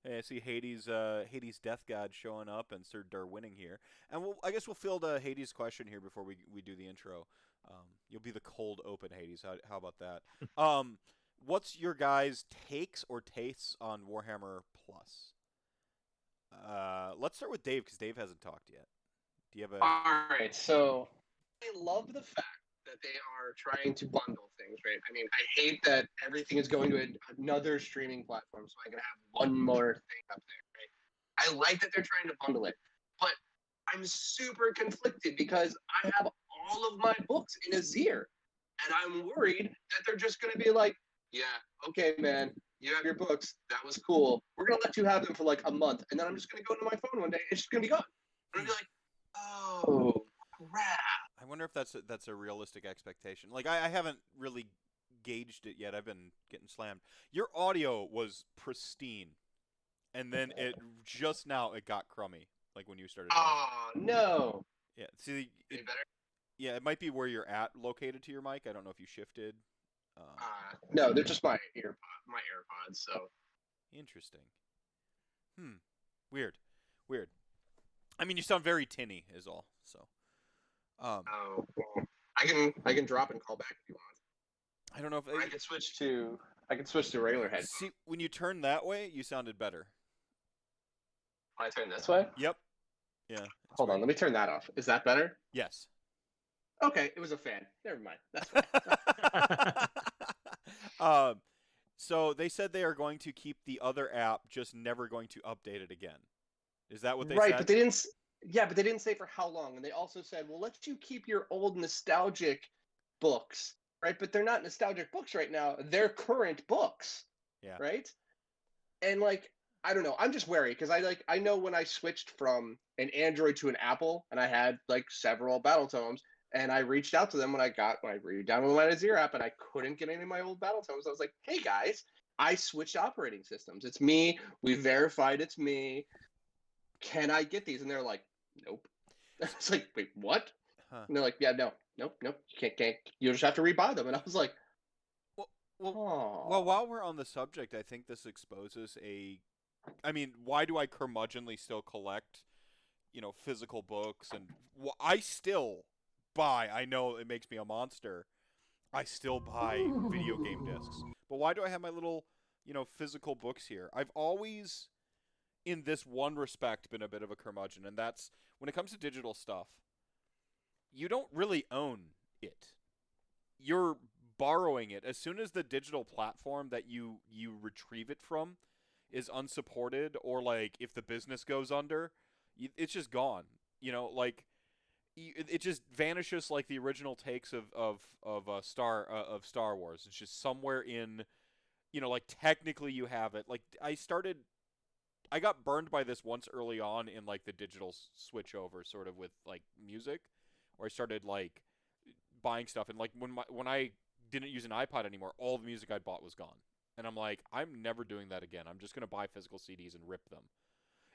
Hey, I see Hades Death God showing up and Sir Dur winning here. And I guess we'll field Hades' question here before we do the intro. You'll be the cold open, Hades. How about that? Um, what's your guys' takes or tastes on Warhammer Plus? Let's start with Dave because Dave hasn't talked yet. Do you have a? All right, so I love the fact that they are trying to bundle things, right? I mean, I hate that everything is going to another streaming platform, so I can have one more thing up there, right? I like that they're trying to bundle it, but I'm super conflicted because I have all of my books in Azir, and I'm worried that they're just going to be like, yeah, okay, man, you have your books. That was cool. We're going to let you have them for like a month, and then I'm just going to go into my phone one day. It's just going to be gone. I'm going to be like, oh, crap. I wonder if that's a realistic expectation. Like I haven't really gauged it yet. I've been getting slammed. Your audio was pristine, and then it just now it got crummy. Like when you started talking. Oh, no. Yeah. See, Any better? yeah, it might be where you're at located to your mic. I don't know if you shifted. No, they're just my AirPods. So Interesting. Hmm. Weird. Weird. I mean, you sound very tinny, is all. So, um, oh, well, I can drop and call back if you want. I don't know if Or I can switch to regular headphones. see when you turn that way, you sounded better. When I turn this way, Yep. Yeah. It's hold on. weird. Let me turn that off. Is that better? Yes. Okay, it was a fan. Never mind. That's fine. um. So they said they are going to keep the other app, just never going to update it again. Is that what they Right, but said? they didn't. Yeah, but they didn't say for how long. And they also said, "We'll let you keep your old nostalgic books." Right, but they're not nostalgic books right now. They're current books. Yeah. Right, and like I don't know, I'm just wary because I know when I switched from an Android to an Apple and I had like several battle tomes and I reached out to them when I re-downloaded my Azir app and I couldn't get any of my old battle tomes. I was like, hey guys, I switched operating systems. It's me. We verified it's me. Can I get these? And they're like, nope. It's like, wait, what? Huh. And they're like, yeah, no, nope, nope. You can't. You just have to rebuy them. And I was like, Well, well, well. oh. While we're on the subject, I think this exposes a. I mean, why do I curmudgeonly still collect, physical books? And I still buy. I know it makes me a monster. I still buy video game discs. But why do I have my little, physical books here? I've always, in this one respect, been a bit of a curmudgeon, and that's when it comes to digital stuff. You don't really own it. You're borrowing it as soon as the digital platform that you retrieve it from is unsupported, or like if the business goes under, it's just gone. Like it just vanishes like the original takes of Star Wars. It's just somewhere in, like technically you have it. Like I got burned by this once early on in like the digital switch over sort of with like music, where I started like buying stuff, and like when I didn't use an iPod anymore, all the music I bought was gone. And I'm like, I'm never doing that again. I'm just gonna buy physical CDs and rip them.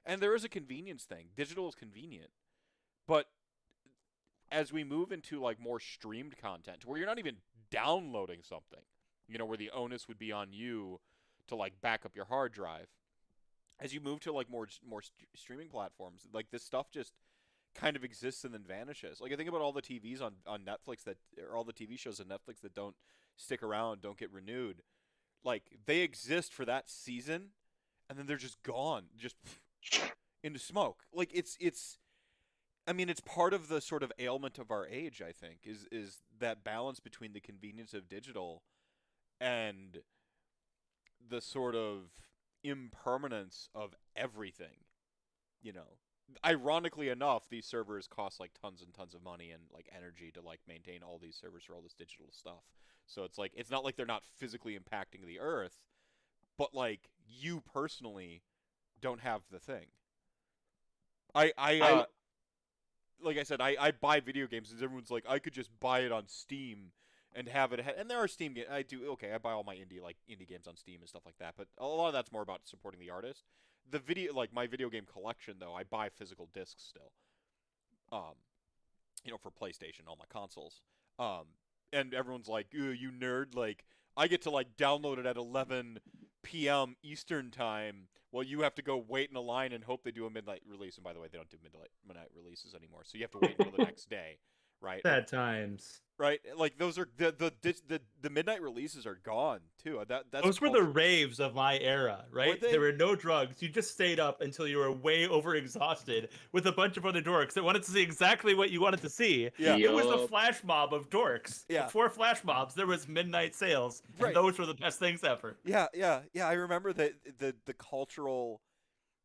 And there is a convenience thing. Digital is convenient, but as we move into like more streamed content, where you're not even downloading something, where the onus would be on you to like back up your hard drive. As you move to like more streaming platforms, like this stuff just kind of exists and then vanishes. Like I think about all the TVs on Netflix or all the TV shows on Netflix that don't stick around, don't get renewed. Like they exist for that season, and then they're just gone, just into smoke. Like it's. I mean, it's part of the sort of ailment of our age. I think is that balance between the convenience of digital and the sort of impermanence of everything. You know, Ironically enough, these servers cost like tons and tons of money and like energy to like maintain all these servers for all this digital stuff. So it's like it's not like they're not physically impacting the earth, but like you personally don't have the thing. I I'm like I said, I buy video games and everyone's like I could just buy it on Steam and have it and there are Steam games. I do okay, I buy all my indie games on Steam and stuff like that, but a lot of that's more about supporting the artist. The video like my video game collection though, I buy physical discs still. Um for PlayStation, all my consoles. And everyone's like, "Ew, you nerd!" Like, I get to like download it at 11 p.m. Eastern time. Well, you have to go wait in a line and hope they do a midnight release. And by the way, they don't do midnight releases anymore, so you have to wait until the next day, right? Sad times. Right? Like those are the midnight releases are gone too. That's Those were the raves of my era, right? they? There were no drugs. You just stayed up until you were way over exhausted with a bunch of other dorks that wanted to see exactly what you wanted to see. Yeah. It was the Yup. flash mob of dorks. Yeah. Before flash mobs, there was midnight sales, and Right. those were the best things ever. Yeah. I remember the cultural,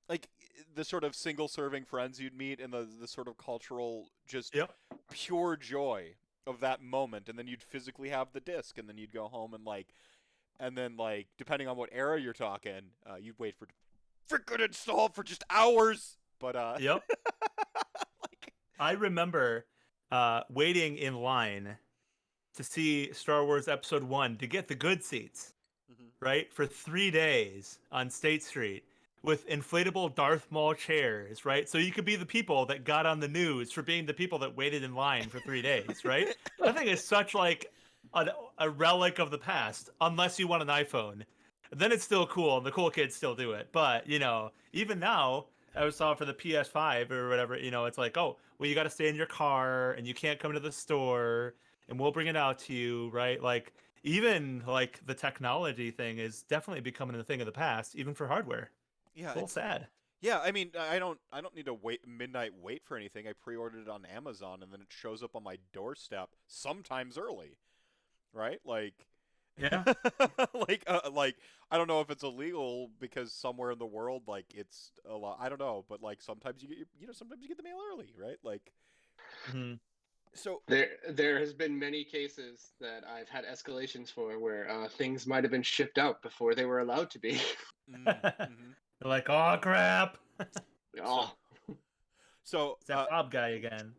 like the sort of single serving friends you'd meet, and the sort of cultural just Yep. pure joy of that moment, and then you'd physically have the disc, and then you'd go home and then depending on what era you're talking, you'd wait for frickin' install for just hours. But Yep. I remember waiting in line to see Star Wars Episode 1 to get the good seats, right? For 3 days on State Street with inflatable Darth Maul chairs, right? So you could be the people that got on the news for being the people that waited in line for 3 days, right? I think it's such like a relic of the past, unless you want an iPhone. Then it's still cool, and the cool kids still do it. But, even now, I saw for the PS5 or whatever, it's like, oh, well, you got to stay in your car, and you can't come to the store, and we'll bring it out to you, right? Like, even, like, the technology thing is definitely becoming a thing of the past, even for hardware. yeah, It's a little sad. yeah. I mean, I don't need to midnight wait for anything. I pre-ordered it on Amazon, and then it shows up on my doorstep sometimes early, right? Like. Yeah. like I don't know if it's illegal because somewhere in the world it's a lot. I don't know, but sometimes you get sometimes you get the mail early, right? Mhm. So There has been many cases that I've had escalations for where things might have been shipped out before they were allowed to be. They're like, oh, crap. Oh, so It's that Bob guy again.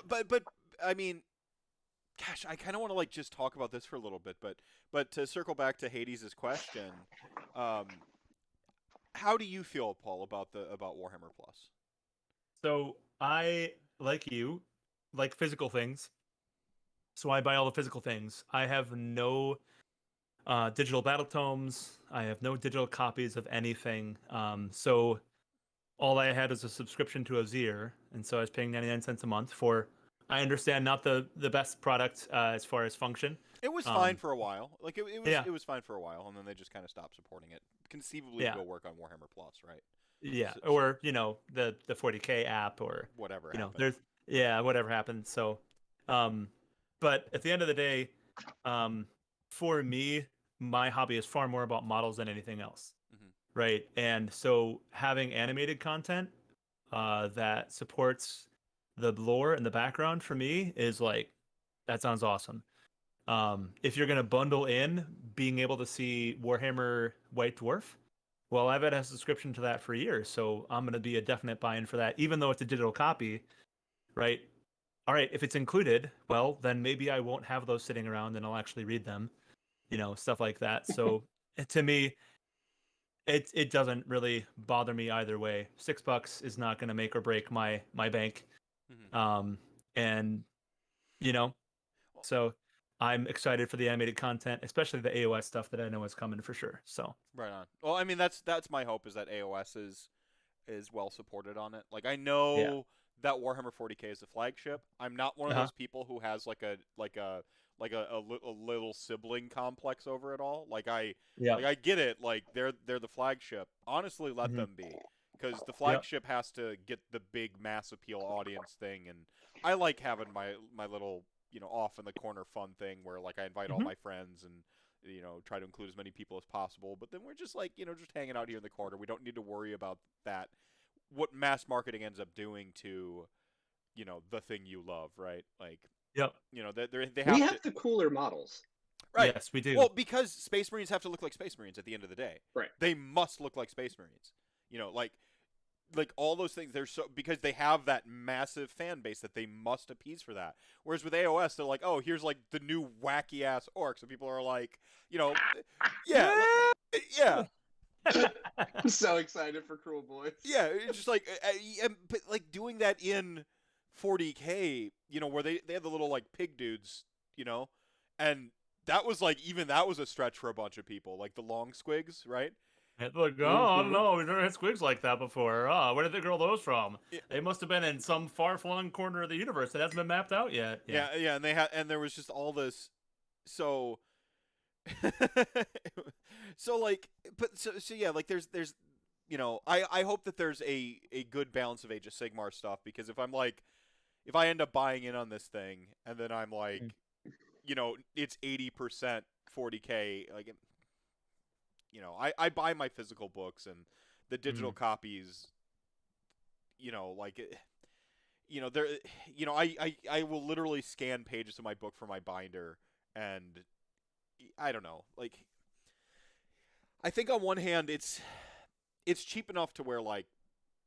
but I mean, gosh, I kind of want to just talk about this for a little bit, but to circle back to Hades' question, how do you feel, Paul, about Warhammer Plus? So I, like you, like physical things. So I buy all the physical things. I have no digital battle tomes. I have no digital copies of anything. So all I had was a subscription to Ozir, and so I was paying 99 cents a month for. I understand not the best product as far as function. It was fine for a while. It was fine for a while, and then they just kind of stopped supporting it. Conceivably, Yeah. go work on Warhammer Plus, right? Yeah, So- or the 40K app, or Whatever. there's whatever happened. So, but at the end of the day, for me, my hobby is far more about models than anything else, right? And so having animated content that supports the lore and the background for me is that sounds awesome. If you're gonna bundle in being able to see Warhammer White Dwarf, well, I've had a subscription to that for years, so I'm gonna be a definite buy-in for that, even though it's a digital copy, right? All right, if it's included, well, then maybe I won't have those sitting around and I'll actually read them, stuff like that. So to me, it doesn't really bother me either way. $6 is not gonna make or break my bank. And so I'm excited for the animated content, especially the AOS stuff that I know is coming for sure. So Right on. Well, I mean, that's my hope, is that AOS is well supported on it. I know that Warhammer 40K is the flagship. I'm not one of those people who has a little sibling complex over it all. I get it. They're the flagship. Honestly, let them be, because the flagship has to get the big mass appeal audience thing, and I like having my little off in the corner fun thing where I invite all my friends and try to include as many people as possible. But then we're just just hanging out here in the corner. We don't need to worry about that. What mass marketing ends up doing to the thing you love, right? They we have the cooler models. right. Yes, we do. Well, because Space Marines have to look like Space Marines at the end of the day. Right. They must look like Space Marines. All those things, they're because they have that massive fan base that they must appease for that. Whereas with AOS, they're like, oh, here's the new wacky ass orcs, and people are like, yeah. I'm so excited for Cruel Boys. Yeah, it's just but doing that in 40K, where they have the little pig dudes, and that was even that was a stretch for a bunch of people, the long squigs, right? Like, oh no, we've never had squigs like that before. Oh, where did they grow those from? Yeah. They must have been in some far-flung corner of the universe that hasn't been mapped out yet. Yeah, and there was just all this. So, so like, but so yeah, like there's I hope that there's a good balance of Age of Sigmar stuff, because if I end up buying in on this thing and then I'm like, it's 80% 40K, like, I buy my physical books, and the digital copies, like, there, I will literally scan pages of my book for my binder, and I don't know, like, I think on one hand it's cheap enough to where, like,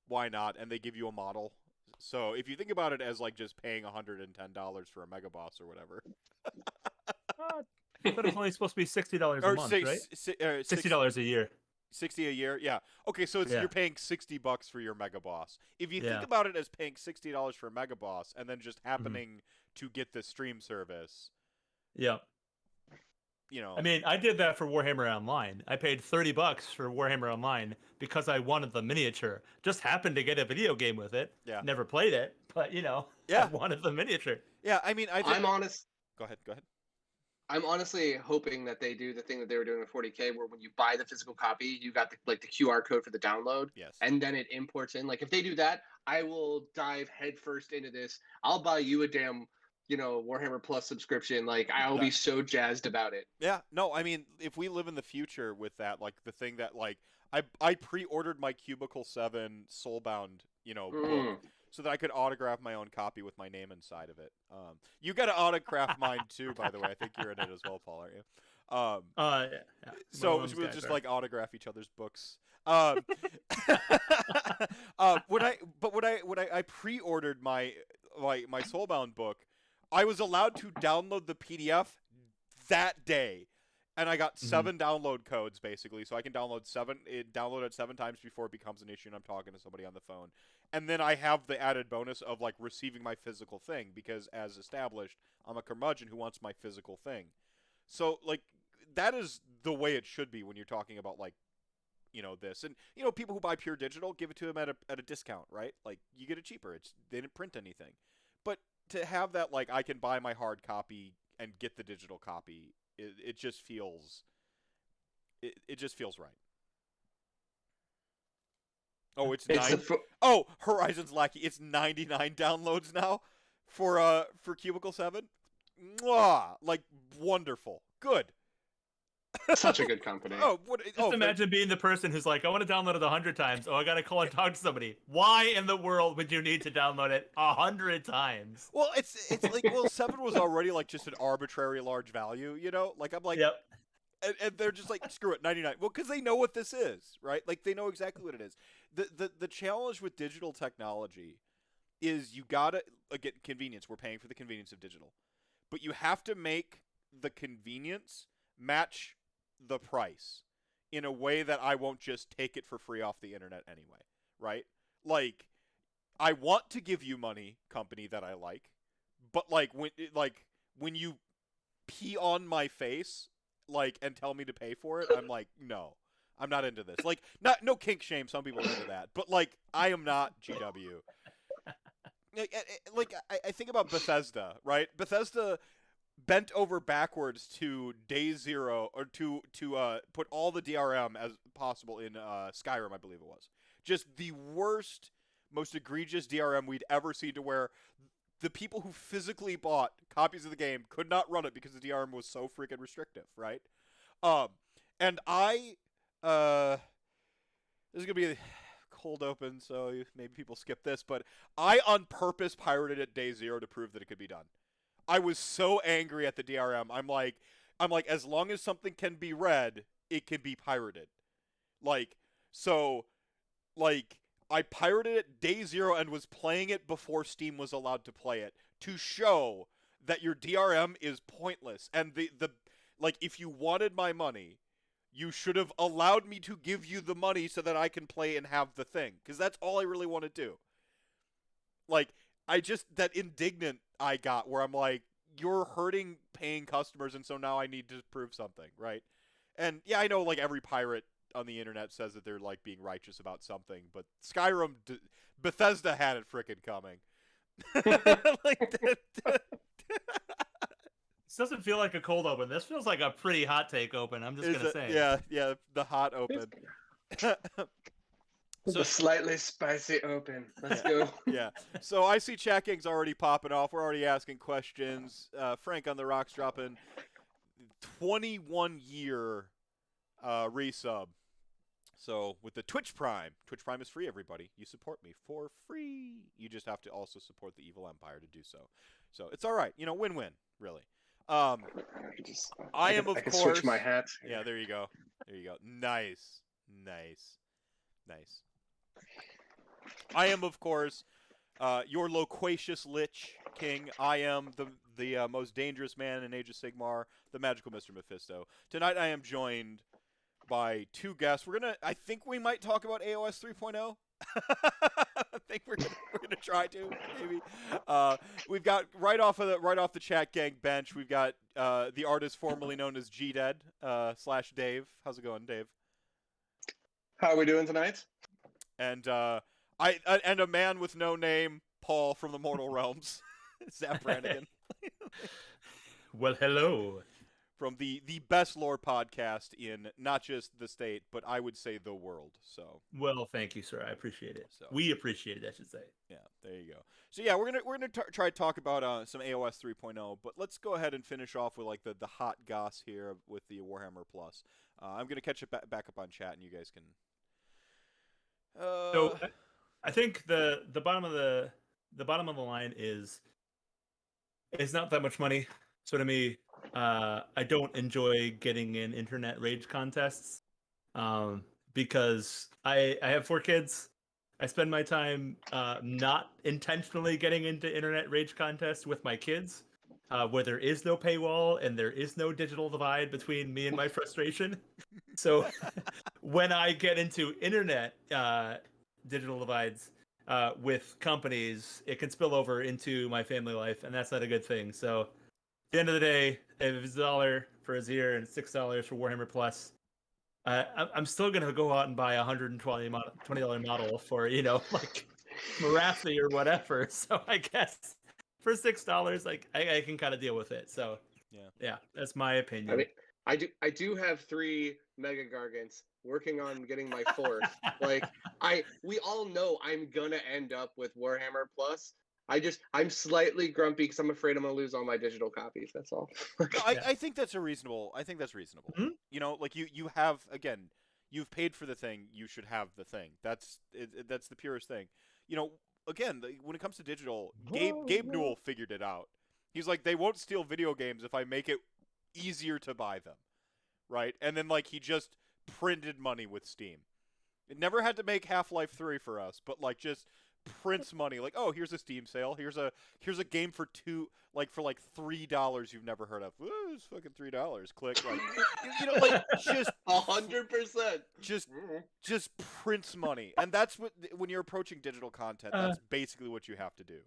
why not, and they give you a model. So if you think about it as like just paying $110 for a Mega Boss or whatever. But it's only supposed to be $60 a month, right? $60 a year. 60 a year, yeah. Okay, so you're paying $60 for your Mega Boss. If you think about it as paying $60 for a Mega Boss and then just happening to get the stream service, yeah. I mean, I did that for Warhammer Online. I paid $30 for Warhammer Online because I wanted the miniature. Just happened to get a video game with it. Yeah. Never played it, but I wanted the miniature. Yeah, I mean, I'm honest. Go ahead. I'm honestly hoping that they do the thing that they were doing with 40K, where when you buy the physical copy, you got the QR code for the download. Yes. And then it imports in. Like, if they do that, I will dive headfirst into this. I'll buy you a damn Warhammer Plus subscription. Like, I'll be so jazzed about it. Yeah, no, I mean, if we live in the future with that, like, the thing that, like, I pre-ordered my Cubicle 7 Soulbound, book, so that I could autograph my own copy with my name inside of it. You got to autograph mine too, by the way. I think you're in it as well, Paul, aren't you? Yeah. So we'll just like autograph each other's books. When I pre-ordered my Soulbound book, I was allowed to download the PDF that day, and I got 7 download codes basically, so I can download it 7 times before it becomes an issue and I'm talking to somebody on the phone. And then I have the added bonus of like receiving my physical thing, because as established, I'm a curmudgeon who wants my physical thing. So like that is the way it should be when you're talking about like this, and people who buy pure digital, give it to them at a discount, right? Like you get it cheaper. They didn't print anything. But to have that, like, I can buy my hard copy and get the digital copy, it just feels right. Oh, it's Horizon's lackey. It's 99 downloads now for Cubicle 7. Mwah! Like, wonderful. Good. Such a good company. Just imagine being the person who's like, I want to download it 100 times. Oh, I got to call and talk to somebody. Why in the world would you need to download it 100 times? Well, it's like, 7 was already like just an arbitrary large value, Like, I'm like, yep. And they're just like, screw it, 99. Well, because they know what this is, right? Like, they know exactly what it is. The challenge with digital technology is you gotta get convenience. We're paying for the convenience of digital, but you have to make the convenience match the price in a way that I won't just take it for free off the internet anyway, right? Like, I want to give you money, company that I like, but like when you pee on my face, like, and tell me to pay for it, I'm like, no, I'm not into this. Like, no kink shame. Some people are into that, but like, I am not GW. Like, I think about Bethesda, right? Bethesda bent over backwards to day zero, or to put all the DRM as possible in Skyrim, I believe it was. Just the worst, most egregious DRM we'd ever seen, to where the people who physically bought copies of the game could not run it because the DRM was so freaking restrictive, right? And I, this is gonna be a cold open, so maybe people skip this, but I on purpose pirated it day zero to prove that it could be done. I was so angry at the DRM. I'm like, as long as something can be read, it can be pirated. Like, so, like, I pirated it day zero and was playing it before Steam was allowed to play it, to show that your DRM is pointless. And the like, if you wanted my money, you should have allowed me to give you the money so that I can play and have the thing. Because that's all I really want to do. Like, that indignant I got, where I'm like, you're hurting paying customers, and so now I need to prove something, right? And yeah, I know, like, every pirate on the internet says that they're like being righteous about something, but Skyrim, Bethesda had it frickin' coming. Like This doesn't feel like a cold open. This feels like a pretty hot take open. I'm just gonna say. Yeah, the hot open. So a slightly spicy open. Let's go. Yeah. So I see chat gang's already popping off. We're already asking questions. Frank on the rocks dropping 21-year resub. So with the Twitch Prime is free, everybody. You support me for free. You just have to also support the Evil Empire to do so. So it's all right. Win-win, really. I am, of course. Switch my hats. Yeah, there you go. Nice. I am, of course, your loquacious Lich King. I am the most dangerous man in Age of Sigmar, the magical Mr. Mephisto. Tonight I am joined by two guests. I think we might talk about AOS 3.0. I think we're gonna try to, maybe. We've got right off the chat gang bench. We've got the artist formerly known as GDead / Dave. How's it going, Dave? How are we doing tonight? And and a man with no name, Paul from the Mortal Realms, Zap Brannigan. Well, hello. From the best lore podcast in not just the state, but I would say the world. So. Well, thank you, sir. I appreciate it. So. We appreciate it, I should say. Yeah, there you go. So yeah, we're gonna try to talk about some AOS 3.0, but let's go ahead and finish off with like the hot goss here with the Warhammer Plus. I'm gonna catch it back up on chat, and you guys can. So I think the bottom of the line is it's not that much money. So to me, I don't enjoy getting in internet rage contests because I have 4 kids. I spend my time not intentionally getting into internet rage contests with my kids, where there is no paywall and there is no digital divide between me and my frustration. So when I get into internet digital divides with companies, it can spill over into my family life, and that's not a good thing. So at the end of the day, if it's $1 for Azir and $6 for Warhammer Plus, I'm still gonna go out and buy a $120 model for like Marathi or whatever. So I guess for $6, like I can kind of deal with it. So yeah, that's my opinion. I mean, I do have 3 Mega Gargants working on getting my 4th. Like we all know I'm gonna end up with Warhammer Plus. I'm slightly grumpy because I'm afraid I'm gonna lose all my digital copies. That's all. I think that's reasonable. Mm-hmm. Like you have, again, you've paid for the thing. You should have the thing. That's the purest thing. Again, when it comes to digital, Gabe Newell figured it out. He's like, they won't steal video games if I make it easier to buy them, right? And then like he just printed money with Steam. It never had to make Half-Life 3 for us, but like just prints money. Like, oh, here's a Steam sale. Here's a game for $3 you've never heard of. Ooh, it's fucking $3. Click. Like, like just 100%. Just prints money, and that's when you're approaching digital content. That's basically what you have to do.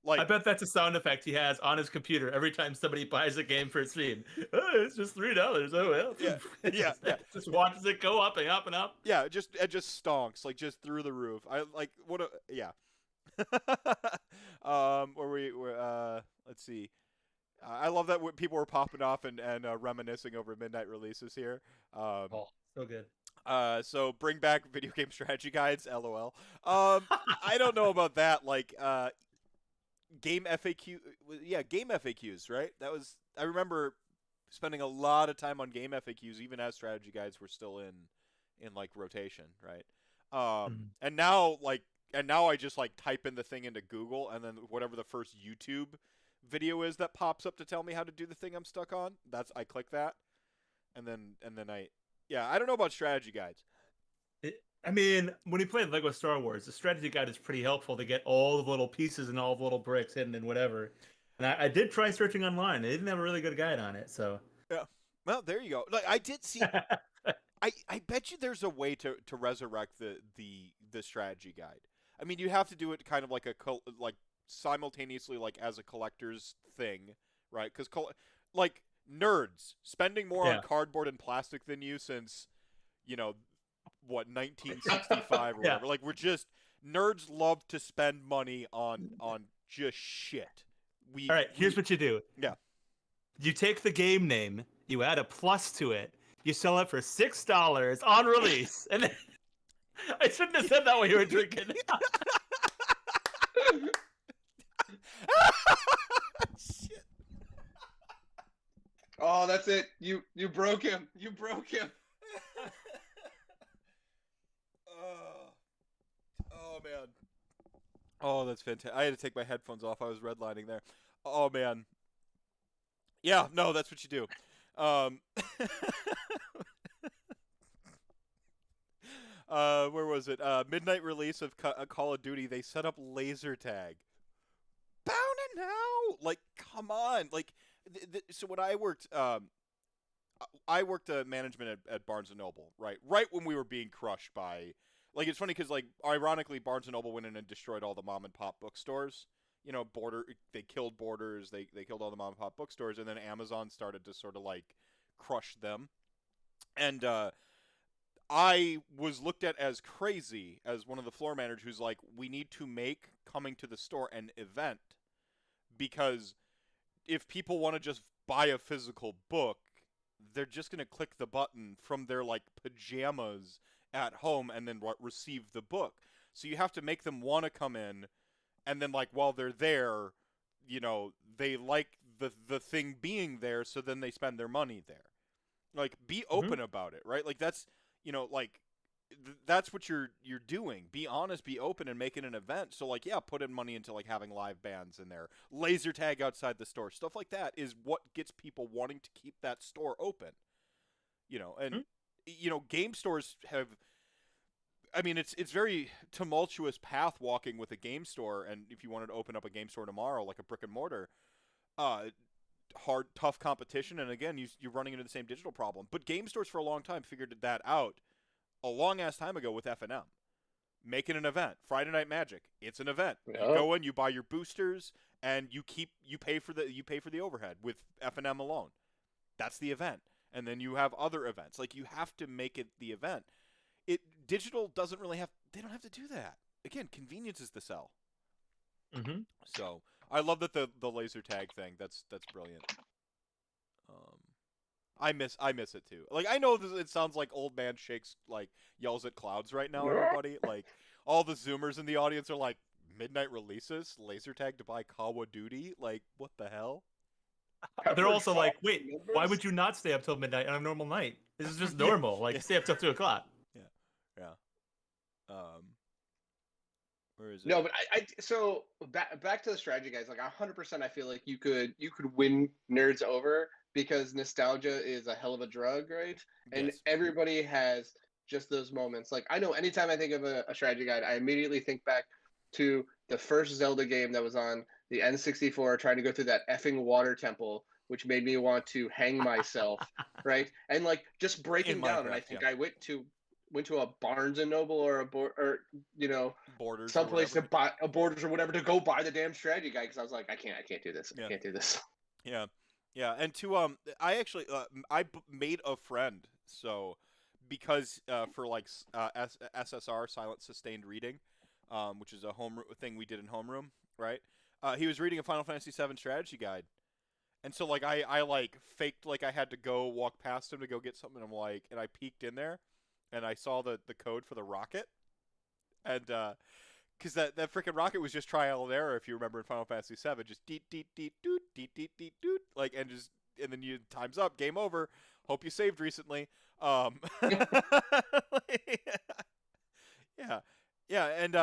Like, I bet that's a sound effect he has on his computer every time somebody buys a game for Steam. Oh, it's just $3. Oh well. Yeah. Just watches it go up and up and up. Yeah, it just stonks, like just through the roof. Yeah. Let's see. I love that people were popping off and reminiscing over midnight releases here. So good. So bring back video game strategy guides, LOL. I don't know about that. Like, game FAQs, right? I remember spending a lot of time on game FAQs, even as strategy guides were still in like rotation, right? And now I just like type in the thing into Google, and then whatever the first YouTube video is that pops up to tell me how to do the thing I'm stuck on, I click that, and then I don't know about strategy guides. I mean, when you play Lego Star Wars, the strategy guide is pretty helpful to get all the little pieces and all the little bricks hidden and whatever. And I did try searching online. They didn't have a really good guide on it, so. Yeah. Well, there you go. Like, I did see. I bet you there's a way to resurrect the strategy guide. I mean, you have to do it kind of like simultaneously, like as a collector's thing, right? Because like nerds spending more on cardboard and plastic than you, since what 1965 or Yeah. whatever. Like we're just nerds love to spend money on just shit. All right, here's what you do. Yeah. You take the game name, you add a plus to it, you sell it for $6 on release, and then... I shouldn't have said that while you were drinking. Shit. Oh, that's it. You broke him. You broke him. Oh man. Oh, that's fantastic. I had to take my headphones off. I was redlining there. Oh man. Yeah, no, that's what you do. Where was it? Midnight release of Call of Duty. They set up laser tag. Bound and now, like, come on, like. So when I worked management at Barnes and Noble, right when we were being crushed by, like, it's funny because, like, ironically, Barnes and Noble went in and destroyed all the mom and pop bookstores. You know, they killed Borders, they killed all the mom and pop bookstores, and then Amazon started to sort of like crush them. And I was looked at as crazy as one of the floor managers who's like, we need to make coming to the store an event, because if people want to just buy a physical book, they're just going to click the button from their, like, pajamas at home and then receive the book. So you have to make them want to come in, and then, like, while they're there, you know, they like the thing being there, so then they spend their money there. Like, be open about it, right? Like, that's, you know, like, that's what you're doing. Be honest, be open, and make it an event. So, like, yeah, put in money into, like, having live bands in there, laser tag outside the store, stuff like that is what gets people wanting to keep that store open. You know, and you know, game stores have. I mean, it's very tumultuous path walking with a game store, and if you wanted to open up a game store tomorrow, like a brick and mortar, hard, tough competition, and again, you're running into the same digital problem. But game stores for a long time figured that out. A long-ass time ago with F&M. Making an event. Friday Night Magic. It's an event. Yep. You go in, you buy your boosters, and you pay for the overhead with F&M alone. That's the event. And then you have other events. Like, you have to make it the event. Digital doesn't really they don't have to do that. Again, convenience is the sell. Mm-hmm. So, I love that the laser tag thing. That's brilliant. I miss it too. Like, I know it sounds like old man shakes, like, yells at clouds right now, everybody. Like, all the Zoomers in the audience are like, midnight releases, laser tag to buy Call of Duty? Like, what the hell? They're also like, wait, why would you not stay up till midnight on a normal night? This is just normal. Like, stay up till 2 o'clock. Yeah. Where is it? No, but so back to the strategy, guys. Like 100%, I feel like you could win nerds over because nostalgia is a hell of a drug, right? And Yes. everybody has just those moments. Like, I know anytime I think of a strategy guide, I immediately think back to the first Zelda game that was on the N64, trying to go through that effing water temple, which made me want to hang myself, right? And like just breaking down. And I think I went to a Barnes and Noble or you know, Borders, someplace to buy a Borders or whatever to go buy the damn strategy guide, because I was like, I can't do this. Yeah. I can't do this. Yeah, and to I actually made a friend, so because for like SSR, silent sustained reading, which is a thing we did in homeroom, right? He was reading a Final Fantasy VII strategy guide, and so like I like faked like I had to go walk past him to go get something. And I'm like, and I peeked in there, and I saw the code for the rocket, and because that freaking rocket was just trial and error, if you remember in Final Fantasy VII, just deet deet deet doot deet deet deet doot, like, and then you time's up, game over. Hope you saved recently. Yeah, and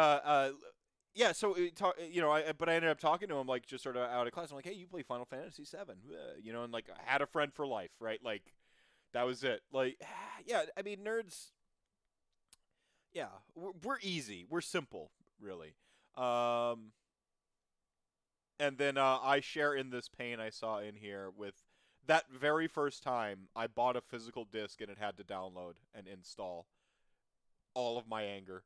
yeah. So you know, but I ended up talking to him like just sort of out of class. I'm like, hey, you play Final Fantasy VII, you know, and like I had a friend for life, right? Like that was it. Like, yeah, I mean, nerds. Yeah, we're easy. We're simple, really. And then I share in this pain I saw in here with that very first time I bought a physical disc and it had to download and install. All of my anger.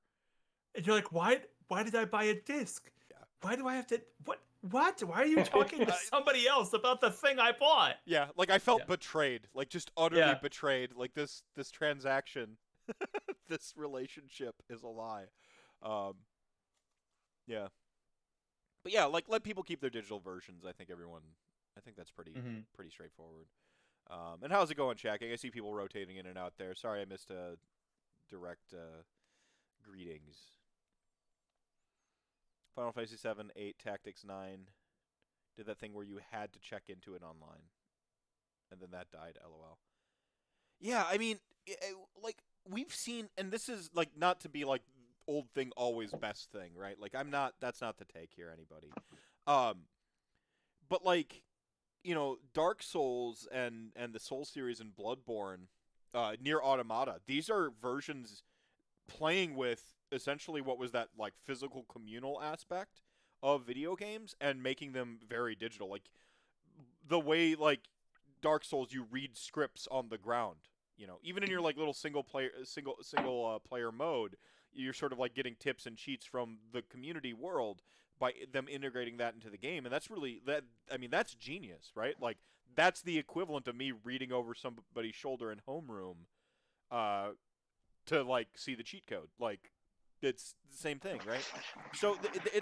And you're like, why did I buy a disc? Yeah. Why do I have to what? Why are you talking to somebody else about the thing I bought? Yeah, like I felt betrayed, like just utterly betrayed. Like this transaction this relationship is a lie. Yeah. But yeah, like let people keep their digital versions. I think that's pretty straightforward. And how's it going, Shaq? I see people rotating in and out there. Sorry I missed direct greetings. Final Fantasy 7, 8, Tactics 9 did that thing where you had to check into it online. And then that died, LOL. Yeah, I mean, like, we've seen, and this is, like, not to be, like, old thing, always best thing, right? Like, that's not the take here, anybody. But, like, you know, Dark Souls and the Soul series and Bloodborne, Nier Automata, these are versions playing with essentially what was that, like, physical communal aspect of video games and making them very digital. Like, the way, like, Dark Souls, you read scripts on the ground. You know, even in your like little single player mode, you're sort of like getting tips and cheats from the community world by them integrating that into the game, and that's really that. I mean, that's genius, right? Like that's the equivalent of me reading over somebody's shoulder in homeroom, to like see the cheat code. Like it's the same thing, right? So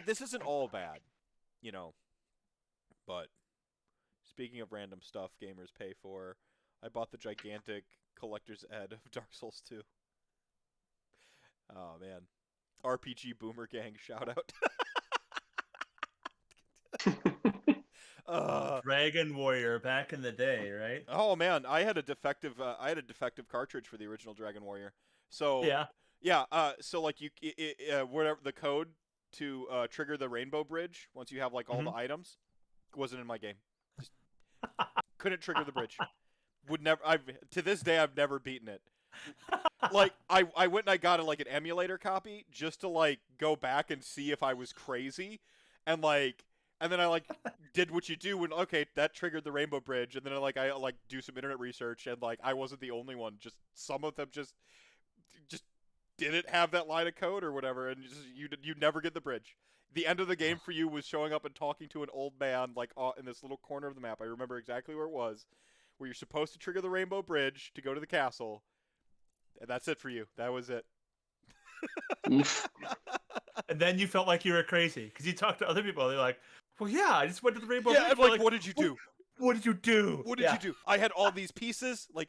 this isn't all bad, you know, but. Speaking of random stuff gamers pay for, I bought the gigantic collector's ed of Dark Souls 2. Oh, man. RPG Boomer Gang shout out. Dragon Warrior back in the day, right? Oh, man. I had a defective cartridge for the original Dragon Warrior. So, yeah. So, like, whatever the code to trigger the Rainbow Bridge, once you have, like, all the items, wasn't in my game. Couldn't trigger the bridge. Would never. To this day I've never beaten it. Like I went and I got like an emulator copy just to like go back and see if I was crazy, and then I like did what you do when that triggered the Rainbow Bridge, and then I do some internet research, and like I wasn't the only one. Just some of them just didn't have that line of code or whatever, and you never get the bridge. The end of the game for you was showing up and talking to an old man, like, in this little corner of the map. I remember exactly where it was, where you're supposed to trigger the Rainbow Bridge to go to the castle. And that's it for you. That was it. And then you felt like you were crazy, because you talked to other people, they're like, well, yeah, I just went to the Rainbow Bridge. Yeah, I'm like, what did you do? What did you do? What did you do? I had all these pieces, like...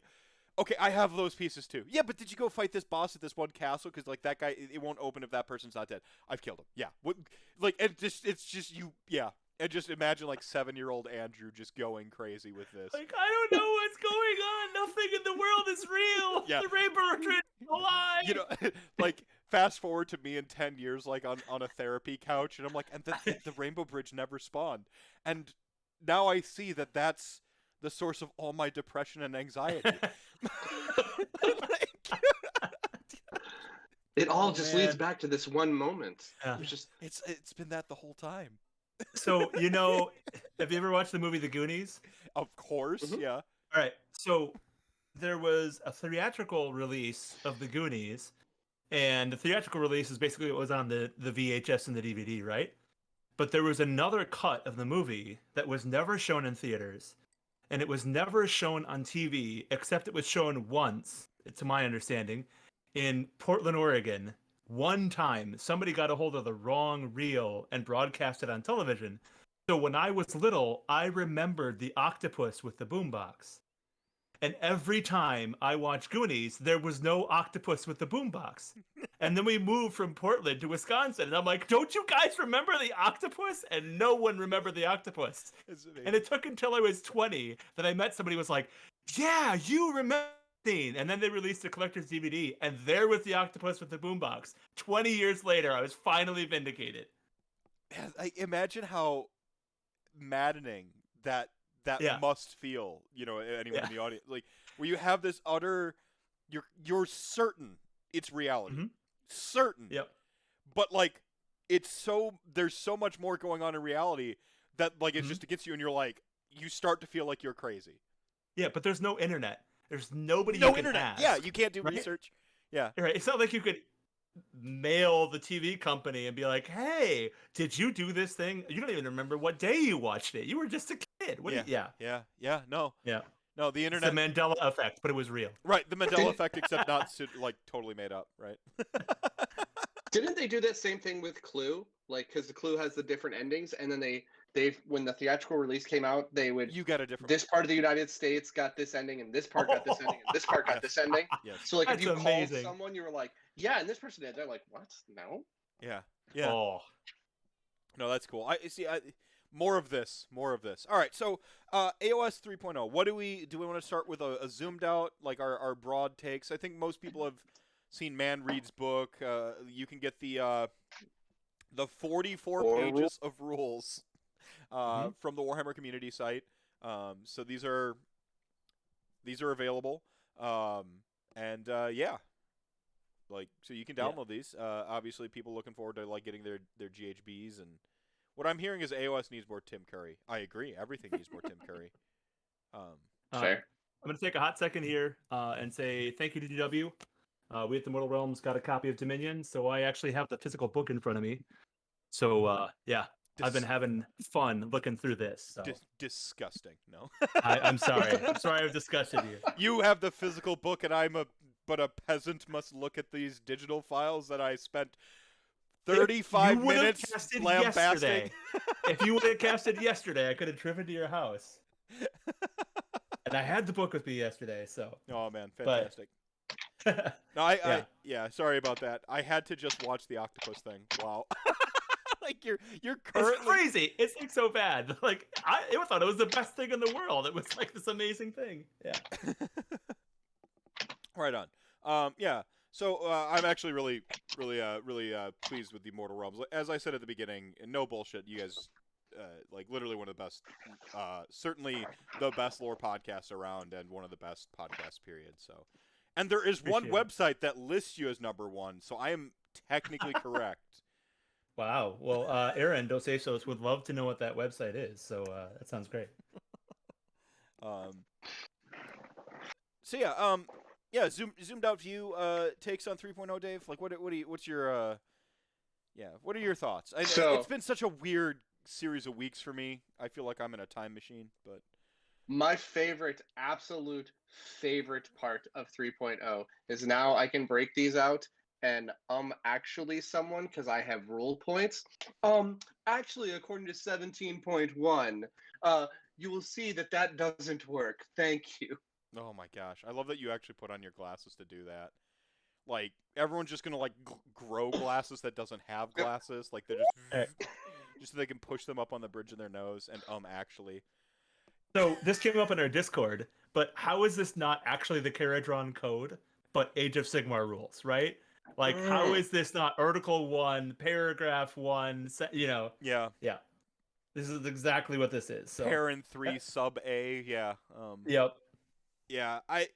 Okay, I have those pieces too. Yeah, but did you go fight this boss at this one castle? Because like that guy, it won't open if that person's not dead. I've killed him. Yeah. What? Like, it's just you. Yeah. And just imagine like 7-year-old Andrew just going crazy with this. Like, I don't know what's going on. Nothing in the world is real. Yeah. The Rainbow Bridge is a lie. You know, like fast forward to me in 10 years, like on a therapy couch, and I'm like, and the Rainbow Bridge never spawned, and now I see that that's the source of all my depression and anxiety. It all just leads back to this one moment. Yeah. It's been that the whole time. So, you know, have you ever watched the movie The Goonies? Of course, yeah. All right. So there was a theatrical release of The Goonies, and the theatrical release is basically what was on the VHS and the DVD, right? But there was another cut of the movie that was never shown in theaters, and it was never shown on TV, except it was shown once, to my understanding, in Portland, Oregon. One time, somebody got a hold of the wrong reel and broadcast it on television. So when I was little, I remembered the octopus with the boombox. And every time I watched Goonies, there was no octopus with the boombox. And then we moved from Portland to Wisconsin, and I'm like, don't you guys remember the octopus? And no one remembered the octopus. And it took until I was 20 that I met somebody who was like, yeah, you remember. And then they released a collector's DVD, and there was the octopus with the boombox. 20 years later, I was finally vindicated. I imagine how maddening that must feel, you know, anyone in the audience, like where you have this utter, you're certain it's reality, certain, but like there's so much more going on in reality that like it's just against you, and you're like, you start to feel like you're crazy. Yeah, but there's no internet. There's nobody. No you internet. Can ask, yeah, you can't do research. Yeah, right. It's not like you could mail the TV company and be like, "Hey, did you do this thing? You don't even remember what day you watched it. You were just a kid." No. No, the It's the internet. Mandela effect, but it was real. Right, the Mandela effect, except not like totally made up. Right. Didn't they do that same thing with Clue? Like, because the Clue has the different endings, and then they when the theatrical release came out, they would You got a different. this part of the United States got this ending, and this part got this ending, and this part got Yes. this ending. Yes. So like, if That's you amazing. called someone, you were like, yeah, and this person did. They're like, what? No. Yeah. Yeah. Oh. No, that's cool. I see. More of this. More of this. All right. So, AOS 3.0. What do we want to start with a zoomed out, like our broad takes? I think most people have seen Man Reed's book. You can get the 44 pages of rules from the Warhammer community site. So these are available. Yeah. Like, so you can download these. Obviously, people looking forward to like getting their GHBs, and what I'm hearing is AOS needs more Tim Curry. I agree. Everything needs more Tim Curry. Fair. I'm gonna take a hot second here and say thank you to GW. We at the Mortal Realms got a copy of Dominion, so I actually have the physical book in front of me. So yeah, I've been having fun looking through this. So. Disgusting. No. I'm sorry. I'm sorry I've disgusted you. You have the physical book, and but a peasant must look at these digital files that I spent 35 minutes lambasting. If you would have casted yesterday, I could have driven to your house. And I had the book with me yesterday, so. Oh man, fantastic. No, yeah, sorry about that. I had to just watch the octopus thing. Wow. Like you're currently... It's crazy. It's like so bad. Like I thought it was the best thing in the world. It was like this amazing thing. Yeah. Right on. Yeah. So I'm actually really pleased with the Mortal Realms. As I said at the beginning, and no bullshit, you guys, like literally one of the best, certainly the best lore podcasts around, and one of the best podcasts. Period. So, and there is one website that lists you as #1, so I am technically correct. Wow. Well, Aaron Dos Esos would love to know what that website is. So that sounds great. So yeah, zoomed out view takes on 3.0, Dave. Like, what's your what are your thoughts? It's been such a weird series of weeks for me. I feel like I'm in a time machine, but my absolute favorite part of 3.0 is now I can break these out and actually someone, because I have rule points. Actually, according to 17.1, you will see that doesn't work. Thank you. Oh my gosh, I love that you actually put on your glasses to do that. Like, everyone's just gonna like grow glasses that doesn't have glasses. Like, they're just so they can push them up on the bridge of their nose and actually. So this came up in our Discord, but how is this not actually the Caradron code, but Age of Sigmar rules, right? Like, how is this not Article 1, Paragraph 1, Yeah. Yeah. This is exactly what this is. So. Parent 3 sub A, yeah. Yep. Yeah, I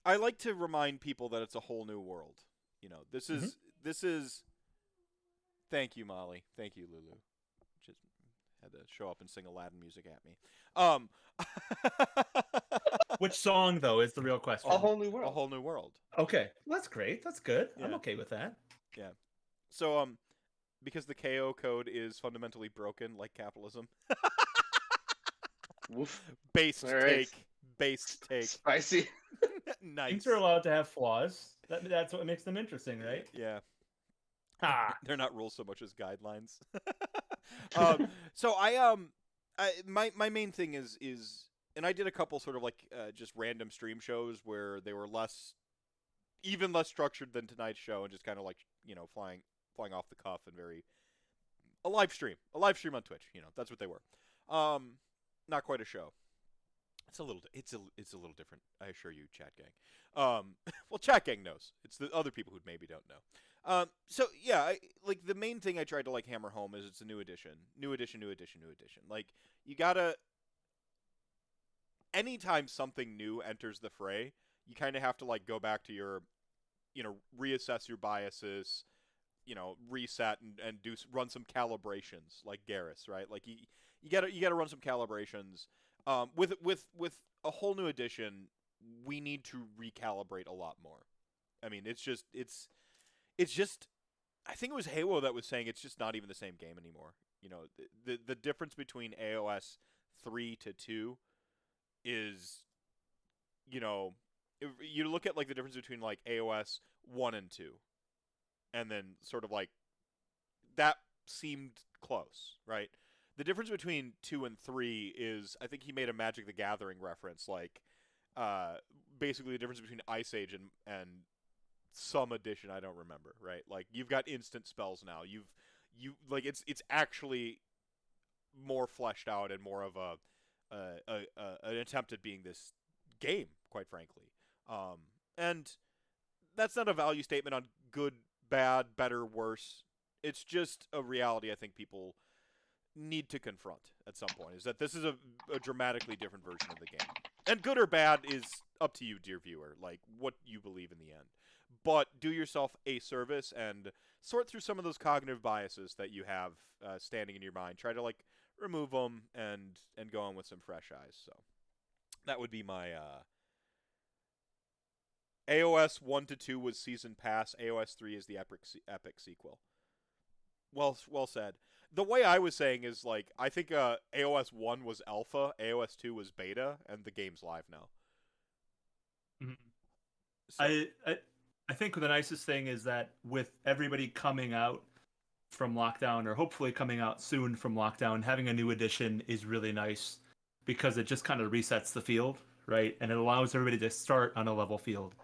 like to remind people that it's a whole new world. You know, this is. Thank you, Molly. Thank you, Lulu. Just had to show up and sing Aladdin music at me. Which song though is the real question? A whole new world. A whole new world. Okay, that's great. That's good. Yeah. I'm okay with that. Yeah. So because the KO code is fundamentally broken, like capitalism. Based take. Spicy. Nice. Things are allowed to have flaws. That's what makes them interesting, right? Yeah. They're not rules so much as guidelines. So my main thing is, and I did a couple sort of like just random stream shows where they were less structured than tonight's show, and just kind of like, you know, flying off the cuff, and a live stream on Twitch. You know, that's what they were. Not quite a show. It's a little different, I assure you, chat gang. Well, chat gang knows. It's the other people who maybe don't know. So yeah, like the main thing I tried to like hammer home is it's a new edition. Like, you gotta. Anytime something new enters the fray, you kind of have to like go back to your, you know, reassess your biases, you know, reset and run some calibrations like Garrus, right? Like you gotta run some calibrations. With a whole new edition, we need to recalibrate a lot more. I mean, it's just. I think it was Halo that was saying it's just not even the same game anymore. the difference between AOS 3 to 2 is, if you look at like the difference between like AOS 1 and 2, and then sort of like that seemed close, right? The difference between 2 and 3 is, I think he made a Magic the Gathering reference, like basically the difference between Ice Age and some edition I don't remember, right? Like you've got instant spells now. You like it's actually more fleshed out and more of an attempt at being this game, quite frankly. And that's not a value statement on good, bad, better, worse. It's just a reality I think people need to confront at some point, is that this is a dramatically different version of the game. And good or bad is up to you, dear viewer, like what you believe in the end. But do yourself a service and sort through some of those cognitive biases that you have standing in your mind. Try to like remove them and go on with some fresh eyes. So that would be my AOS 1 to 2 was season pass. AOS 3 is the epic sequel. Well said. The way I was saying is like I think AOS 1 was alpha, AOS 2 was beta, and the game's live now. Mm-hmm. So. I think the nicest thing is that with everybody coming out from lockdown, or hopefully coming out soon from lockdown, having a new edition is really nice because it just kind of resets the field, right? And it allows everybody to start on a level field,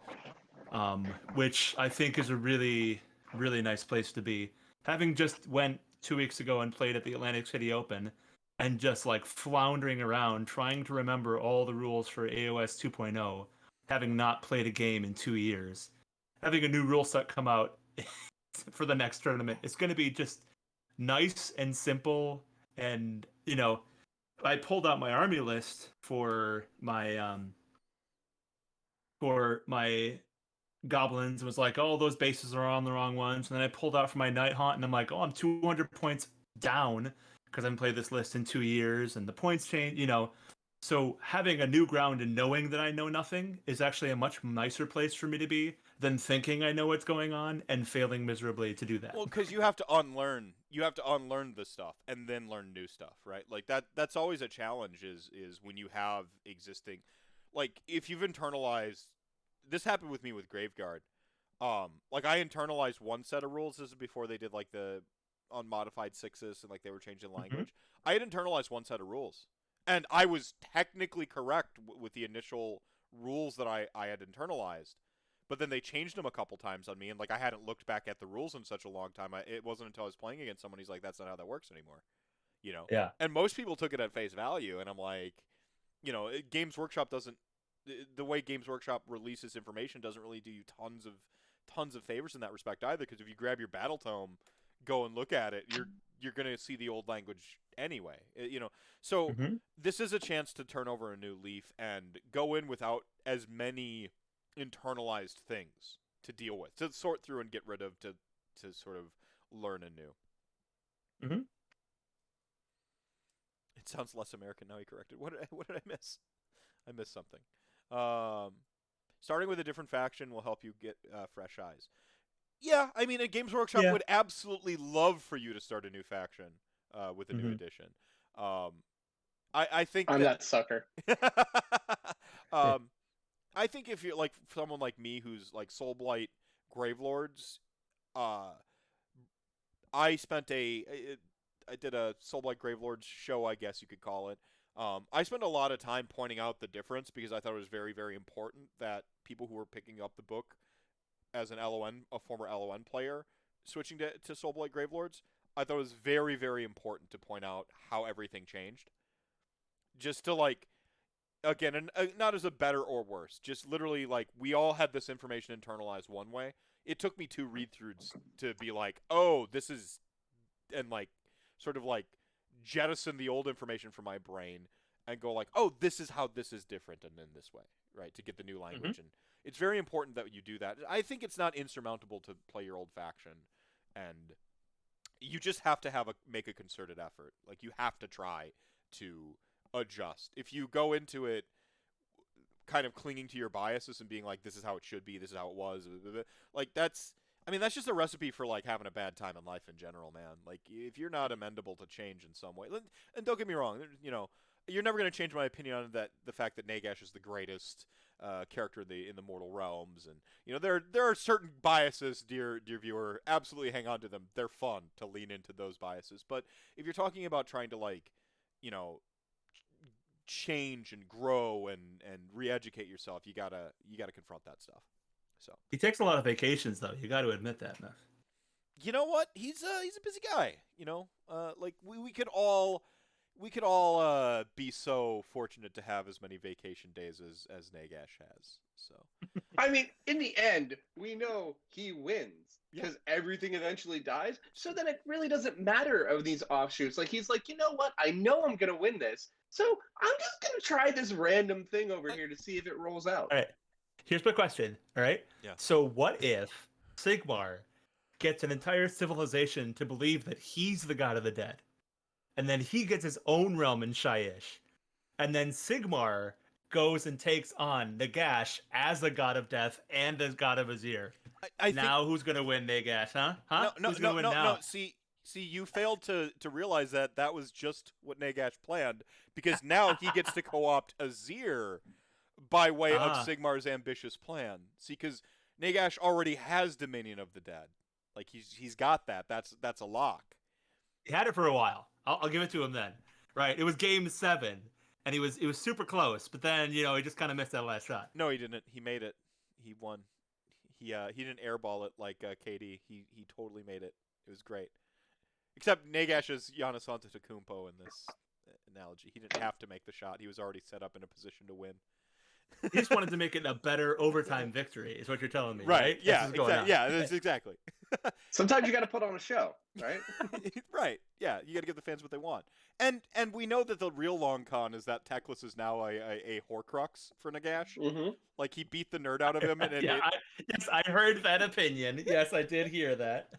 which I think is a really, really nice place to be. Having just went 2 weeks ago and played at the Atlantic City Open and just like floundering around trying to remember all the rules for AOS 2.0, having not played a game in 2 years. Having a new rule set come out for the next tournament, it's going to be just nice and simple. And I pulled out my army list for my goblins and was like, oh, those bases are on the wrong ones. And then I pulled out for my night haunt and I'm like, oh, I'm 200 points down because I haven't played this list in 2 years and the points change. So having a new ground and knowing that I know nothing is actually a much nicer place for me to be than thinking I know what's going on and failing miserably to do that. Well, because you have to unlearn the stuff and then learn new stuff, right? Like that's always a challenge is when you have existing, like if you've internalized. This happened with me with Graveguard. Like I internalized one set of rules. This is before they did like the unmodified sixes and like they were changing language. Mm-hmm. I had internalized one set of rules. And I was technically correct with the initial rules that I had internalized, but then they changed them a couple times on me, and like I hadn't looked back at the rules in such a long time. It wasn't until I was playing against someone, he's like, "That's not how that works anymore," Yeah. And most people took it at face value, and I'm like, Games Workshop doesn't. The way Games Workshop releases information doesn't really do you tons of favors in that respect either. Because if you grab your battle tome, go and look at it, you're gonna see the old language anyway, So mm-hmm. This is a chance to turn over a new leaf and go in without as many internalized things to deal with, to sort through and get rid of, to sort of learn anew. Mm-hmm. It sounds less American now. He corrected. What did I miss? I missed something. Starting with a different faction will help you get fresh eyes. Yeah, I mean, a Games Workshop would absolutely love for you to start a new faction with a new edition. I think I'm that sucker. I think if you're like someone like me who's like Soulblight Gravelords, I did a Soulblight Gravelords show, I guess you could call it. I spent a lot of time pointing out the difference because I thought it was very, very important that people who were picking up the book as a former LON player, switching to Soulblight Gravelords, I thought it was very, very important to point out how everything changed. Just to like, again, and not as a better or worse, just literally like we all had this information internalized one way. It took me 2 read-throughs to be like, oh, this is, and like, sort of like jettison the old information from my brain and go like, oh, this is how this is different and in this way, right, to get the new language. And it's very important that you do that. I think it's not insurmountable to play your old faction, and you just have to make a concerted effort. Like, you have to try to adjust. If you go into it kind of clinging to your biases and being like, this is how it should be, this is how it was, like, that's, I mean, that's just a recipe for like having a bad time in life in general, man. Like, if you're not amenable to change in some way, and don't get me wrong, you're never going to change my opinion on the fact that Nagash is the greatest character in the mortal realms, and there are certain biases, dear viewer. Absolutely, hang on to them. They're fun to lean into those biases. But if you're talking about trying to like, you know, change and grow and re-educate yourself, you gotta confront that stuff. So He takes a lot of vacations, though. You got to admit that, Meph. you know what? He's a busy guy. Like we could all be so fortunate to have as many vacation days as Nagash has. So I mean, in the end, we know he wins because everything eventually dies. So then it really doesn't matter of these offshoots. Like he's like, you know what? I know I'm gonna win this, so I'm just gonna try this random thing over here to see if it rolls out. All right. Here's my question. All right. Yeah. So what if Sigmar gets an entire civilization to believe that he's the god of the dead, and then he gets his own realm in Shyish, and then Sigmar goes and takes on Nagash as the god of death and as god of Azir. Now who's gonna win, Nagash? Huh? Who's gonna win now? No. See, you failed to realize that was just what Nagash planned, because now he gets to co-opt Azir by way of Sigmar's ambitious plan. See, because Nagash already has Dominion of the Dead. Like he's got that. That's a lock. He had it for a while. I'll give it to him then. Right. It was game 7, and it was super close. But then he just kind of missed that last shot. No, he didn't. He made it. He won. He didn't airball it like KD. He totally made it. It was great. Except Nagash is Giannis Antetokounmpo in this analogy. He didn't have to make the shot. He was already set up in a position to win. He just wanted to make it a better overtime victory, is what you're telling me, right? Yeah, that's exactly. Sometimes you got to put on a show, right? Right. Yeah, you got to give the fans what they want. And we know that the real long con is that Teclis is now a Horcrux for Nagash. Mm-hmm. Like he beat the nerd out of him. And yes, I heard that opinion. Yes, I did hear that.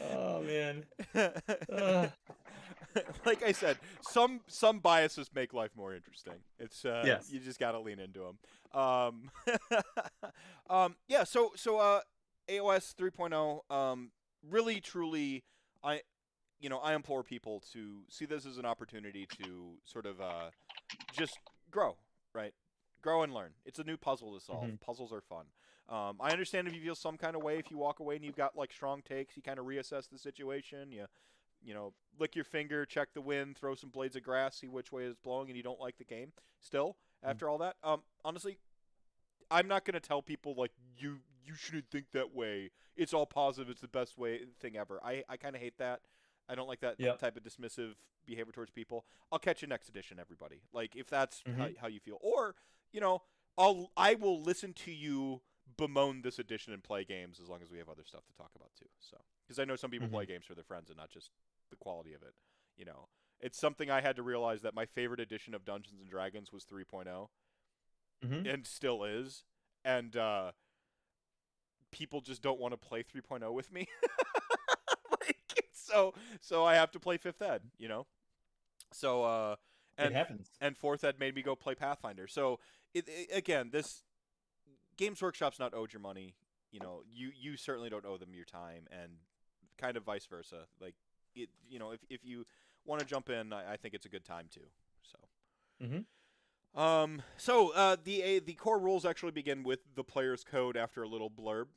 Oh man. Like I said, some biases make life more interesting. It's yes. You just gotta lean into them. Yeah. So AOS 3.0. Really, truly, I implore people to see this as an opportunity to sort of just grow, right? Grow and learn. It's a new puzzle to solve. Mm-hmm. Puzzles are fun. I understand if you feel some kind of way, if you walk away and you've got like strong takes, you kind of reassess the situation. You lick your finger, check the wind, throw some blades of grass, see which way it's blowing, and you don't like the game. Still, after all that, honestly, I'm not gonna tell people like you shouldn't think that way. It's all positive. It's the best thing ever. I kind of hate that. I don't like that type of dismissive behavior towards people. I'll catch you next edition, everybody. Like if that's how you feel, or I will listen to you bemoan this edition and play games as long as we have other stuff to talk about too. So because I know some people play games for their friends and not just the quality of it. It's something I had to realize that my favorite edition of Dungeons and Dragons was 3.0 and still is, and people just don't want to play 3.0 with me. So I have to play 5th Ed, So it happens. And 4th Ed made me go play Pathfinder. So again, this Games Workshop's not owed your money. You certainly don't owe them your time, and kind of vice versa. Like if you want to jump in, I think it's a good time too. So. The core rules actually begin with the player's code after a little blurb.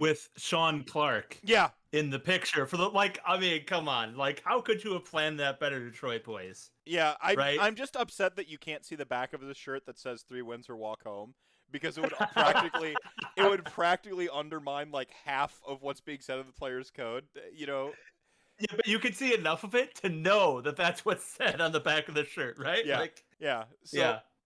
With Sean Clark. Yeah. In the picture for come on. Like, how could you have planned that better, Detroit boys? Yeah, I'm just upset that you can't see the back of the shirt that says 3 wins or walk home, because it would practically undermine like half of what's being said in the player's code, Yeah, but you can see enough of it to know that that's what's said on the back of the shirt, right? Yeah.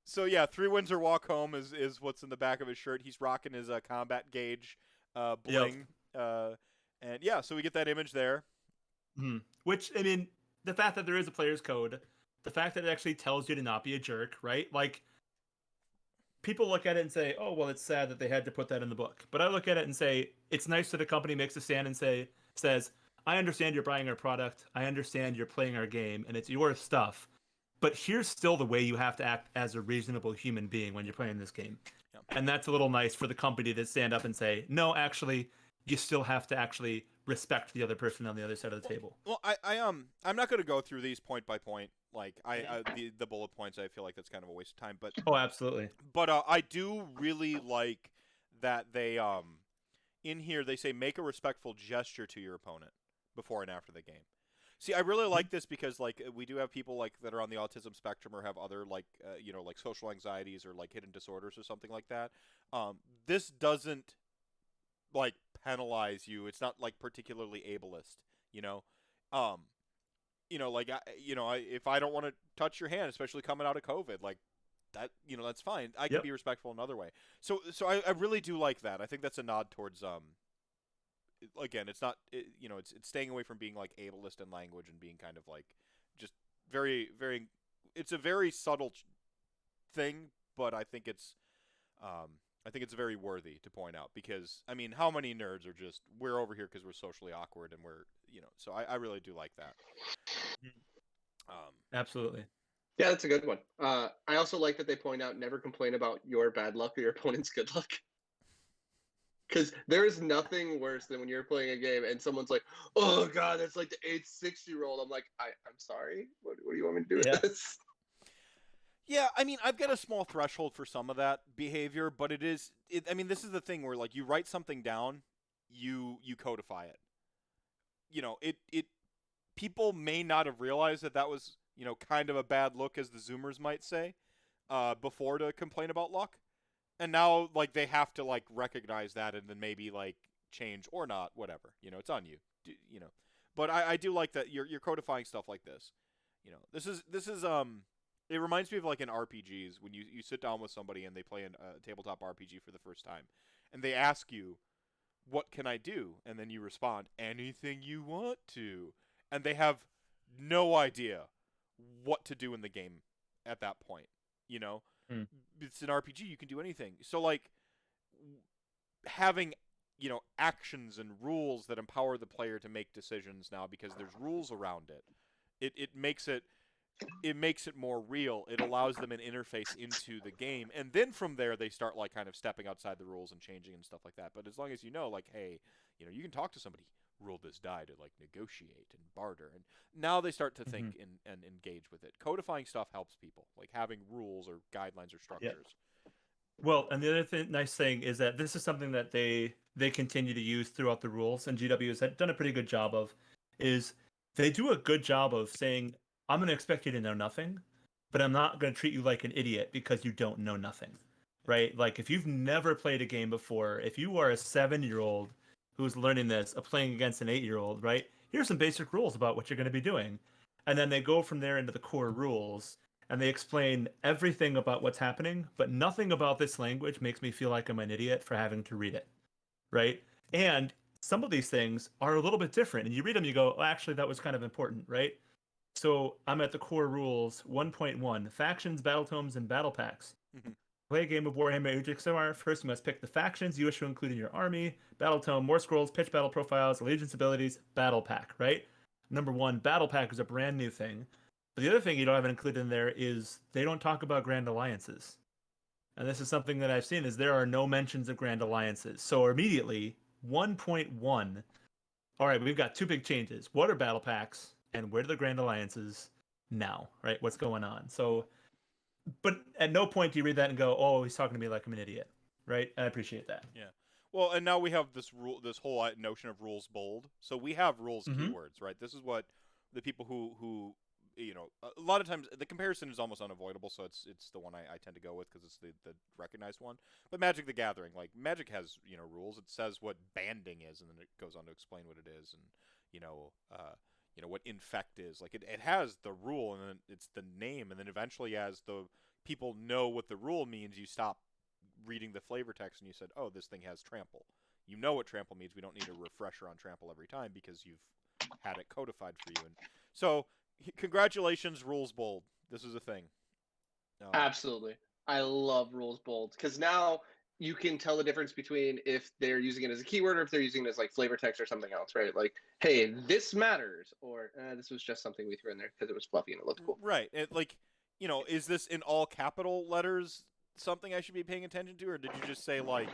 So 3 wins or walk home is what's in the back of his shirt. He's rocking his combat gauge bling. Yep. And so we get that image there. Which, I mean, the fact that there is a player's code, the fact that it actually tells you to not be a jerk, right? Like, people look at it and say, oh, well, it's sad that they had to put that in the book. But I look at it and say, it's nice that a company makes a stand and says, I understand you're buying our product, I understand you're playing our game, and it's your stuff, but here's still the way you have to act as a reasonable human being when you're playing this game. Yep. And that's a little nice for the company to stand up and say, no, actually, you still have to actually respect the other person on the other side of the table. Well, I'm not going to go through these point by point. Like the bullet points, I feel like that's kind of a waste of time. But Oh, absolutely. But I do really like that they in here they say make a respectful gesture to your opponent before and after the game. See, I really like this because like we do have people like that are on the autism spectrum or have other like like social anxieties or like hidden disorders or something like that. This doesn't like penalize you. It's not like particularly ableist, you know. Um, like if I don't want to touch your hand, especially coming out of COVID, like that, that's fine. I can Yep. be respectful another way. So I really do like that. I think that's a nod towards again, it's not it's staying away from being like ableist in language and being kind of like just very very. It's a very subtle thing, but I think it's very worthy to point out because I mean, how many nerds are just we're over here because we're socially awkward and we're so I really do like that. Absolutely. Yeah, that's a good one. I also like that they point out never complain about your bad luck or your opponent's good luck. Because there is nothing worse than when you're playing a game and someone's like, "Oh God, that's like the 8-6-year-old." I'm like, I'm sorry. What do you want me to do with this? Yeah, I mean, I've got a small threshold for some of that behavior, but I mean, this is the thing where like you write something down, you codify it. It people may not have realized that was kind of a bad look, as the Zoomers might say, before to complain about luck. And now, like, they have to, like, recognize that and then maybe, like, change or not, whatever. It's on you. But I do like that you're codifying stuff like this. This is it reminds me of, like, in RPGs, when you sit down with somebody and they play a tabletop RPG for the first time. And they ask you, what can I do? And then you respond, anything you want to. And they have no idea what to do in the game at that point, It's an RPG, you can do anything. So like having actions and rules that empower the player to make decisions now because there's rules around it makes it more real. It allows them an interface into the game, and then from there they start like kind of stepping outside the rules and changing and stuff like that. But as long as like, hey, you can talk to somebody, roll this die to like negotiate and barter, and now they start to think and engage with it. Codifying stuff helps people, like having rules or guidelines or structures. Well, and the other nice thing is that this is something that they continue to use throughout the rules, and GW has done a pretty good job of, is they do a good job of saying, I'm going to expect you to know nothing, but I'm not going to treat you like an idiot because you don't know nothing, right? Like if you've never played a game before, if you are a 7-year-old who's learning this, playing against an 8-year-old, right? Here's some basic rules about what you're going to be doing. And then they go from there into the core rules, and they explain everything about what's happening, but nothing about this language makes me feel like I'm an idiot for having to read it, right? And some of these things are a little bit different, and you read them, you go, oh, actually, that was kind of important, right? So I'm at the core rules 1.1, factions, battle tomes, and battle packs. Play a game of Warhammer Age of Sigmar. First, you must pick the factions you wish to include in your army, battle tome, more scrolls, pitch battle profiles, allegiance abilities, battle pack, right? Number 1, battle pack is a brand new thing. But the other thing you don't have included in there is they don't talk about grand alliances. And this is something that I've seen is there are no mentions of grand alliances. So immediately, 1.1, all right, we've got 2 big changes. What are battle packs and where are the grand alliances now, right? What's going on? So, but at no point do you read that and go, oh, he's talking to me like I'm an idiot, right? I appreciate that. Yeah. Well, and now we have this whole notion of rules bold. So we have rules keywords, right? This is what the people who a lot of times the comparison is almost unavoidable, so it's the one I tend to go with because it's the recognized one. But Magic the Gathering, like Magic has rules. It says what banding is, and then it goes on to explain what it is, and what infect is. Like it has the rule, and then it's the name, and then eventually, as the people know what the rule means, you stop reading the flavor text and you said, oh, this thing has trample. You know what trample means. We don't need a refresher on trample every time because you've had it codified for you. And so congratulations, rules bold. This is a thing. Absolutely. I love rules bold because now you can tell the difference between if they're using it as a keyword or if they're using it as like flavor text or something else, right? Like, hey, this matters, or this was just something we threw in there because it was fluffy and it looked cool. Right. It, like, is this in all capital letters? something I should be paying attention to, or did you just say like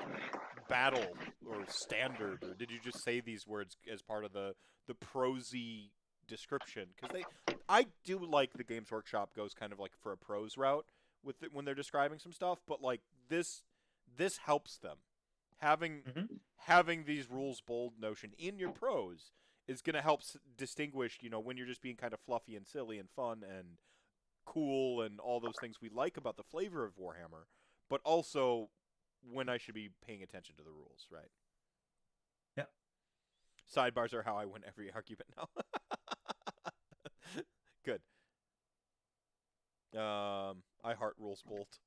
battle or standard, or did you just say these words as part of the prosy description? Because I do like the Games Workshop goes kind of like for a prose route with when they're describing some stuff, but like this helps them having these rules bold notion in your prose is going to help distinguish, when you're just being kind of fluffy and silly and fun and cool and all those things we like about the flavor of Warhammer, but also when I should be paying attention to the rules, right? Yeah. Sidebars are how I win every argument now. Good. I heart rules bolt.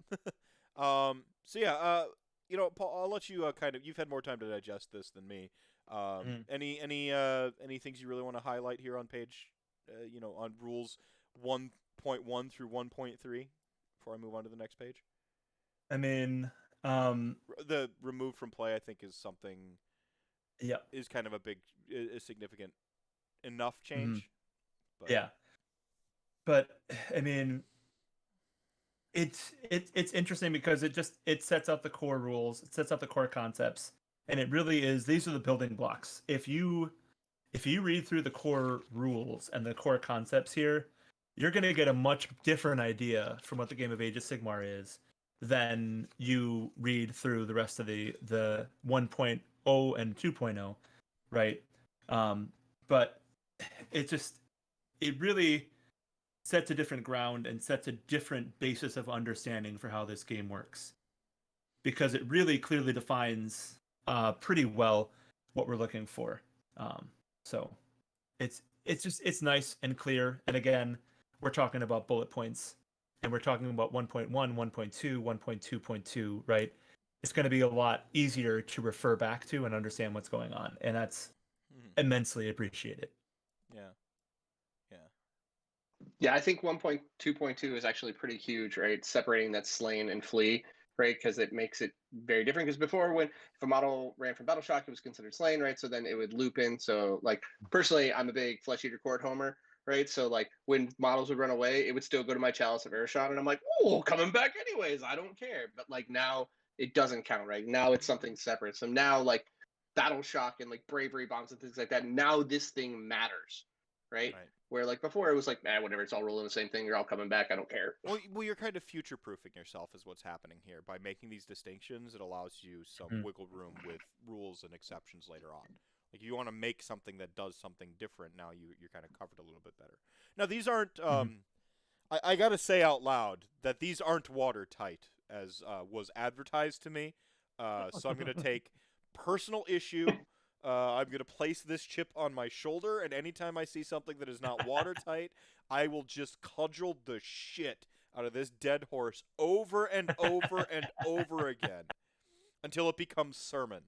So yeah, Paul, I'll let you you've had more time to digest this than me. Any things you really want to highlight here on page, on rules 1.1 through 1.3 before I move on to the next page? I mean, the remove from play, I think, is something. Yeah. Is kind of a significant enough change. But. Yeah. But I mean, it's interesting because it sets out the core rules, it sets out the core concepts, and it really is, these are the building blocks. If you read through the core rules and the core concepts here, you're going to get a much different idea from what the game of Age of Sigmar is than you read through the rest of the 1.0 and 2.0, right? But it really sets a different ground and sets a different basis of understanding for how this game works, because it really clearly defines pretty well what we're looking for. So it's nice and clear. And again, we're talking about bullet points, and we're talking about 1.1, 1.2, 1.2.2, right? It's going to be a lot easier to refer back to and understand what's going on, and that's immensely appreciated. Yeah. Yeah, I think 1.2.2 is actually pretty huge, right? Separating that slain and flee, right? Because it makes it very different. Because before, if a model ran from Battle Shock, it was considered slain, right? So then it would loop in. So, like, personally, I'm a big Flesh Eater Court homer, right? So, like, when models would run away, it would still go to my Chalice of Airshot, and I'm like, oh, coming back anyways, I don't care. But, like, now it doesn't count, right? Now it's something separate. So now, like, Battle Shock and, like, Bravery Bombs and things like that, now this thing matters, right? Where, like, before it was like, whatever, it's all rolling the same thing. You're all coming back. I don't care. Well, you're kind of future-proofing yourself is what's happening here. By making these distinctions, it allows you some wiggle room with rules and exceptions later on. Like, if you want to make something that does something different, now you're kind of covered a little bit better. Now, these aren't... I got to say out loud that these aren't watertight, as was advertised to me. So I'm going to take personal issue... I'm going to place this chip on my shoulder, and anytime I see something that is not watertight, I will just cudgel the shit out of this dead horse over and over and over again until it becomes sermon.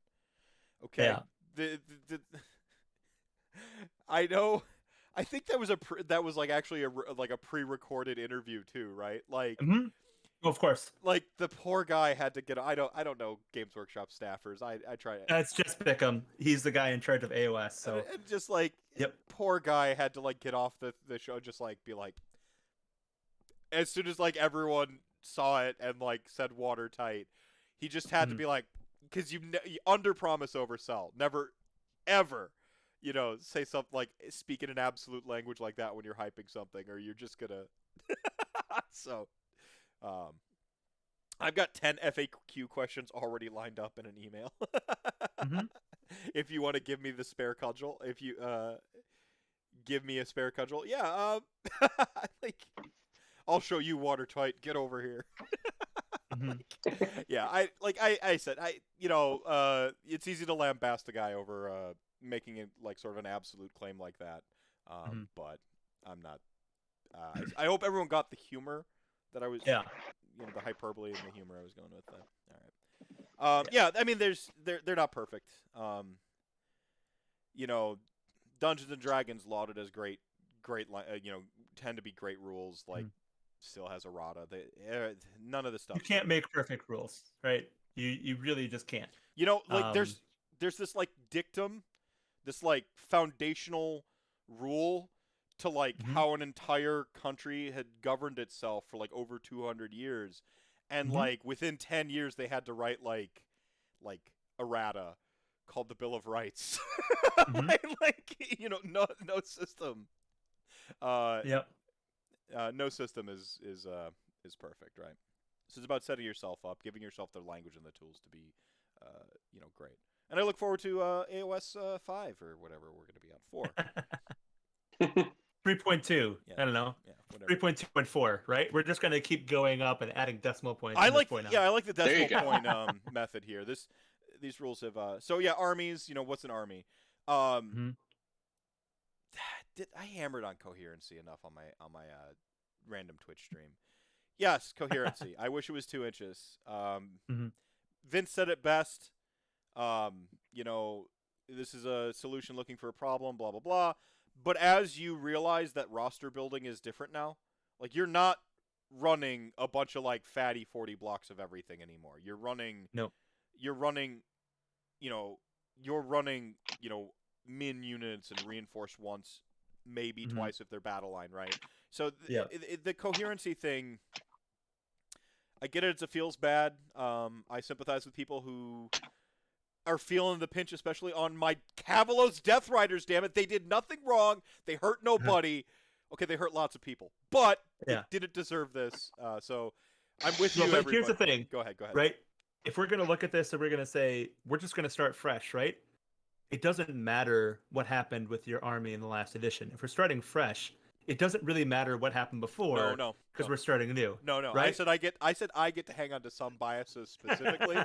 Okay? Yeah. I know. I think that was like actually a pre-recorded interview too, right? Like Of course. Like the poor guy had to get. I don't know Games Workshop staffers. I try. It's just Bickham. He's the guy in charge of AOS. So and just like poor guy had to like get off the show. Just like be like, as soon as like everyone saw it and like said watertight, he just had to be like, because you under promise over sell. Never, ever, say something like speak in an absolute language like that when you're hyping something, or you're just gonna. So. I've got 10 FAQ questions already lined up in an email. If you want to give me the spare cudgel, if you give me a spare cudgel, yeah, like I'll show you watertight. Get over here. Yeah, I said it's easy to lambast a guy over making it like sort of an absolute claim like that. But I'm not. I hope everyone got the humor that I was, the hyperbole and the humor I was going with. All right. Yeah, I mean, they're not perfect. Dungeons and Dragons lauded as great, tend to be great rules. Like, still has errata. None of this stuff. You can't make perfect rules, right? You really just can't. There's this like dictum, this like foundational rule to like how an entire country had governed itself for like over 200 years, and like within 10 years they had to write like errata called the Bill of Rights. like no system. Yep. No system is perfect, right? So it's about setting yourself up, giving yourself the language and the tools to be, great. And I look forward to AOS 5 or whatever we're going to be on 4. 3.2. Yeah. I don't know. Yeah, whatever. 3.2.4, right? We're just going to keep going up and adding decimal points. I like the There you decimal point method here. These rules have so yeah, armies. What's an army? I hammered on coherency enough on my random Twitch stream. Yes, coherency. I wish it was 2 inches. Vince said it best. This is a solution looking for a problem, blah, blah, blah. But as you realize that roster building is different now, like you're not running a bunch of like fatty 40 blocks of everything anymore. You're running min units and reinforced once, maybe twice if they're battle line, right? So the coherency thing, I get it. It feels bad. I sympathize with people who are feeling the pinch, especially on my Cavalos Death Riders, damn it. They did nothing wrong. They hurt nobody. Okay, they hurt lots of people. But they didn't deserve this. So I'm with you, everybody. Here's the thing. Go ahead. Right? If we're going to look at this and we're going to say, we're just going to start fresh, right? It doesn't matter what happened with your army in the last edition. If we're starting fresh, it doesn't really matter what happened before. No. Because we're starting new. No. Right? I said I get to hang on to some biases specifically.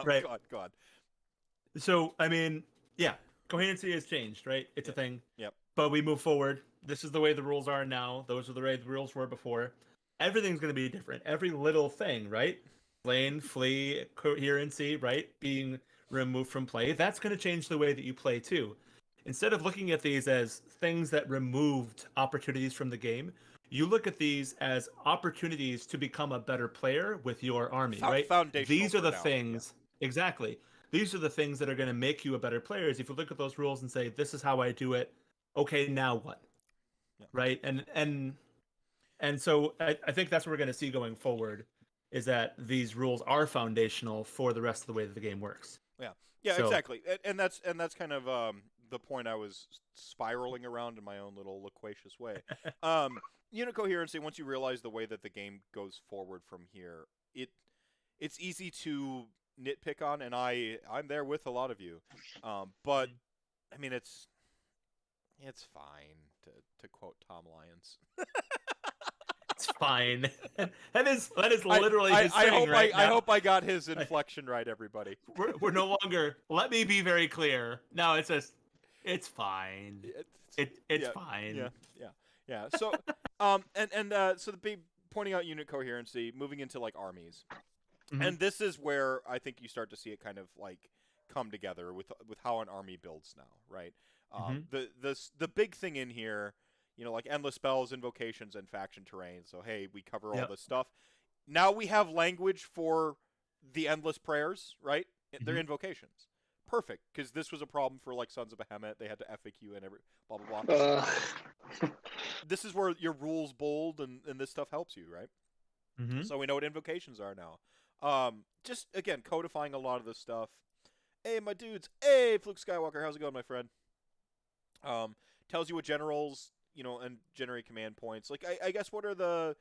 Right. Go on. So, I mean, yeah, coherency has changed, right? It's a thing. Yep. But we move forward. This is the way the rules are now. Those are the way the rules were before. Everything's going to be different. Every little thing, right? Lane, flee, coherency, right? Being removed from play. That's going to change the way that you play too. Instead of looking at these as things that removed opportunities from the game, you look at these as opportunities to become a better player with your army, right? These are the things, exactly. These are the things that are going to make you a better player. Is if you look at those rules and say, this is how I do it. Okay, now what? Yeah. Right? And so I think that's what we're going to see going forward, is that these rules are foundational for the rest of the way that the game works. Yeah, exactly. And that's kind of the point I was spiraling around in my own little loquacious way. Unit coherency, once you realize the way that the game goes forward from here, it's easy to nitpick on, and I'm there with a lot of you. But I mean, it's fine, to quote Tom Lyons. It's fine. That is literally his saying right now. I hope I got his inflection right, everybody. We're no longer. Let me be very clear. No, it's just. It's fine. It's fine. Yeah. So, so the big pointing out unit coherency, moving into like armies, and this is where I think you start to see it kind of like come together with how an army builds now, right? The big thing in here, like endless spells, invocations, and faction terrain. So hey, we cover all this stuff. Now we have language for the endless prayers, right? They're invocations. Perfect, because this was a problem for like Sons of Behemoth. They had to FAQ and every blah blah blah. This is where your rules bold and this stuff helps you, right? So we know what invocations are now. Just again codifying a lot of this stuff. Hey, my dudes. Hey, Fluke Skywalker, how's it going, my friend? Tells you what generals, and generate command points. Like I guess what are the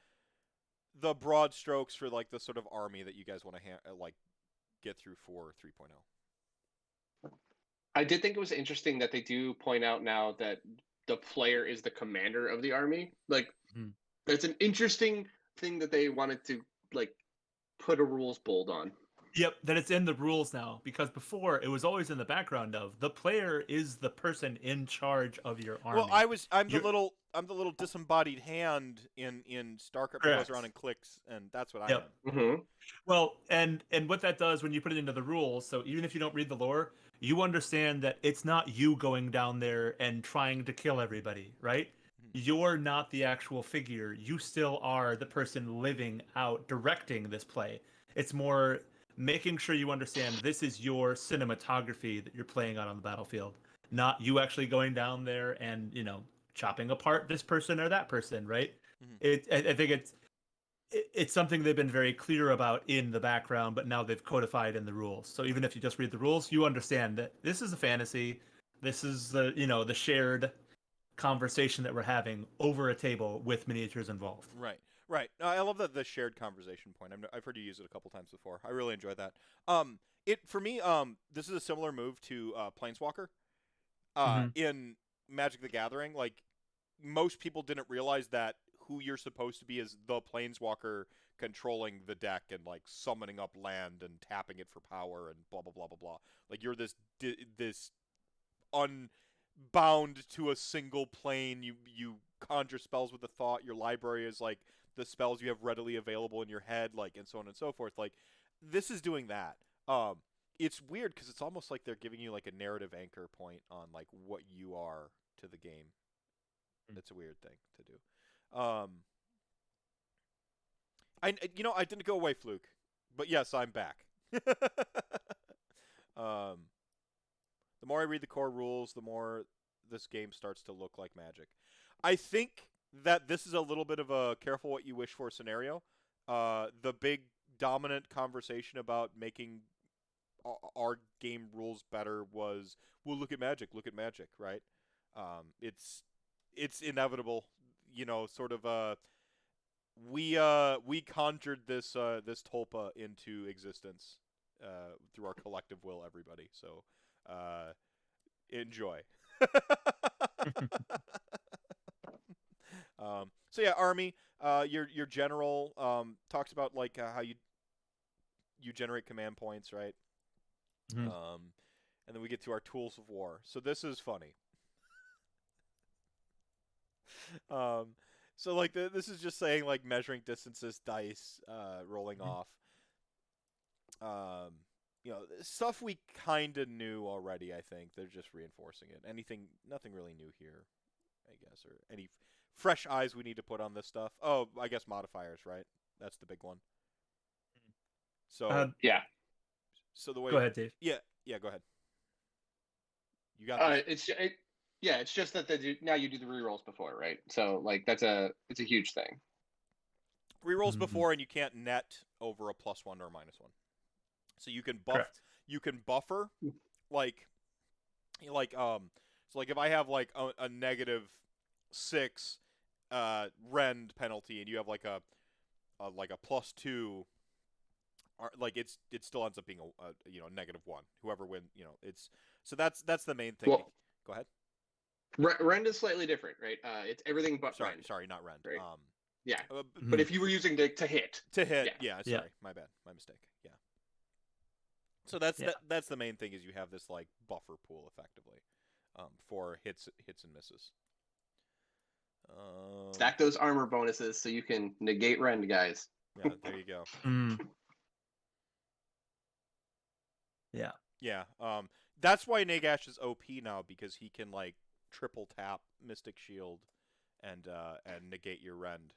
broad strokes for like the sort of army that you guys want to get through for 3.0? I did think it was interesting that they do point out now that the player is the commander of the army. Like, that's an interesting thing that they wanted to put a rules bold on. Yep, that it's in the rules now, because before it was always in the background of the player is the person in charge of your army. Well, I'm the little disembodied hand in StarCraft that goes around and clicks, and that's what I am. Mm-hmm. Well, and what that does when you put it into the rules, so even if you don't read the lore, you understand that it's not you going down there and trying to kill everybody, right? You're not the actual figure. You still are the person living out, directing this play. It's more making sure you understand this is your cinematography that you're playing out on the battlefield, not you actually going down there and, chopping apart this person or that person, right? I think it's something they've been very clear about in the background, but now they've codified in the rules. So even if you just read the rules, you understand that this is a fantasy. This is the shared conversation that we're having over a table with miniatures involved. Right, right. I love the shared conversation point. I've heard you use it a couple times before. I really enjoy that. It for me, this is a similar move to Planeswalker. In Magic the Gathering, like most people didn't realize that who you're supposed to be is the Planeswalker controlling the deck and like summoning up land and tapping it for power and blah blah blah blah blah. Like you're this unbound to a single plane. You conjure spells with a thought. Your library is like the spells you have readily available in your head, like and so on and so forth. Like this is doing that. It's weird because it's almost like they're giving you like a narrative anchor point on like what you are to the game. It's a weird thing to do. I didn't go away, Fluke, but yes, I'm back. The more I read the core rules, the more this game starts to look like Magic. I think that this is a little bit of a careful what you wish for scenario. The big dominant conversation about making our game rules better was, well, look at Magic, right? It's inevitable, sort of. We conjured this tulpa into existence through our collective will, everybody. So enjoy. So yeah, Army. Your general talks about like how you generate command points, right? And then we get to our tools of war. So this is funny. So like this is just saying like measuring distances, dice, rolling off. Stuff we kind of knew already. I think they're just reinforcing it. Nothing really new here, I guess, or any fresh eyes we need to put on this stuff. Oh, I guess modifiers, right? That's the big one. So yeah. So the way. Go ahead, Dave. Yeah, go ahead. You got this. It's just that now you do the rerolls before, right? So like it's a huge thing. Rerolls before, and you can't net over a +1 or a -1. So you can buff. Correct. You can buffer, like so like if I have like a -6 rend penalty, and you have like a +2. Like it still ends up being a -1. Whoever wins, so that's the main thing. Well, go ahead. Rend is slightly different, right? It's everything but rend. Sorry, not rend. Right? Yeah. Mm-hmm. But if you were using to hit. Yeah. Sorry, my bad, my mistake. Yeah. So that's the main thing is you have this like buffer pool effectively, for hits and misses. Stack those armor bonuses so you can negate rend, guys. Yeah, there you go. Yeah. Yeah. That's why Nagash is OP now, because he can like triple tap Mystic Shield and negate your rend.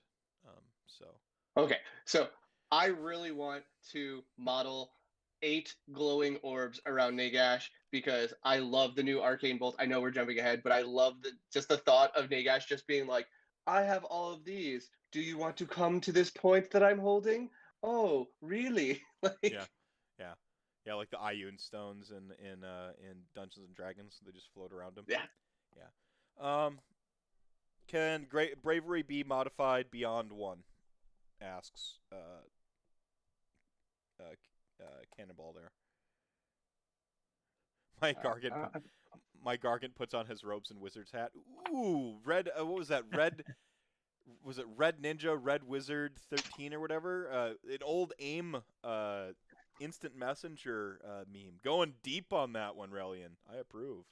Okay, so I really want to model 8 glowing orbs around Nagash because I love the new Arcane Bolt. I know we're jumping ahead, but I love the thought of Nagash just being like, I have all of these. Do you want to come to this point that I'm holding? Oh, really? Yeah, like the Ioun stones in Dungeons and Dragons, they just float around him. Yeah. Can bravery be modified beyond 1? Asks Cannonball there. My Gargant puts on his robes and wizard's hat. Ooh, red. What was that? Red. Was it Red Ninja, Red Wizard 13 or whatever? An old AIM instant messenger meme. Going deep on that one, Relian. I approve.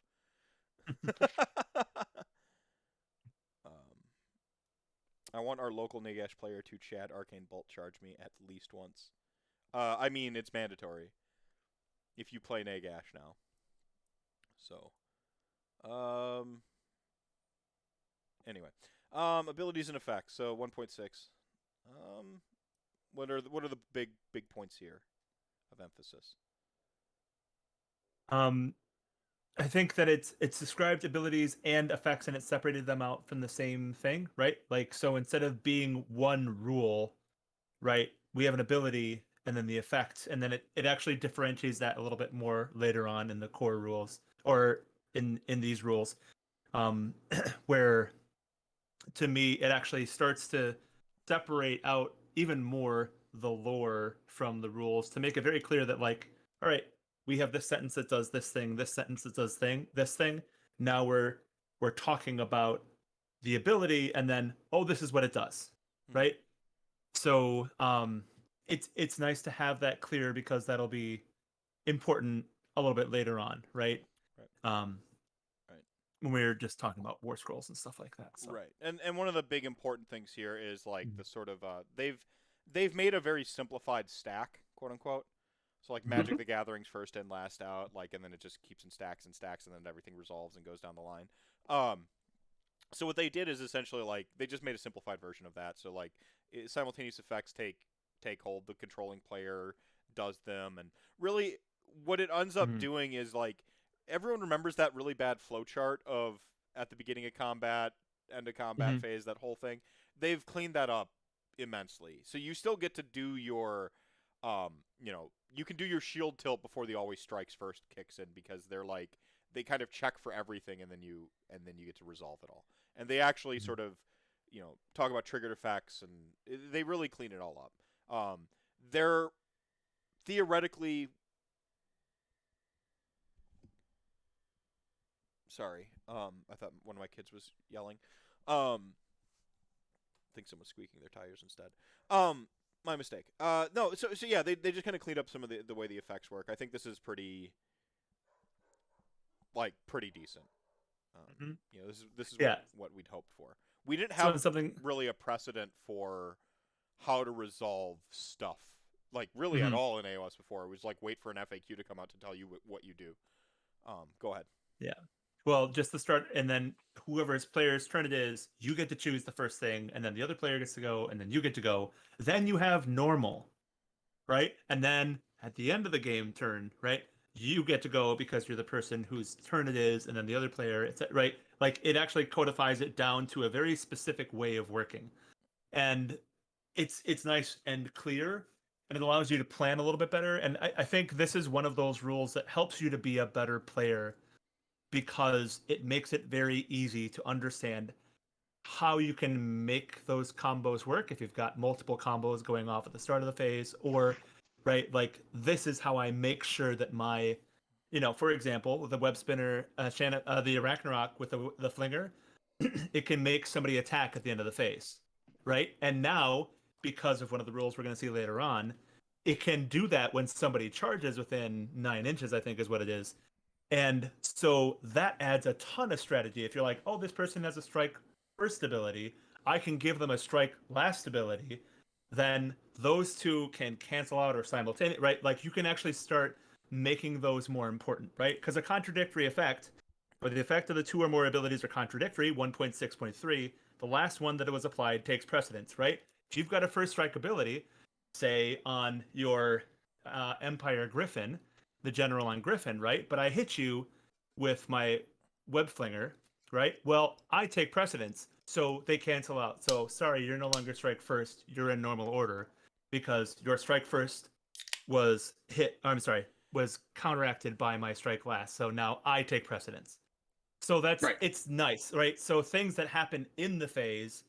I want our local Nagash player to Chad Arcane Bolt charge me at least once. I mean, it's mandatory if you play Nagash now. So, anyway, abilities and effects. So 1.6. What are the big points here of emphasis? I think that it's described abilities and effects, and it separated them out from the same thing, right? Like, so instead of being one rule, right, we have an ability and then the effect, and then it actually differentiates that a little bit more later on in the core rules, or in these rules, um, where to me it actually starts to separate out even more the lore from the rules to make it very clear that, like, all right, we have this sentence that does this thing, this sentence that does this thing. Now we're talking about the ability, and then, oh, this is what it does, right? So it's nice to have that clear, because that'll be important a little bit later on, right? Right. Um, Right. when we're just talking about war scrolls and stuff like that. So. Right. And one of the big important things here is like Mhm. the sort of they've made a very simplified stack, quote unquote. So like Magic the Gathering's first in, last out, like, and then it just keeps in stacks and stacks, and then everything resolves and goes down the line. So what they did is essentially like they just made a simplified version of that. So like simultaneous effects take hold. The controlling player does them, and really what it ends up Mhm. doing is like everyone remembers that really bad flowchart of at the beginning of combat, end of combat Mhm. phase, that whole thing. They've cleaned that up immensely. So you still get to do your you can do your shield tilt before the always strikes first kicks in, because they're like they kind of check for everything, and then you get to resolve it all. And they actually Mhm. sort of talk about triggered effects, and they really clean it all up. They're theoretically sorry. I thought one of my kids was yelling. I think someone's squeaking their tires instead. My mistake. No. So yeah, they just kind of cleaned up some of the way the effects work. I think this is pretty pretty decent. Mhm. This is Yeah. what we'd hoped for. We didn't So have it's something. really a precedent for how to resolve stuff like really at Mhm. all in AOS before. It was like wait for an FAQ to come out to tell you what you do. Go ahead. Yeah. Well, just the start, and then whoever's player's turn it is, you get to choose the first thing, and then the other player gets to go, and then you get to go. Then you have normal, right? And then at the end of the game turn, right, you get to go because you're the person whose turn it is, and then the other player, it's right. Like, it actually codifies it down to a very specific way of working, and it's nice and clear, and it allows you to plan a little bit better. And I think this is one of those rules that helps you to be a better player, because it makes it very easy to understand how you can make those combos work if you've got multiple combos going off at the start of the phase, or right, like, this is how I make sure that my, for example, with the web spinner, the Arachnarok with the flinger, it can make somebody attack at the end of the phase, right? And now, because of one of the rules we're going to see later on, it can do that when somebody charges within 9 inches, I think is what it is. And so that adds a ton of strategy. If you're like, oh, this person has a strike first ability, I can give them a strike last ability, then those two can cancel out or simultaneous, right? Like, you can actually start making those more important, right? Because a contradictory effect, or the effect of the two or more abilities are contradictory, 1.6.3, the last one that it was applied takes precedence, right? If you've got a first strike ability, say on your Empire Griffin, the general on Griffin, right? But I hit you with my web flinger, right? Well, I take precedence, so they cancel out. So sorry, you're no longer strike first. You're in normal order, because your strike first was hit. I'm sorry, was counteracted by my strike last. So now I take precedence. So Right. it's nice, right? So things that happen in the phase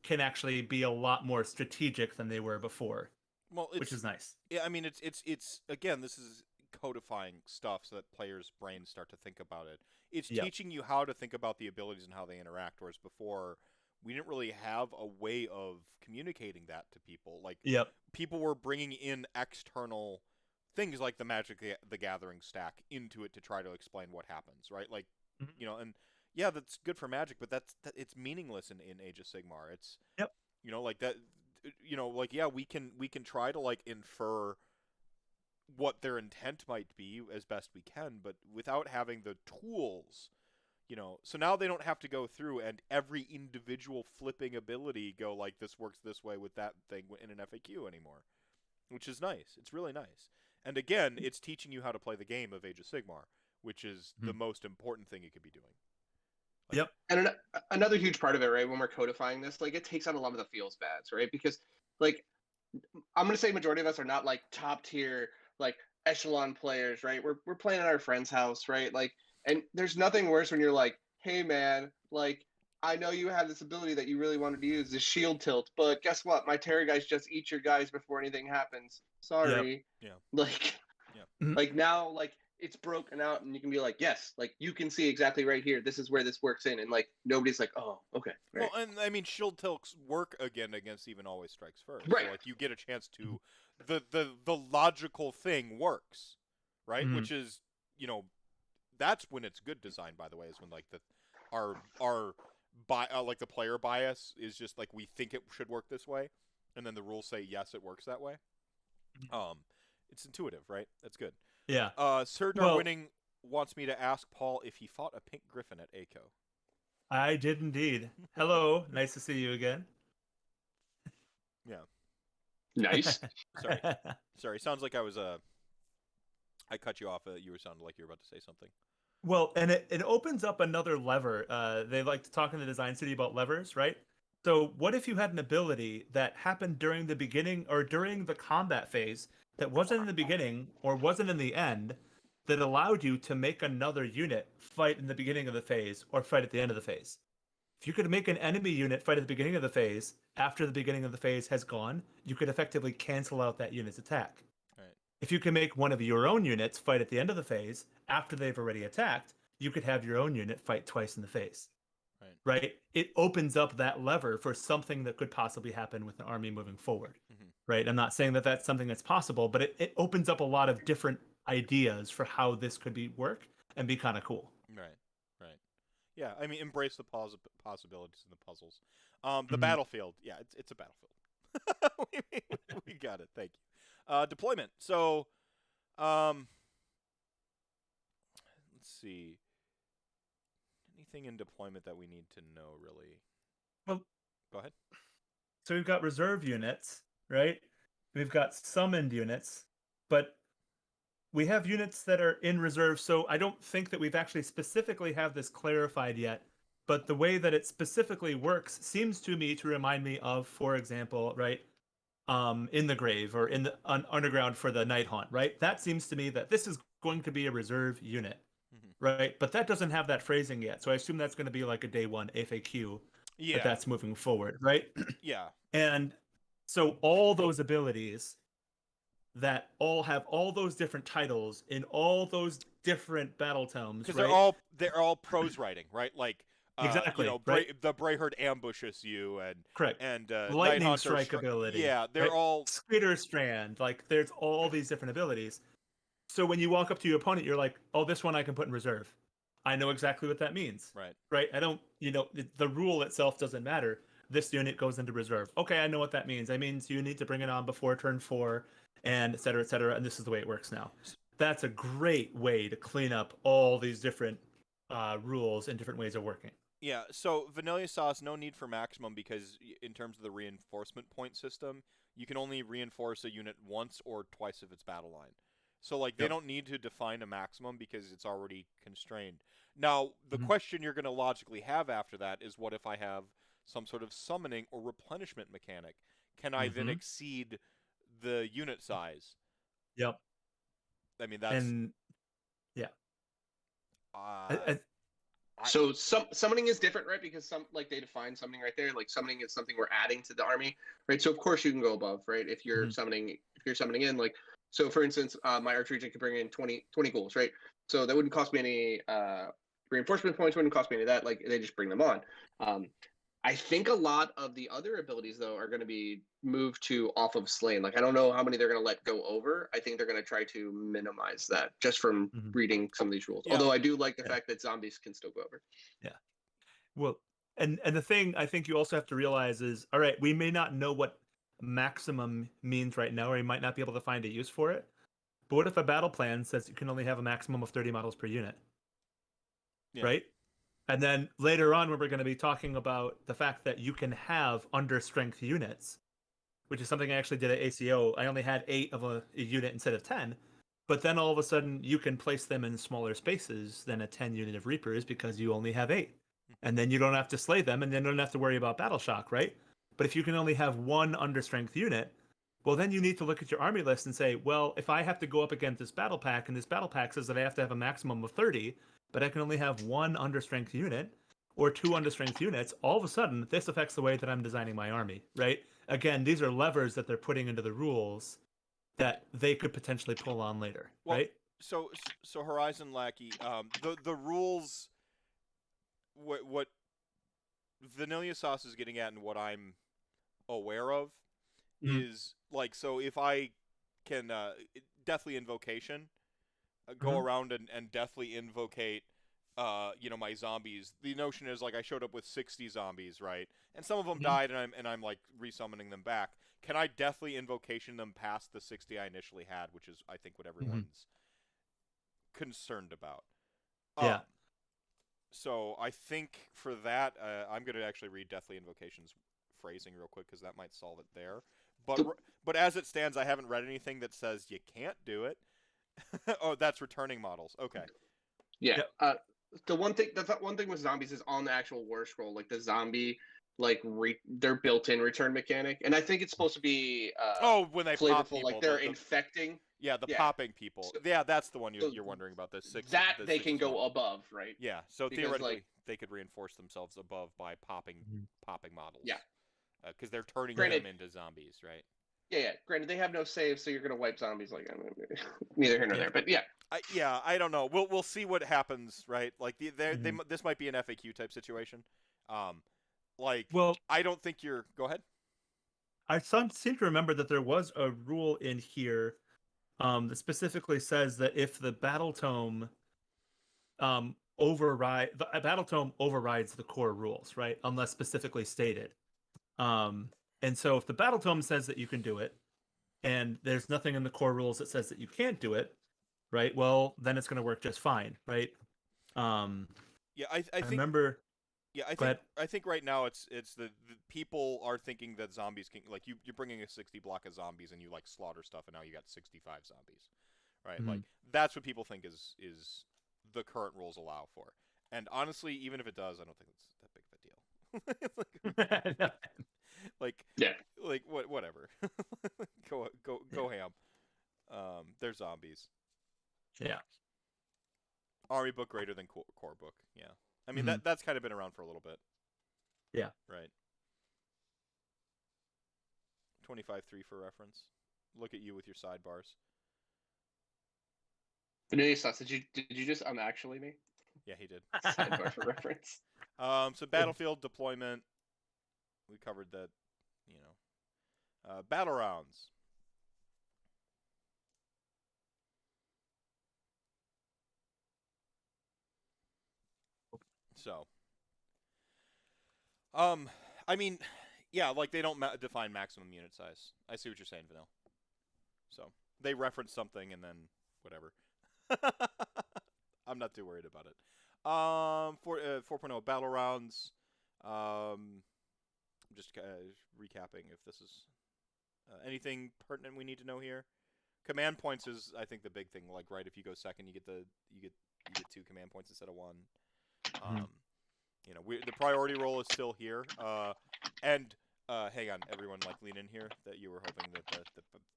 can actually be a lot more strategic than they were before, Well, which is nice. yeah. I mean, it's again, this is codifying stuff so that players' brains start to think about it. It's Yep. teaching you how to think about the abilities and how they interact. Whereas before, we didn't really have a way of communicating that to people. Like Yep. people were bringing in external things like the Magic the Gathering stack into it to try to explain what happens, right? Like, Mhm. and yeah, that's good for Magic, but it's meaningless in Age of Sigmar. It's Yep. like that like yeah, we can try to like infer what their intent might be as best we can, but without having the tools, so now they don't have to go through and every individual flipping ability go like this works this way with that thing in an FAQ anymore, which is nice. It's really nice. And again, it's teaching you how to play the game of Age of Sigmar, which is the most important thing it could be doing. Yep. And another huge part of it, right, when we're codifying this, like, it takes out a lot of the feels bads, right? Because, like, I'm gonna say majority of us are not like top tier, like echelon players, right? We're playing at our friend's house, right? Like, and there's nothing worse when you're like, hey man, like, I know you have this ability that you really wanted to use, this shield tilt, but guess what? My Terror guys just eat your guys before anything happens. Sorry. Yeah. Like, Yeah. like now, like, it's broken out, and you can be like, yes, like, you can see exactly right here. This is where this works in, and like nobody's like, oh, okay, right. Well, and I mean, shield tilts work again against even always strikes first. Right. So, like, you get a chance to the logical thing works, right? Mhm. Which is, you know, that's when it's good design. By the way, is when like like the player bias is just like we think it should work this way, and then the rules say yes, it works that way. It's intuitive, right? That's good. Yeah. Sir Well- Darwinning wants me to ask Paul if he fought a pink griffin at ACO. I did indeed. Hello, nice to see you again. Yeah. Nice. Sorry. Sounds like I was I cut you off. You were sounding like you were about to say something. Well, and it opens up another lever. They like to talk in the design city about levers, right? So what if you had an ability that happened during the beginning or during the combat phase that wasn't in the beginning or wasn't in the end that allowed you to make another unit fight in the beginning of the phase or fight at the end of the phase? If you could make an enemy unit fight at the beginning of the phase, after the beginning of the phase has gone, you could effectively cancel out that unit's attack. Right. If you can make one of your own units fight at the end of the phase, after they've already attacked, you could have your own unit fight twice in the phase. Right? It opens up that lever for something that could possibly happen with an army moving forward. Right? I'm not saying that that's something that's possible, but it opens up a lot of different ideas for how this could work and be kind of cool. Right. Yeah, I mean, embrace the possibilities in the puzzles. The battlefield, yeah, it's a battlefield. we got it. Thank you. Deployment. So, let's see. Anything in deployment that we need to know, really? Well, go ahead. So we've got reserve units, right? We've got summoned units, but we have units that are in reserve. So I don't think that we've actually specifically have this clarified yet. But the way that it specifically works seems to me to remind me of, for example, right, in the grave or in the underground for the night haunt, right? That seems to me that this is going to be a reserve unit. Right, but that doesn't have that phrasing yet, so I assume that's going to be like a day one FAQ. Yeah, but that's moving forward, right? Yeah, and so all those abilities that all have all those different titles in all those different battle tomes, because right? they're all prose writing, right? Like exactly, you know, right? the Brayherd ambushes you, and correct, and lightning strike ability. Yeah, they're right? all Spitter strand. Like there's all these different abilities. So when you walk up to your opponent, you're like, oh, this one I can put in reserve. I know exactly what that means. Right. I don't, the rule itself doesn't matter. This unit goes into reserve. Okay, I know what that means. That means you need to bring it on before turn 4, and et cetera, and this is the way it works now. That's a great way to clean up all these different rules and different ways of working. Yeah, so Vanilla Sauce, no need for maximum because in terms of the reinforcement point system, you can only reinforce a unit once or twice of its battle line. So, like, they don't need to define a maximum because it's already constrained. Now, the question you're going to logically have after that is, what if I have some sort of summoning or replenishment mechanic? Can I then exceed the unit size? Yep. I mean, that's... And, yeah. So summoning is different, right? Because they define summoning right there. Like, summoning is something we're adding to the army, right? So, of course, you can go above, right? If you're summoning in, like... So, for instance, my Arch Regent can bring in 20 ghouls, right? So that wouldn't cost me any reinforcement points, wouldn't cost me any of that. Like, they just bring them on. I think a lot of the other abilities, though, are going to be moved to off of Slain. Like, I don't know how many they're going to let go over. I think they're going to try to minimize that just from reading some of these rules. Yeah. Although I do like the fact that zombies can still go over. Yeah. Well, and the thing I think you also have to realize is, all right, we may not know what maximum means right now, or you might not be able to find a use for it. But what if a battle plan says you can only have a maximum of 30 models per unit? Right? And then later on, when we're going to be talking about the fact that you can have under strength units, which is something I actually did at ACO. I only had 8 of a unit instead of 10. But then all of a sudden you can place them in smaller spaces than a 10 unit of Reapers because you only have 8. And then you don't have to slay them, and then you don't have to worry about battle shock, right? But if you can only have one understrength unit, well, then you need to look at your army list and say, well, if I have to go up against this battle pack, and this battle pack says that I have to have a maximum of 30, but I can only have one understrength unit or 2 understrength units, all of a sudden this affects the way that I'm designing my army, right? Again, these are levers that they're putting into the rules that they could potentially pull on later, Well, right? So Horizon Lackey, the rules, what Vanilla Sauce is getting at, and what I'm aware of, is like, so if I can Deathly Invocation, go around and Deathly Invocate, my zombies. The notion is, like, I showed up with 60 zombies, right? And some of them died, and I'm like resummoning them back. Can I Deathly Invocation them past the 60 I initially had, which is, I think, what everyone's concerned about. Yeah. So I think for that, I'm going to actually read Deathly Invocation's phrasing real quick, because that might solve it there. But as it stands, I haven't read anything that says you can't do it. Oh, that's returning models. Okay. Yeah. The one thing with zombies is on the actual war scroll, like the zombie, like their built-in return mechanic, and I think it's supposed to be when they flavorful, pop people, like they're infecting. Yeah, popping people. So, that's the one you're wondering about. The 6 that the they 6 can go above, right? Yeah, so because, theoretically they could reinforce themselves above by popping models. Yeah, because they're turning them into zombies, right? Yeah. Granted, they have no save, so you're gonna wipe zombies. Like, neither here nor there. But yeah. I don't know. We'll see what happens, right? Like this might be an FAQ type situation. I don't think you're. Go ahead. I seem to remember that there was a rule in here that specifically says that if the battle tome overrides the core rules, right? Unless specifically stated. And so if the battle tome says that you can do it, and there's nothing in the core rules that says that you can't do it, right? Well, then it's going to work just fine, right? I think. Remember. Yeah, I think right now it's the people are thinking that zombies can, like, you're bringing a 60 block of zombies and you like slaughter stuff, and now you got 65 zombies, right? Like, that's what people think is the current rules allow for. And honestly, even if it does, I don't think it's that big of a deal. Like whatever. go ham. They're zombies. Yeah. Army book greater than core book. Yeah. I mean, that's kind of been around for a little bit. Yeah. Right. 25.3 for reference. Look at you with your sidebars. Vanilla Sauce, did you just actually me? Yeah, he did. Sidebar for reference. So battlefield deployment. We covered that. Battle rounds. So, I mean, yeah, like, they don't define maximum unit size. I see what you're saying, Vanilla. So, they reference something and then whatever. I'm not too worried about it. 4.0 battle rounds. I'm just recapping if this is anything pertinent we need to know here. Command points is, I think, the big thing. Like, right, if you go second, you get 2 command points instead of 1. The priority roll is still here. And hang on, everyone, like, lean in here. That you were hoping that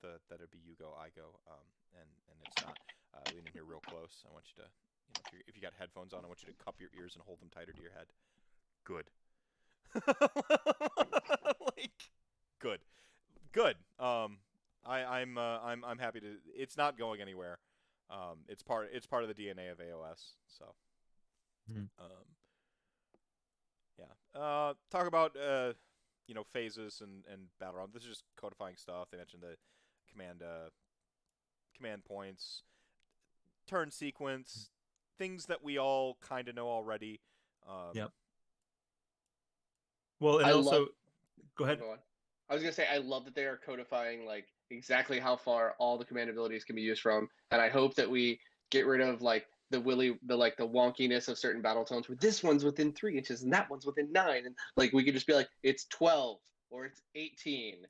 that it'd be you go, I go, and it's not. Lean in here real close. I want you to, if you got headphones on, I want you to cup your ears and hold them tighter to your head. Good. Good. I'm happy to. It's not going anywhere. It's part of the DNA of AOS. So. Talk about phases and battle round. This is just codifying stuff. They mentioned the command points, turn sequence, things that we all kind of know already. Yep. Well, and also, go ahead. I was gonna say, I love that they are codifying, like, exactly how far all the command abilities can be used from, and I hope that we get rid of, like, the wonkiness of certain battle tones, where this one's within 3 inches and that one's within 9, and, like, we could just be like, it's 12 or it's 18.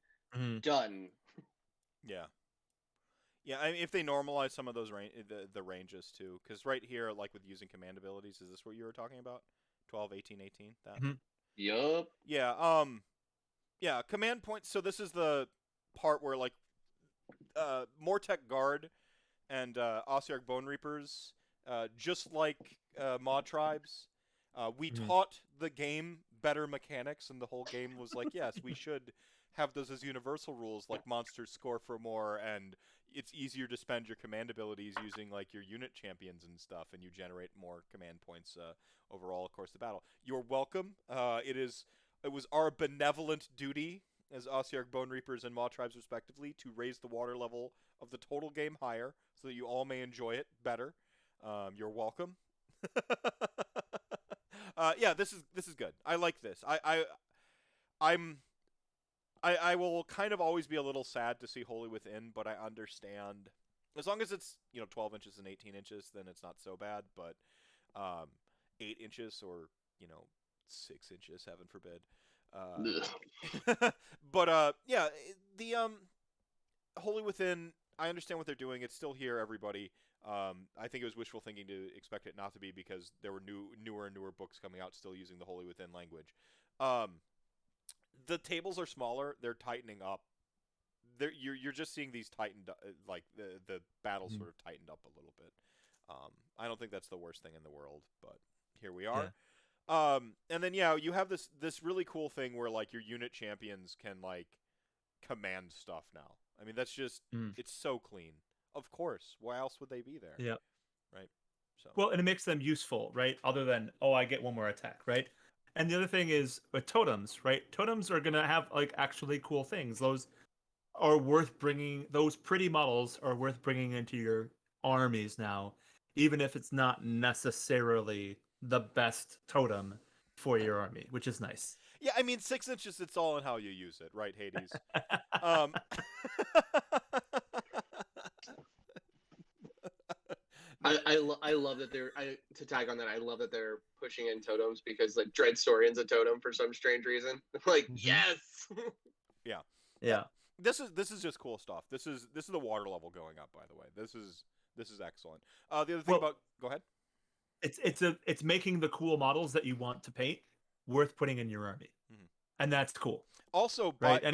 Done. Yeah. Yeah, I mean, if they normalize some of those the ranges too, because right here, like with using command abilities, is this what you were talking about? 12, 18, 18? That? Mhm. Yup. Yeah, yeah, command points. So this is the part where, like, Mortek Guard and Ossiarch Bone Reapers, just like mod tribes, we Mhm. taught the game better mechanics, and the whole game was like, yes, we should have those as universal rules, like monsters score for more, and it's easier to spend your command abilities using like your unit champions and stuff, and you generate more command points overall, of course, the battle. You're welcome. It was our benevolent duty as Ossiarch Bone Reapers and Maw Tribes respectively to raise the water level of the total game higher so that you all may enjoy it better. You're welcome. Yeah, this is good. I like this. I will kind of always be a little sad to see Holy Within, but I understand. As long as it's 12 inches and 18 inches, then it's not so bad. But 8 inches or 6 inches, heaven forbid. But yeah, the Holy Within. I understand what they're doing. It's still here, everybody. I think it was wishful thinking to expect it not to be because there were newer and newer books coming out still using the Holy Within language. The tables are smaller. They're tightening up. You're just seeing these tightened, like the battles sort of tightened up a little bit. I don't think that's the worst thing in the world, but here we are. Yeah. And then you have this really cool thing where like your unit champions can like command stuff now. I mean, that's just it's so clean. Of course, why else would they be there? Yeah. Right. So. Well, and it makes them useful, right? Other than I get one more attack, right? And the other thing is with totems, right? Totems are gonna have like actually cool things. Those are worth bringing. Those pretty models are worth bringing into your armies now, even if it's not necessarily the best totem for your army, which is nice. Yeah, I mean 6 inches. It's all in how you use it, right, Hades? I love that they're to tag on that. I love that they're pushing in totems because like Dreadstorian's a totem for some strange reason. Like yes. Yeah. This is just cool stuff. This is the water level going up. By the way, this is excellent. The other thing about go ahead. It's making the cool models that you want to paint worth putting in your army, and that's cool. Also, right? Go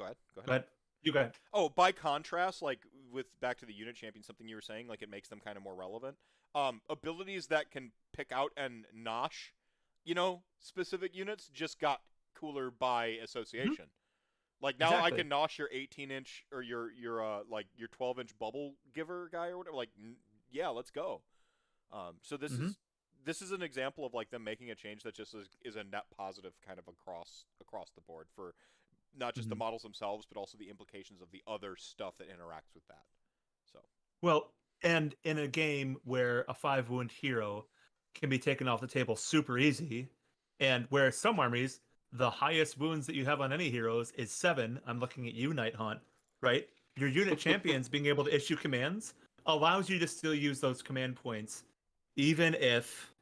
ahead. Go ahead. You go ahead. Oh, by contrast, like with back to the unit champion, something you were saying, like it makes them kind of more relevant. Abilities that can pick out and nosh, specific units just got cooler by association. Like now I can nosh your 18-inch or your 12-inch bubble giver guy or whatever. Like yeah, let's go. So this is an example of like them making a change that just is a net positive kind of across the board for not just the models themselves, but also the implications of the other stuff that interacts with that. So well, and in a game where a 5-wound hero can be taken off the table super easy, and where some armies the highest wounds that you have on any heroes is 7. I'm looking at you, Night Haunt, right? Your unit champions being able to issue commands allows you to still use those command points, even if,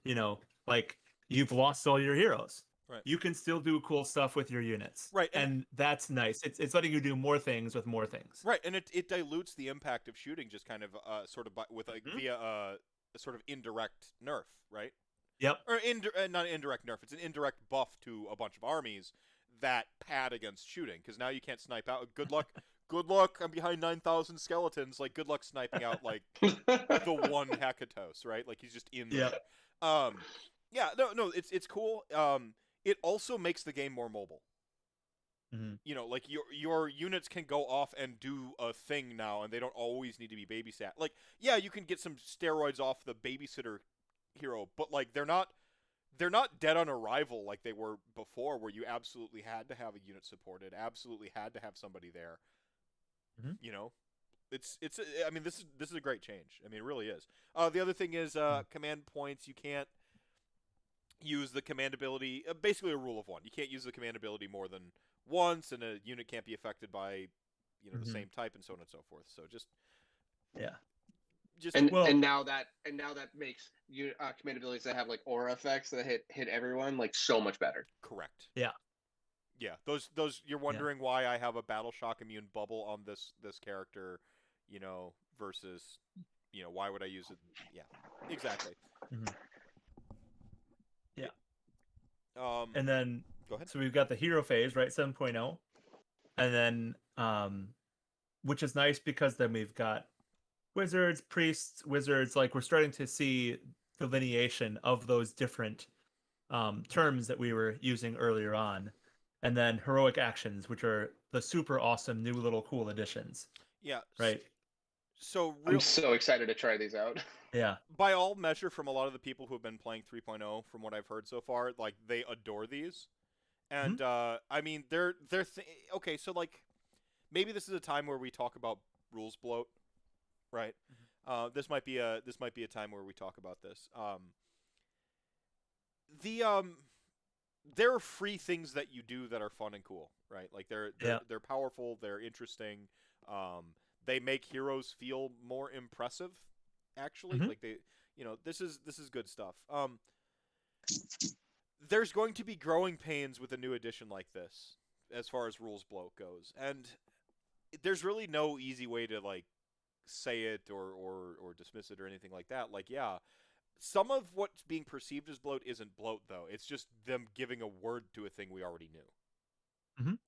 like you've lost all your heroes. Right. You can still do cool stuff with your units. Right. And that's nice. It's letting you do more things with more things. Right. And it dilutes the impact of shooting just kind of sort of with like via a sort of indirect nerf, right? Yep. Or not an indirect nerf. It's an indirect buff to a bunch of armies that pad against shooting because now you can't snipe out. Good luck. Good luck. I'm behind 9,000 skeletons. Like, good luck sniping out like the one Hekatos, right? Like he's just in there. Yeah. No. It's cool. It also makes the game more mobile. Like your units can go off and do a thing now, and they don't always need to be babysat. Like, yeah, you can get some steroids off the babysitter hero, but like they're not dead on arrival like they were before, where you absolutely had to have a unit supported, absolutely had to have somebody there. It's I mean this is a great change. I mean it really is. The other thing is command points. You can't use the command ability, basically a rule of one. You can't use the command ability more than once, and a unit can't be affected by the same type, and so on and so forth. So just and now that makes you command abilities that have like aura effects that hit everyone like so much better. Correct. Yeah. Those you're wondering why I have a battle shock immune bubble on this character, versus, why would I use it? Yeah, exactly. Mhm. Yeah. Um, And then, go ahead. so we've got the hero phase, right? 7.0. And then, which is nice because then we've got wizards, priests, wizards. Like we're starting to see delineation of those different terms that we were using earlier on. And then heroic actions, which are the super awesome new little cool additions, Yeah. right? So I'm so excited to try these out. Yeah. by all measure, from a lot of the people who have been playing 3.0, from what I've heard so far, like they adore these. And I mean, okay. So like, maybe this is a time where we talk about rules bloat, right? This might be a time where we talk about this. The There are free things that you do that are fun and cool, right? Like they're powerful, they're interesting. They make heroes feel more impressive. Actually, like this is good stuff. There's going to be growing pains with a new edition like this, as far as rules bloat goes, and there's really no easy way to like say it or dismiss it or anything like that. Like, yeah, some of what's being perceived as bloat isn't bloat, though. It's just them giving a word to a thing we already knew.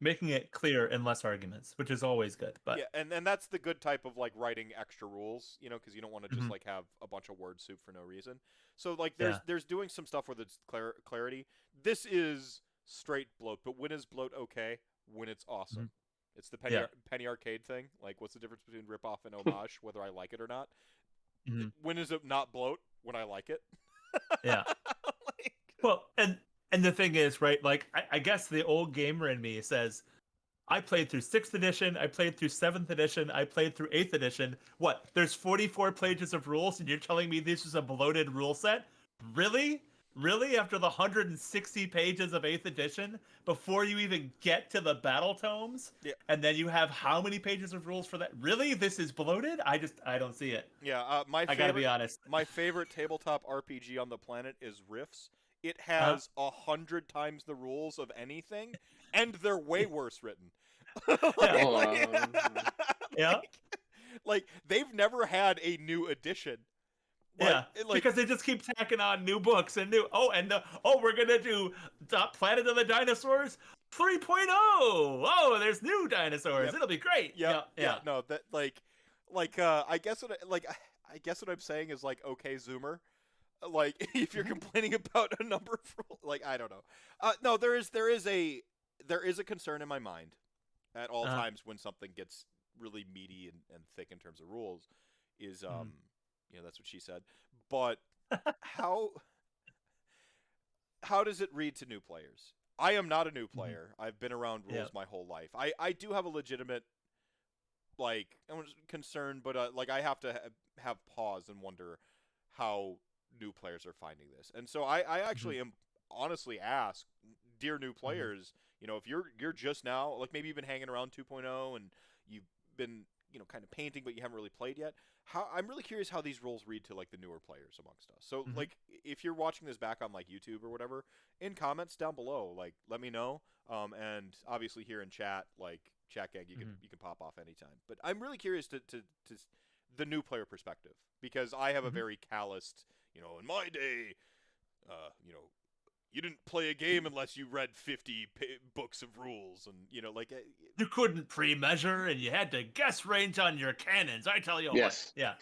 Making it clear in less arguments, which is always good. But yeah, and that's the good type of like writing extra rules, because you don't want to just like have a bunch of word soup for no reason. So like there's doing some stuff with its clarity. This is straight bloat, but when is bloat okay? When it's awesome. It's the penny arcade thing. Like, what's the difference between ripoff and homage, whether I like it or not? When is it not bloat? When I like it. Yeah. Like... Well, and the thing is, right? Like, I guess the old gamer in me says, I played through 6th edition, I played through 7th edition, I played through 8th edition. What? There's 44 pages of rules, and you're telling me this is a bloated rule set? Really? Really? After the 160 pages of 8th edition, before you even get to the battle tomes, and then you have how many pages of rules for that? Really? This is bloated? I don't see it. Yeah, I gotta be honest. My favorite tabletop RPG on the planet is Rifts. It has 100 times the rules of anything, and they're way worse written. Like, they've never had a new edition. Because they just keep tacking on new books and new. We're gonna do Planet of the Dinosaurs 3.0. Oh, there's new dinosaurs. Yep. It'll be great. Yeah. No, that I guess what I'm saying is like, okay, Zoomer. Like, if you're complaining about a number of rules, like, I don't know. No, there is a concern in my mind at all times when something gets really meaty and thick in terms of rules. Is that's what she said. But how does it read to new players? I am not a new player. I've been around rules my whole life. I do have a legitimate concern, but like I have to have pause and wonder how new players are finding this. And so I actually am honestly ask, dear new players, if you're just now, like maybe you've been hanging around 2.0 and you've been kind of painting, but you haven't really played yet. I'm really curious how these rules read to like the newer players amongst us. So like if you're watching this back on like YouTube or whatever, in comments down below, like let me know. And obviously here in chat, like ChatGag, you can pop off anytime. But I'm really curious to the new player perspective, because I have a very calloused, in my day, you didn't play a game unless you read 50 books of rules, and you couldn't pre-measure, and you had to guess range on your cannons. I tell you what. Yeah.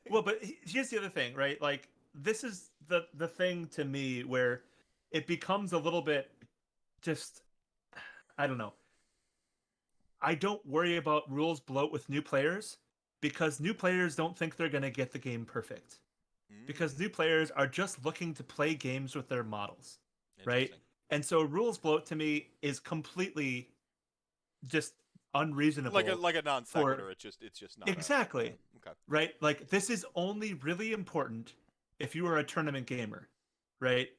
Well, but here's the other thing, right? Like, this is the thing to me where it becomes a little bit just, I don't know. I don't worry about rules bloat with new players, because new players don't think they're going to get the game perfect. Because new players are just looking to play games with their models, right? And so rules bloat to me is completely just unreasonable. Like a non sequitur. It's just not exactly okay. Right. Like, this is only really important if you are a tournament gamer, right?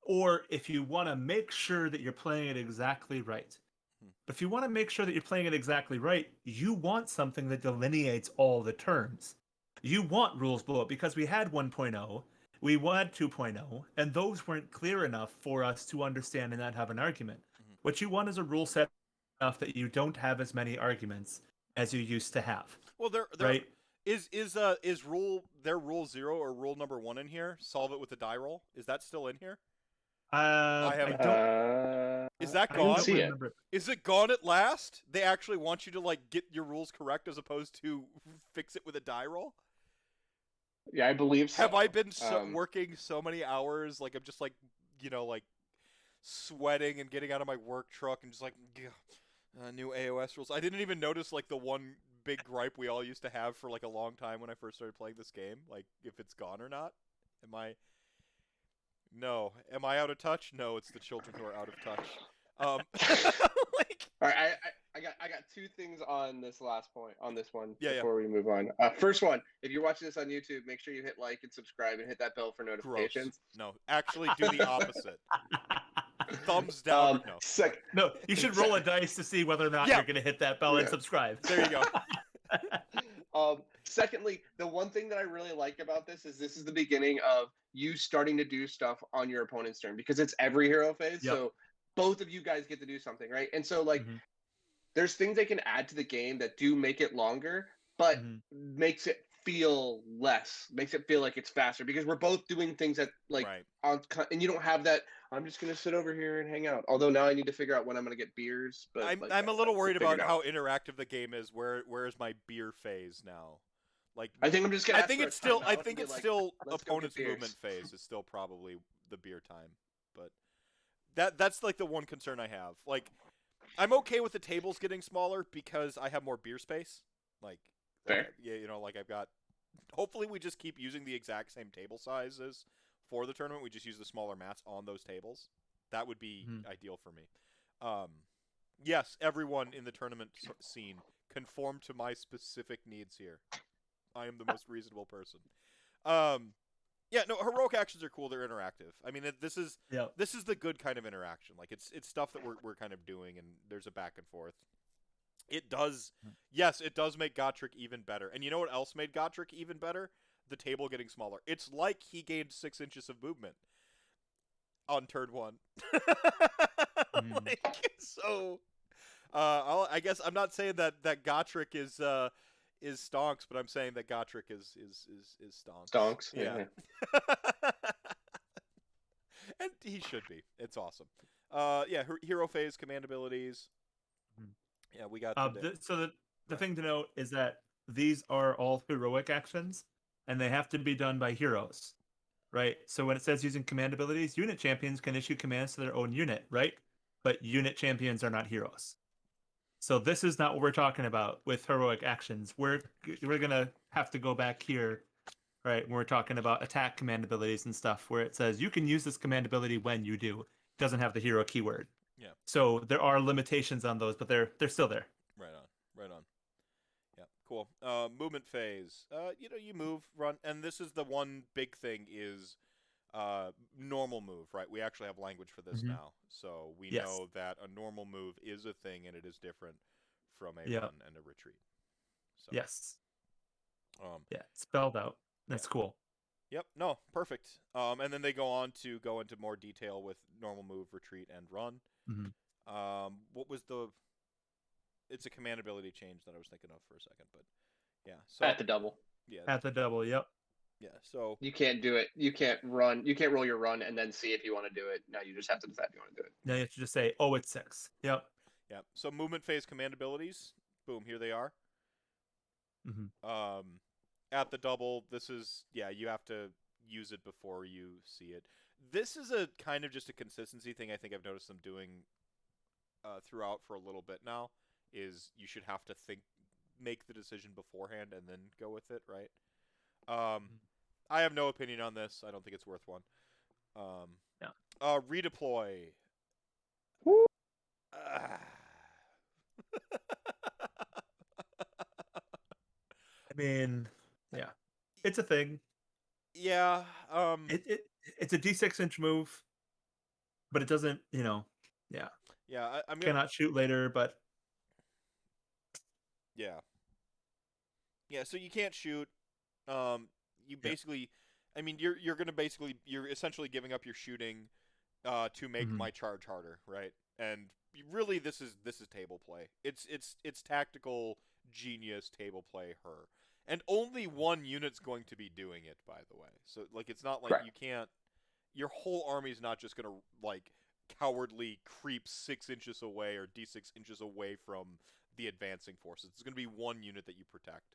Or if you want to make sure that you're playing it exactly right. But if you want to make sure that you're playing it exactly right, you want something that delineates all the terms. You want rules bloat, because we had 1.0, we had 2.0, and those weren't clear enough for us to understand and not have an argument. What you want is a rule set enough that you don't have as many arguments as you used to have. Well, they're right? is rule 0 or rule number 1 in here? Solve it with a die roll. Is that still in here? I I haven't. don't. Is that I don't gone? don't see it. remember. Is it gone at last? They actually want you to like get your rules correct as opposed to fix it with a die roll? Yeah, I believe so. Have I been working so many hours? Like I'm just like like sweating and getting out of my work truck and just like new AOS rules. I didn't even notice like the one big gripe we all used to have for like a long time when I first started playing this game, like if it's gone or not. Am I out of touch? No, it's the children who are out of touch. Like, All right, I got two things on this last point on this one Yeah. before we move on. First one, if you're watching this on YouTube, make sure you hit like and subscribe and hit that bell for gross. notifications. No, actually do the opposite. Thumbs down. No. No, you should roll a dice to see whether or not you're going to hit that bell and subscribe. There you go. Secondly, the one thing that I really like about this is the beginning of you starting to do stuff on your opponent's turn because it's every hero phase. Yep. So both of you guys get to do something, right? And so like there's things they can add to the game that do make it longer, but makes it feel like it's faster because we're both doing things that like and you don't have that I'm just gonna sit over here and hang out. Although now I need to figure out when I'm gonna get beers. But I'm a little worried about how interactive the game is. Where is my beer phase now? Like I think I'm just gonna. I think it's still opponent's movement phase is still probably the beer time, but that's like the one concern I have. Like I'm okay with the tables getting smaller because I have more beer space. Like fair. Like I've got. Hopefully we just keep using the exact same table sizes for the tournament. We just use the smaller mats on those tables. That would be ideal for me. Yes, everyone in the tournament scene conform to my specific needs here. I am the most reasonable person. Yeah, no, heroic actions are cool. They're interactive. I mean, this is the good kind of interaction. Like it's stuff that we're kind of doing, and there's a back and forth. It does, yes, it does make Gotrek even better. And you know what else made Gotrek even better? The table getting smaller. It's like he gained 6 inches of movement on turn 1. I guess I'm not saying that Gotrek is stonks, but I'm saying that Gotrek is stonks. Stonks, yeah. And he should be. It's awesome. Hero phase, command abilities. Yeah, we got. The thing to note is that these are all heroic actions, and they have to be done by heroes, right? So when it says using command abilities, unit champions can issue commands to their own unit, right? But unit champions are not heroes. So this is not what we're talking about with heroic actions. We're gonna have to go back here, right? When we're talking about attack command abilities and stuff, where it says you can use this command ability when you do. It doesn't have the hero keyword. Yeah. So there are limitations on those, but they're still there. Right on. Yeah, cool. Movement phase. You move, run, and this is the one big thing is normal move, right? We actually have language for this now. So we know that a normal move is a thing and it is different from a run and a retreat. So, yes. It's spelled out. That's cool. Yep. No, perfect. And then they go into more detail with normal move, retreat, and run. What was it's a command ability change that I was thinking of for a second, but yeah. So at the double. Yeah. At the double. Yep. Yeah. So you can't do it. You can't run. You can't roll your run and then see if you want to do it. No, you just have to decide if you want to do it. Now you have to just say, "Oh, it's 6." Yep. Yeah. So movement phase command abilities. Boom. Here they are. At the double, this is you have to use it before you see it. This is a kind of just a consistency thing. I think I've noticed them doing throughout for a little bit now. Is you should have to make the decision beforehand and then go with it, right? I have no opinion on this. I don't think it's worth one. Redeploy. I mean, yeah, it's a thing. Yeah. It's a D6-inch move, but it doesn't, Yeah. Yeah, I'm cannot shoot later, but. Yeah. Yeah, so you can't shoot. You basically, I mean, you're essentially giving up your shooting to make my charge harder, right? And really, this is table play. It's tactical genius table play her. And only one unit's going to be doing it, by the way. So like it's not like Correct. you can't your whole army's not just gonna like cowardly creep 6 inches away or d6 inches away from the advancing forces. It's gonna be one unit that you protect.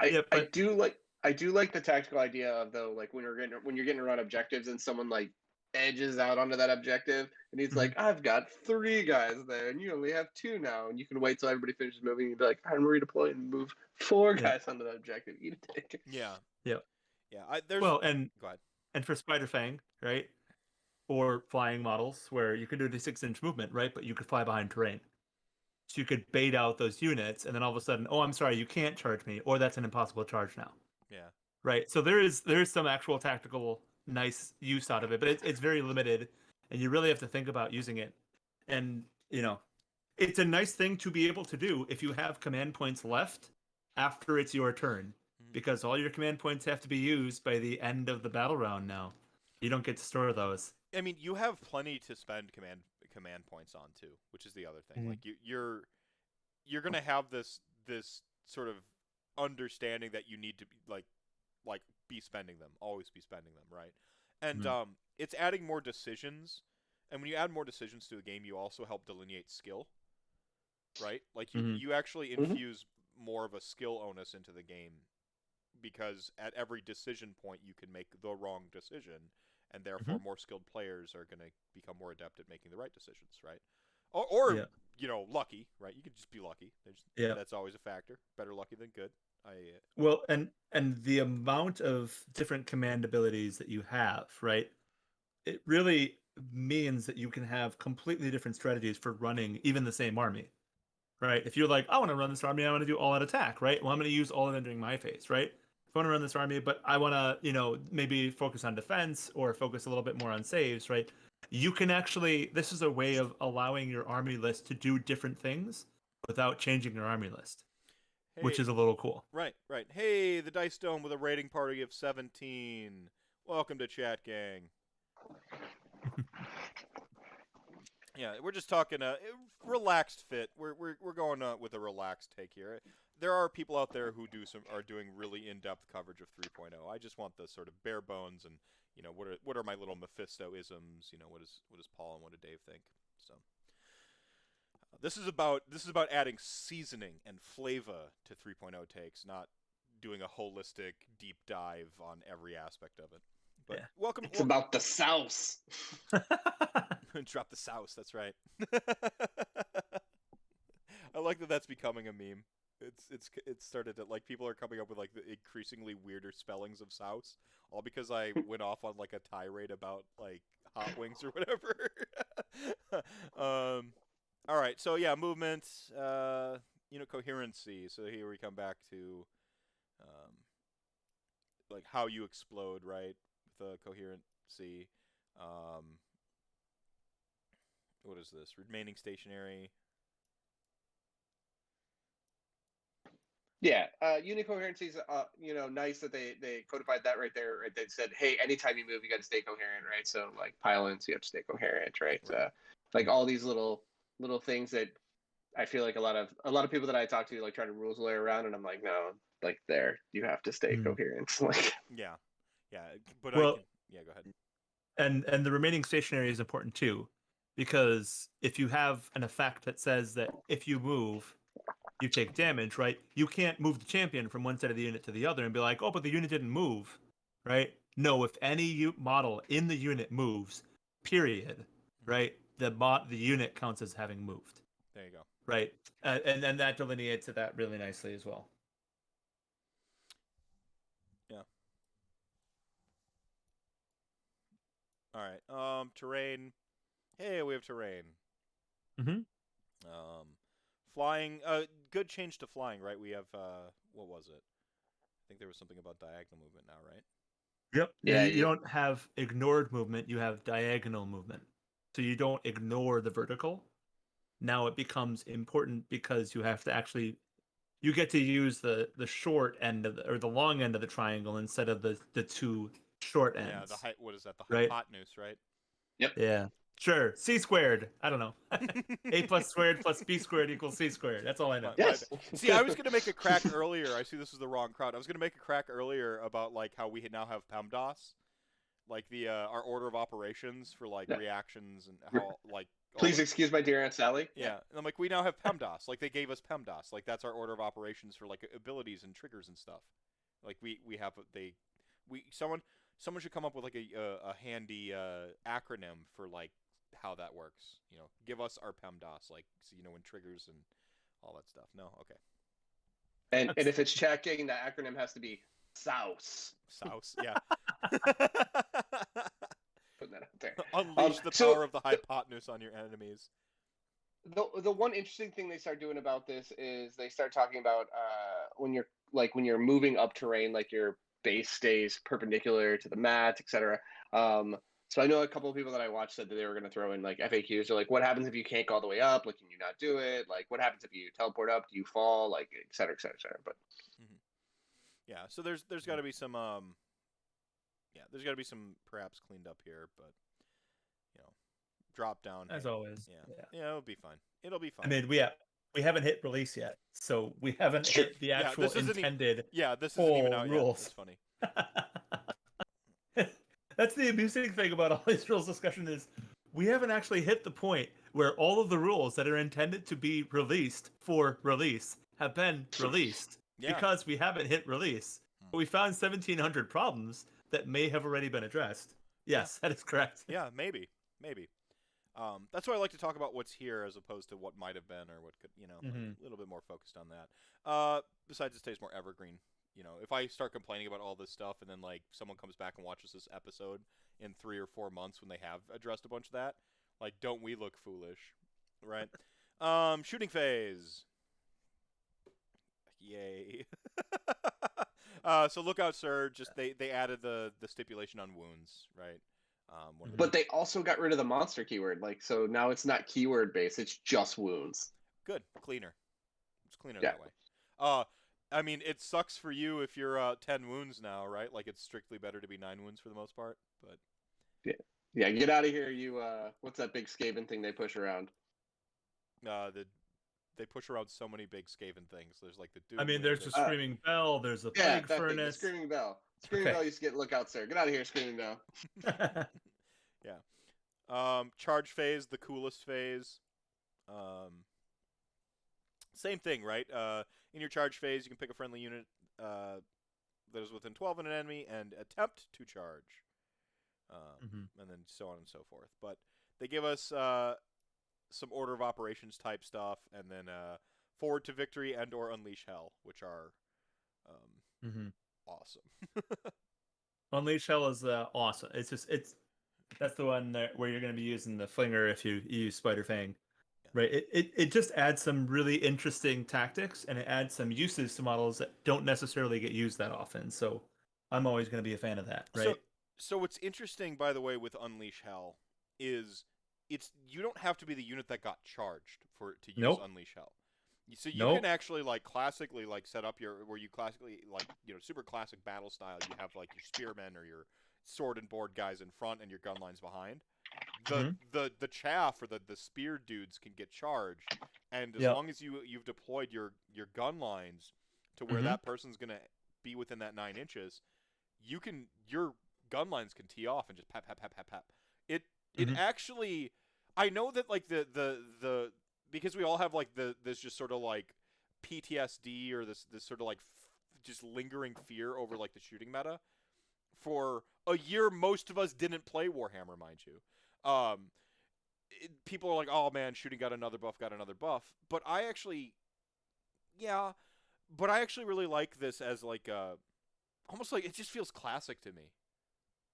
You know? I do like the tactical idea of though, like when you're getting around objectives and someone like edges out onto that objective and he's like, I've got 3 guys there and you only have 2 now, and you can wait till everybody finishes moving and be like, I'm redeploying and move 4 guys onto that objective. Eat a dick. Yeah. Yep. Yeah. There's Well, and go ahead. and for Spider Fang, right? Or flying models where you could do the 6-inch movement, right? But you could fly behind terrain. So you could bait out those units, and then all of a sudden, oh, I'm sorry, you can't charge me, or that's an impossible charge now. Yeah. Right. So there is some actual tactical nice use out of it, but it's very limited, and you really have to think about using it. And it's a nice thing to be able to do if you have command points left after it's your turn, because all your command points have to be used by the end of the battle round now. You don't get to store those. I mean, you have plenty to spend command points on too, which is the other thing. Like you're gonna have this sort of understanding that you need to be like be spending them, always be spending them, right? And it's adding more decisions, and when you add more decisions to a game, you also help delineate skill, right? Like you actually infuse more of a skill onus into the game, because at every decision point you can make the wrong decision, and therefore more skilled players are going to become more adept at making the right decisions, right? Or lucky, right? You could just be lucky. That's always a factor. Better lucky than good. Well, and the amount of different command abilities that you have, right? It really means that you can have completely different strategies for running even the same army, right? If you're like, I want to run this army, I want to do all-out attack, right? Well, I'm going to use all of them during my phase, right? If I want to run this army, but I want to, maybe focus on defense or focus a little bit more on saves, right? You can actually, this is a way of allowing your army list to do different things without changing your army list, which is a little cool. Right. Hey, the Dice Dome with a rating party of 17. Welcome to chat, gang. Yeah, we're just talking relaxed fit. We're going with a relaxed take here. There are people out there who are doing really in-depth coverage of 3.0. I just want the sort of bare bones and what are my little Mephisto isms? What does Paul and what do Dave think? So this is about adding seasoning and flavor to 3.0 takes, not doing a holistic deep dive on every aspect of it. But welcome. It's about the sauce. Drop the sauce. That's right. I like that. That's becoming a meme. It started to people are coming up with the increasingly weirder spellings of sauce, all because I went off on a tirade about hot wings or whatever. All right. So yeah, movement. Coherency. So here we come back to how you explode, right? The coherency. What is this? Remaining stationary. Yeah, unit coherency is nice that they codified that right there. Right? They said, hey, anytime you move, you got to stay coherent, right? So pylons, you have to stay coherent, right? All these little things that I feel like a lot of people that I talk to try to rules their way around, and I'm like, no, there you have to stay coherent. Yeah, but well, go ahead. And the remaining stationary is important too, because if you have an effect that says that if you move, you take damage, right? You can't move the champion from one side of the unit to the other and be like, oh, but the unit didn't move, right? No, if any model in the unit moves, period, right? The unit counts as having moved. There you go. Right, and then that delineates it that really nicely as well. Yeah. All right. Terrain. Hey, we have terrain. Flying. Good change to flying, right? We have what was it? I think there was something about diagonal movement now, right? Yep. Yeah. You don't have ignored movement. You have diagonal movement. So you don't ignore the vertical. Now it becomes important because you have to actually, you get to use the short end or the long end of the triangle instead of the two short ends. Yeah. What is that? The right? hypotenuse, right? Yep. Yeah. Sure. C squared. I don't know. A plus squared plus B squared equals C squared. That's all I know. Yes. See, I was gonna make a crack earlier. I see this is the wrong crowd. I was gonna make a crack earlier about like how we now have PEMDAS, like the our order of operations for like Yeah. reactions and how like. Please excuse my dear Aunt Sally. Yeah, and I'm like, we now have PEMDAS. Like they gave us PEMDAS. Like that's our order of operations for like abilities and triggers and stuff. Like we have someone should come up with like a handy acronym for like how that works. You know, give us our PEMDAS, like so, you know, when triggers and all that stuff. No, okay. And if it's checking, the acronym has to be SOUSE. Souse, yeah. Putting that out there. Unleash the power of the hypotenuse on your enemies. The one interesting thing they start doing about this is they start talking about when you're moving up terrain, like your base stays perpendicular to the mat, etc. So I know a couple of people that I watched said that they were going to throw in like FAQs or like, what happens if you can't go all the way up? Like, can you not do it? Like, what happens if you teleport up? Do you fall? Like, et cetera, et cetera, et cetera. But yeah, so there's got to be some there's got to be some perhaps cleaned up here, but you know, drop down As always. Yeah, it'll be fine. It'll be fine. I mean, we haven't hit release yet, so we haven't hit the actual intended. This isn't even out rules. Yet. It's funny. That's the amusing thing about all these rules discussion is we haven't actually hit the point where all of the rules that are intended to be released for release have been released because we haven't hit release. But we found 1,700 problems that may have already been addressed. Yes, that is correct. Yeah, maybe. That's why I like to talk about what's here as opposed to what might have been or what could, you know, a little bit more focused on that. Besides, it stays more evergreen. You know, if I start complaining about all this stuff and then like someone comes back and watches this episode in 3 or 4 months when they have addressed a bunch of that, like, don't we look foolish, right? Shooting phase. Yay. So Lookout Surge, just they added the stipulation on wounds, right? But they also got rid of the monster keyword, like, so now it's not keyword based; it's just wounds. Good, cleaner. It's cleaner that way. I mean, it sucks for you if you're 10 wounds now, right? Like, it's strictly better to be 9 wounds for the most part, but yeah, get out of here, you. What's that big Skaven thing they push around? They push around so many big Skaven things. There's like the. I mean, there's the Screaming Bell. There's the Plague Furnace. The Screaming Bell. Screaming Bell used to get Lookout Sir. Get out of here, Screaming Bell. Yeah. Charge phase, the coolest phase. Same thing, right? In your charge phase, you can pick a friendly unit that is within 12 of an enemy and attempt to charge. And then so on and so forth. But they give us some order of operations type stuff, and then forward to victory and or unleash hell, which are awesome. Unleash hell is awesome. That's the one where you're going to be using the flinger if you use Spider Fang. Right. It just adds some really interesting tactics, and it adds some uses to models that don't necessarily get used that often. So I'm always going to be a fan of that. Right. So what's interesting, by the way, with Unleash Hell is you don't have to be the unit that got charged to use Unleash Hell. So you can actually like classically like set up where you classically like, you know, super classic battle style. You have like your spearmen or your sword and board guys in front and your gun lines behind. The chaff or the spear dudes can get charged, and as long as you've deployed your gun lines to where that person's gonna be within that 9 inches, your gun lines can tee off and just pap. It actually, I know that like the because we all have like this just sort of like PTSD or this sort of like just lingering fear over like the shooting meta. For a year, most of us didn't play Warhammer, mind you. People are like, oh man, shooting got another buff. But I actually really like this as like almost like it just feels classic to me,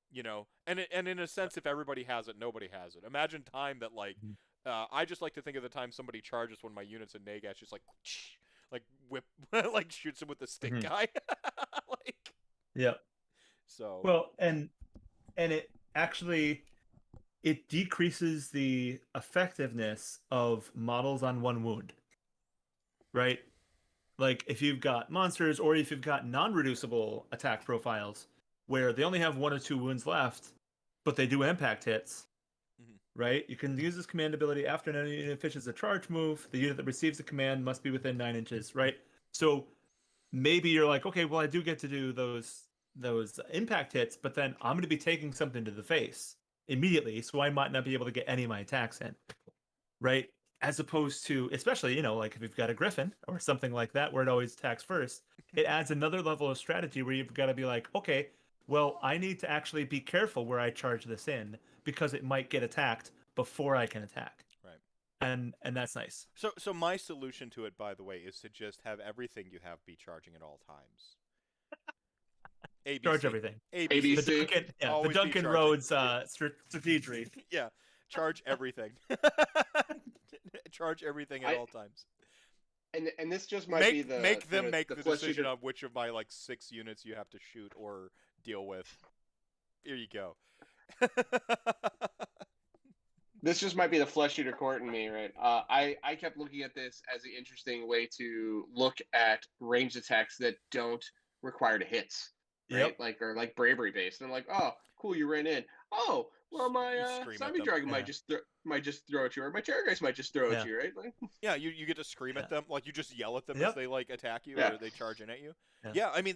you know. And in a sense, if everybody has it, nobody has it. Imagine time that like I just like to think of the time somebody charges one of my units in Nagash, just like whip like shoots him with the stick guy, like So well, and it actually. It decreases the effectiveness of models on 1 wound, right? Like if you've got monsters or if you've got non-reducible attack profiles where they only have 1 or 2 wounds left, but they do impact hits, right? You can use this command ability after an enemy unit finishes a charge move. The unit that receives the command must be within 9 inches, right? So maybe you're like, okay, well, I do get to do those impact hits, but then I'm going to be taking something to the face immediately, so I might not be able to get any of my attacks in, right? As opposed to, especially, like if you've got a griffin or something like that where it always attacks first, it adds another level of strategy where you've got to be like, okay, well, I need to actually be careful where I charge this in because it might get attacked before I can attack. Right. And that's nice. So my solution to it, by the way, is to just have everything you have be charging at all times. ABC. Charge everything. ABC. The Duncan Rhodes strategy. Yeah, charge everything. Charge everything at all times. And this just might be the make them make the decision shooter. on which of my 6 units you have to shoot or deal with. Here you go. This just might be the flesh eater court in me, right? I kept looking at this as an interesting way to look at ranged attacks that don't require hits, right? Yep. Like bravery based. And I'm like, oh, cool, you ran in. Oh, well, my zombie dragon might just throw at you, or my terrorgeist might just throw at you, right? Like, yeah, you get to scream at them, like you just yell at them as they attack you or they charge in at you. Yeah, I mean,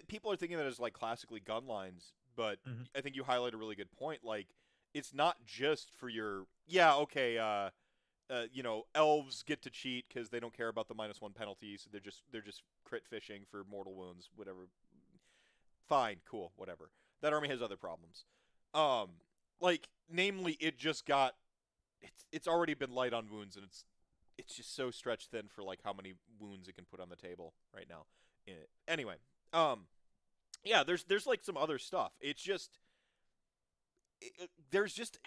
people are thinking that as classically gun lines, but I think you highlight a really good point. Like, it's not just for your elves get to cheat because they don't care about the -1 penalties. They're just crit fishing for mortal wounds, whatever. Fine, cool, whatever. That army has other problems. Namely, it's already been light on wounds, and it's just so stretched thin for how many wounds it can put on the table right now in it. Anyway, there's some other stuff. It's just there's just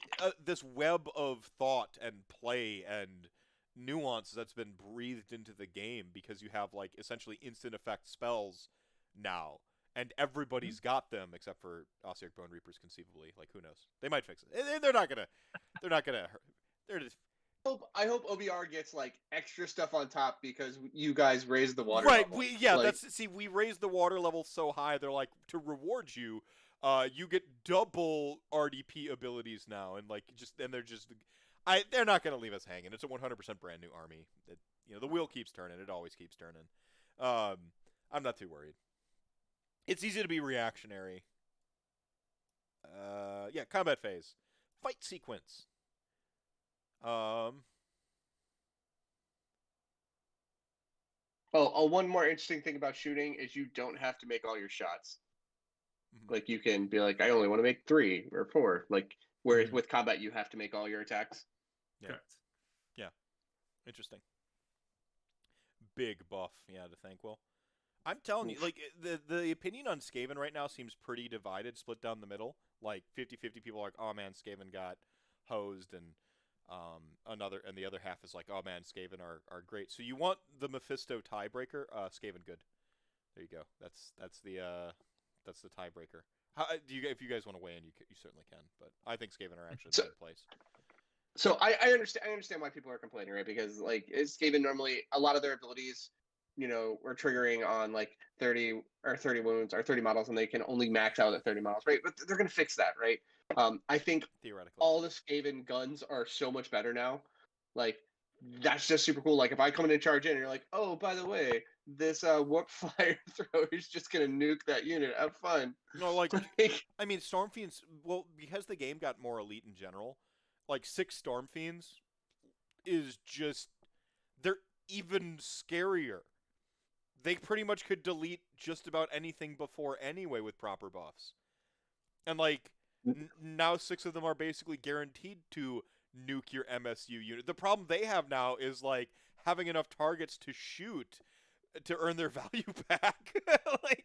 this web of thought and play and nuance that's been breathed into the game because you have essentially instant effect spells now. And everybody's got them except for Ossiarch Bone Reapers, conceivably. Who knows? They might fix it. They're not gonna. They're just. I hope OBR gets extra stuff on top because you guys raised the water level. Right? We raised the water level so high. They're to reward you. You get double RDP abilities now, and they're not gonna leave us hanging. It's a 100% brand new army. The wheel keeps turning. It always keeps turning. I'm not too worried. It's easy to be reactionary. Combat phase. Fight sequence. One more interesting thing about shooting is you don't have to make all your shots. Mm-hmm. You can be I only want to make 3 or 4. Whereas with combat, you have to make all your attacks. Yeah. Correct. Yeah. Interesting. Big buff. Yeah, to Thankwell. I'm telling you, the opinion on Skaven right now seems pretty divided, split down the middle. 50-50 people are oh man, Skaven got hosed, and the other half is oh man, Skaven are great. So you want the Mephisto tiebreaker? Skaven good. There you go. That's the tiebreaker. If you guys want to weigh in, you certainly can. But I think Skaven are actually in a good place. So I understand why people are complaining, right? Because Skaven normally a lot of their abilities, we're triggering on 30 wounds or 30 models, and they can only max out at 30 models, right? But they're going to fix that, right? I think theoretically all the Skaven guns are so much better now. That's just super cool. If I come in and charge in, and you're oh, by the way, this warp fire thrower is just going to nuke that unit. Have fun. No, I mean, Storm Fiends. Well, because the game got more elite in general, 6 Storm Fiends is just they're even scarier. They pretty much could delete just about anything before anyway with proper buffs. And now 6 of them are basically guaranteed to nuke your MSU unit. The problem they have now is having enough targets to shoot to earn their value back.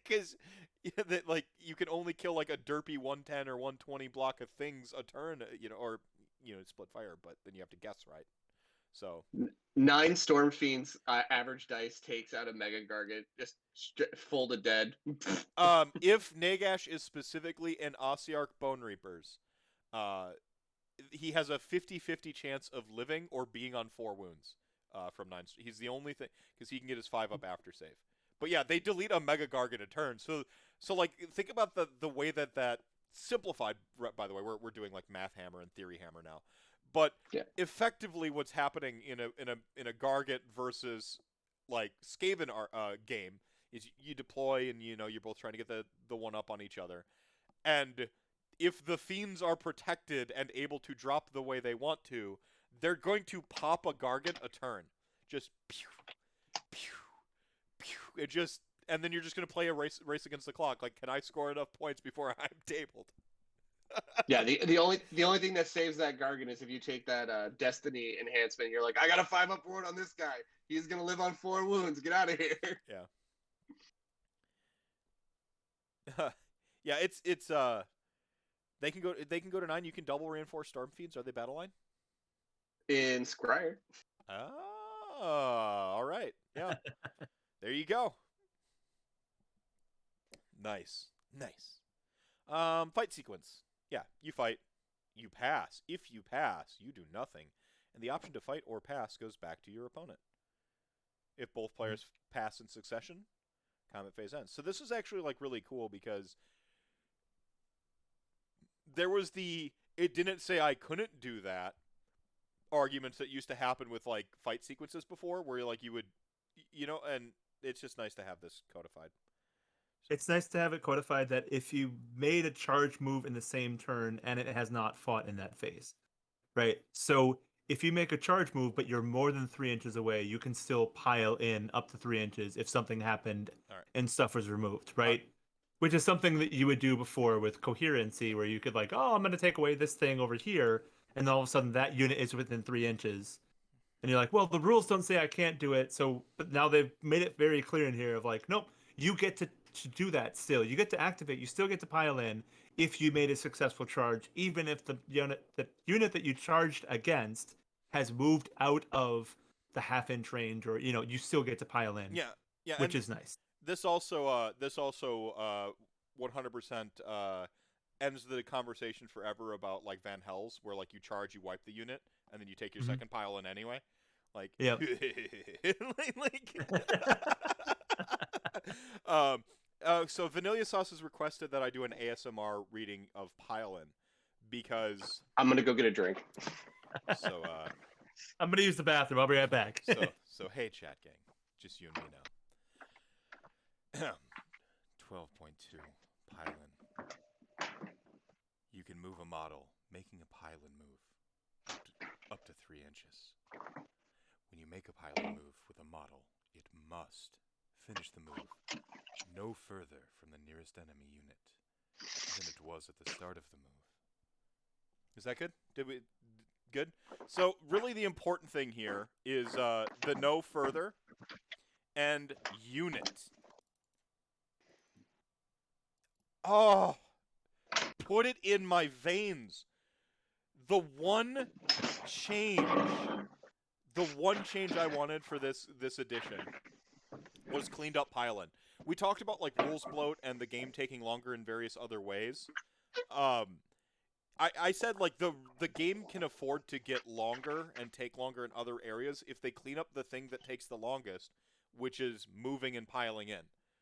Cuz you can only kill a derpy 110 or 120 block of things a turn, or split fire, but then you have to guess right. So 9 Storm Fiends average dice takes out a Mega Gargant, just full to dead. If Nagash is specifically an Ossiarch Bone Reapers, he has a 50-50 chance of living or being on 4 wounds from 9. He's the only thing, because he can get his 5 up after save. But yeah, they delete a Mega Gargant a turn. So think about the way that simplified, by the way. We're doing like Math Hammer and Theory Hammer now, but effectively, what's happening in a Gargant versus like Skaven game is you deploy and you're both trying to get the one up on each other, and if the fiends are protected and able to drop the way they want to, they're going to pop a Gargant a turn, just pew, pew, pew. It just. And then you're just going to play a race against the clock. Like, can I score enough points before I'm tabled? Yeah, the only thing that saves that Gargant is if you take that Destiny enhancement. You're like, I got a 5-up ward on this guy. He's gonna live on 4 wounds. Get out of here. Yeah. Yeah, it's they can go to 9. You can double reinforce Storm Fiends. Are they battle line? In Scryer. Oh, all right. Yeah. There you go. Nice. Fight sequence. Yeah, you fight. You pass. If you pass, you do nothing. And the option to fight or pass goes back to your opponent. If both players pass in succession, combat phase ends. So this is actually like really cool because there was it didn't say I couldn't do that arguments that used to happen with like fight sequences before where like you would, and it's just nice to have this codified. It's nice to have it codified that if you made a charge move in the same turn and it has not fought in that phase, right? So if you make a charge move but you're more than 3 inches away, you can still pile in up to 3 inches if something happened and stuff was removed, right? Which is something that you would do before with coherency, where you could like, oh, I'm going to take away this thing over here, and then all of a sudden that unit is within 3 inches. And you're like, well, the rules don't say I can't do it, so but now they've made it very clear in here of like, nope, you get to do that still. You get to activate. You still get to pile in if you made a successful charge, even if the unit that you charged against has moved out of the half-inch range, or you still get to pile in. Yeah, which is nice. This also 100% ends the conversation forever about like Van Hels, where like you charge, you wipe the unit, and then you take your second pile in anyway. Like, yeah. So Vanilla Sauce has requested that I do an ASMR reading of Pile-In because I'm gonna go get a drink. So I'm gonna use the bathroom. I'll be right back. so hey, chat gang, just you and me now. 12.2 Pile-In. You can move a model, making a Pile-In move up to 3 inches. When you make a Pile-In move with a model, it must finish the move no further from the nearest enemy unit than it was at the start of the move. Is that good? Good? So really the important thing here is the no further and unit. Oh, put it in my veins. The one change I wanted for this edition was cleaned up Pile-In. We talked about like rules bloat and the game taking longer in various other ways. I said like the game can afford to get longer and take longer in other areas if they clean up the thing that takes the longest, which is moving and piling in.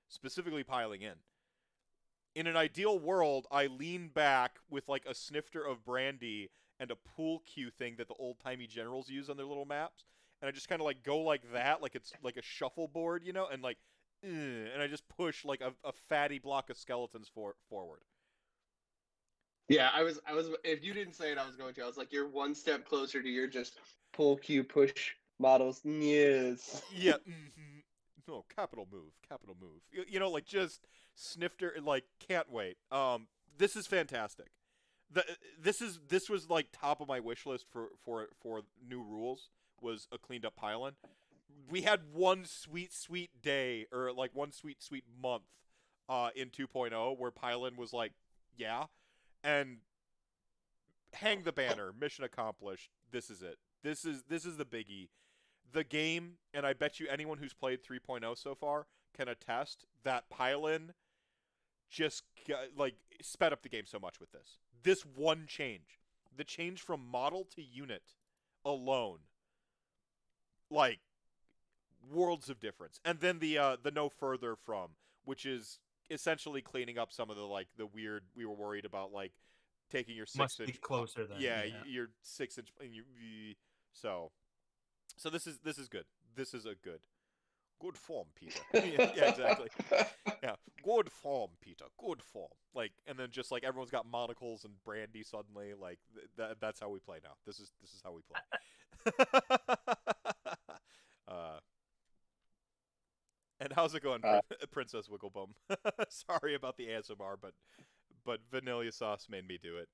Specifically piling in. In an ideal world, I lean back with like a snifter of brandy and a pool cue thing that the old-timey generals use on their little maps. And I just kind of like go like that, like it's like a shuffleboard, and like, and I just push like a fatty block of skeletons forward. Yeah, I was. If you didn't say it, I was going to. I was like, you're one step closer to your just pull cue push models. Yes. Yeah. No, capital move. Like just snifter. Like can't wait. This is fantastic. This was like top of my wish list for new rules. Was a cleaned up Pile-In. We had one sweet day, or like one sweet month in 2.0 where Pile-In was like, yeah, and hang the banner, mission accomplished. This is it. This is the biggie. The game, and I bet you anyone who's played 3.0 so far can attest that Pile-In just like sped up the game so much with this. This one change, the change from model to unit alone, like worlds of difference. And then the no further from, which is essentially cleaning up some of the weird we were worried about, like taking your Must 6 be inch closer than. yeah, your 6 inch and so this is good. This is a good form, Peter. Yeah, exactly. Yeah, good form, Peter. Good form. Like, and then just like everyone's got monocles and brandy suddenly. Like that's how we play now. This is how we play. uh, and how's it going, Princess Wigglebum? Sorry about the ASMR, but vanilla sauce made me do it.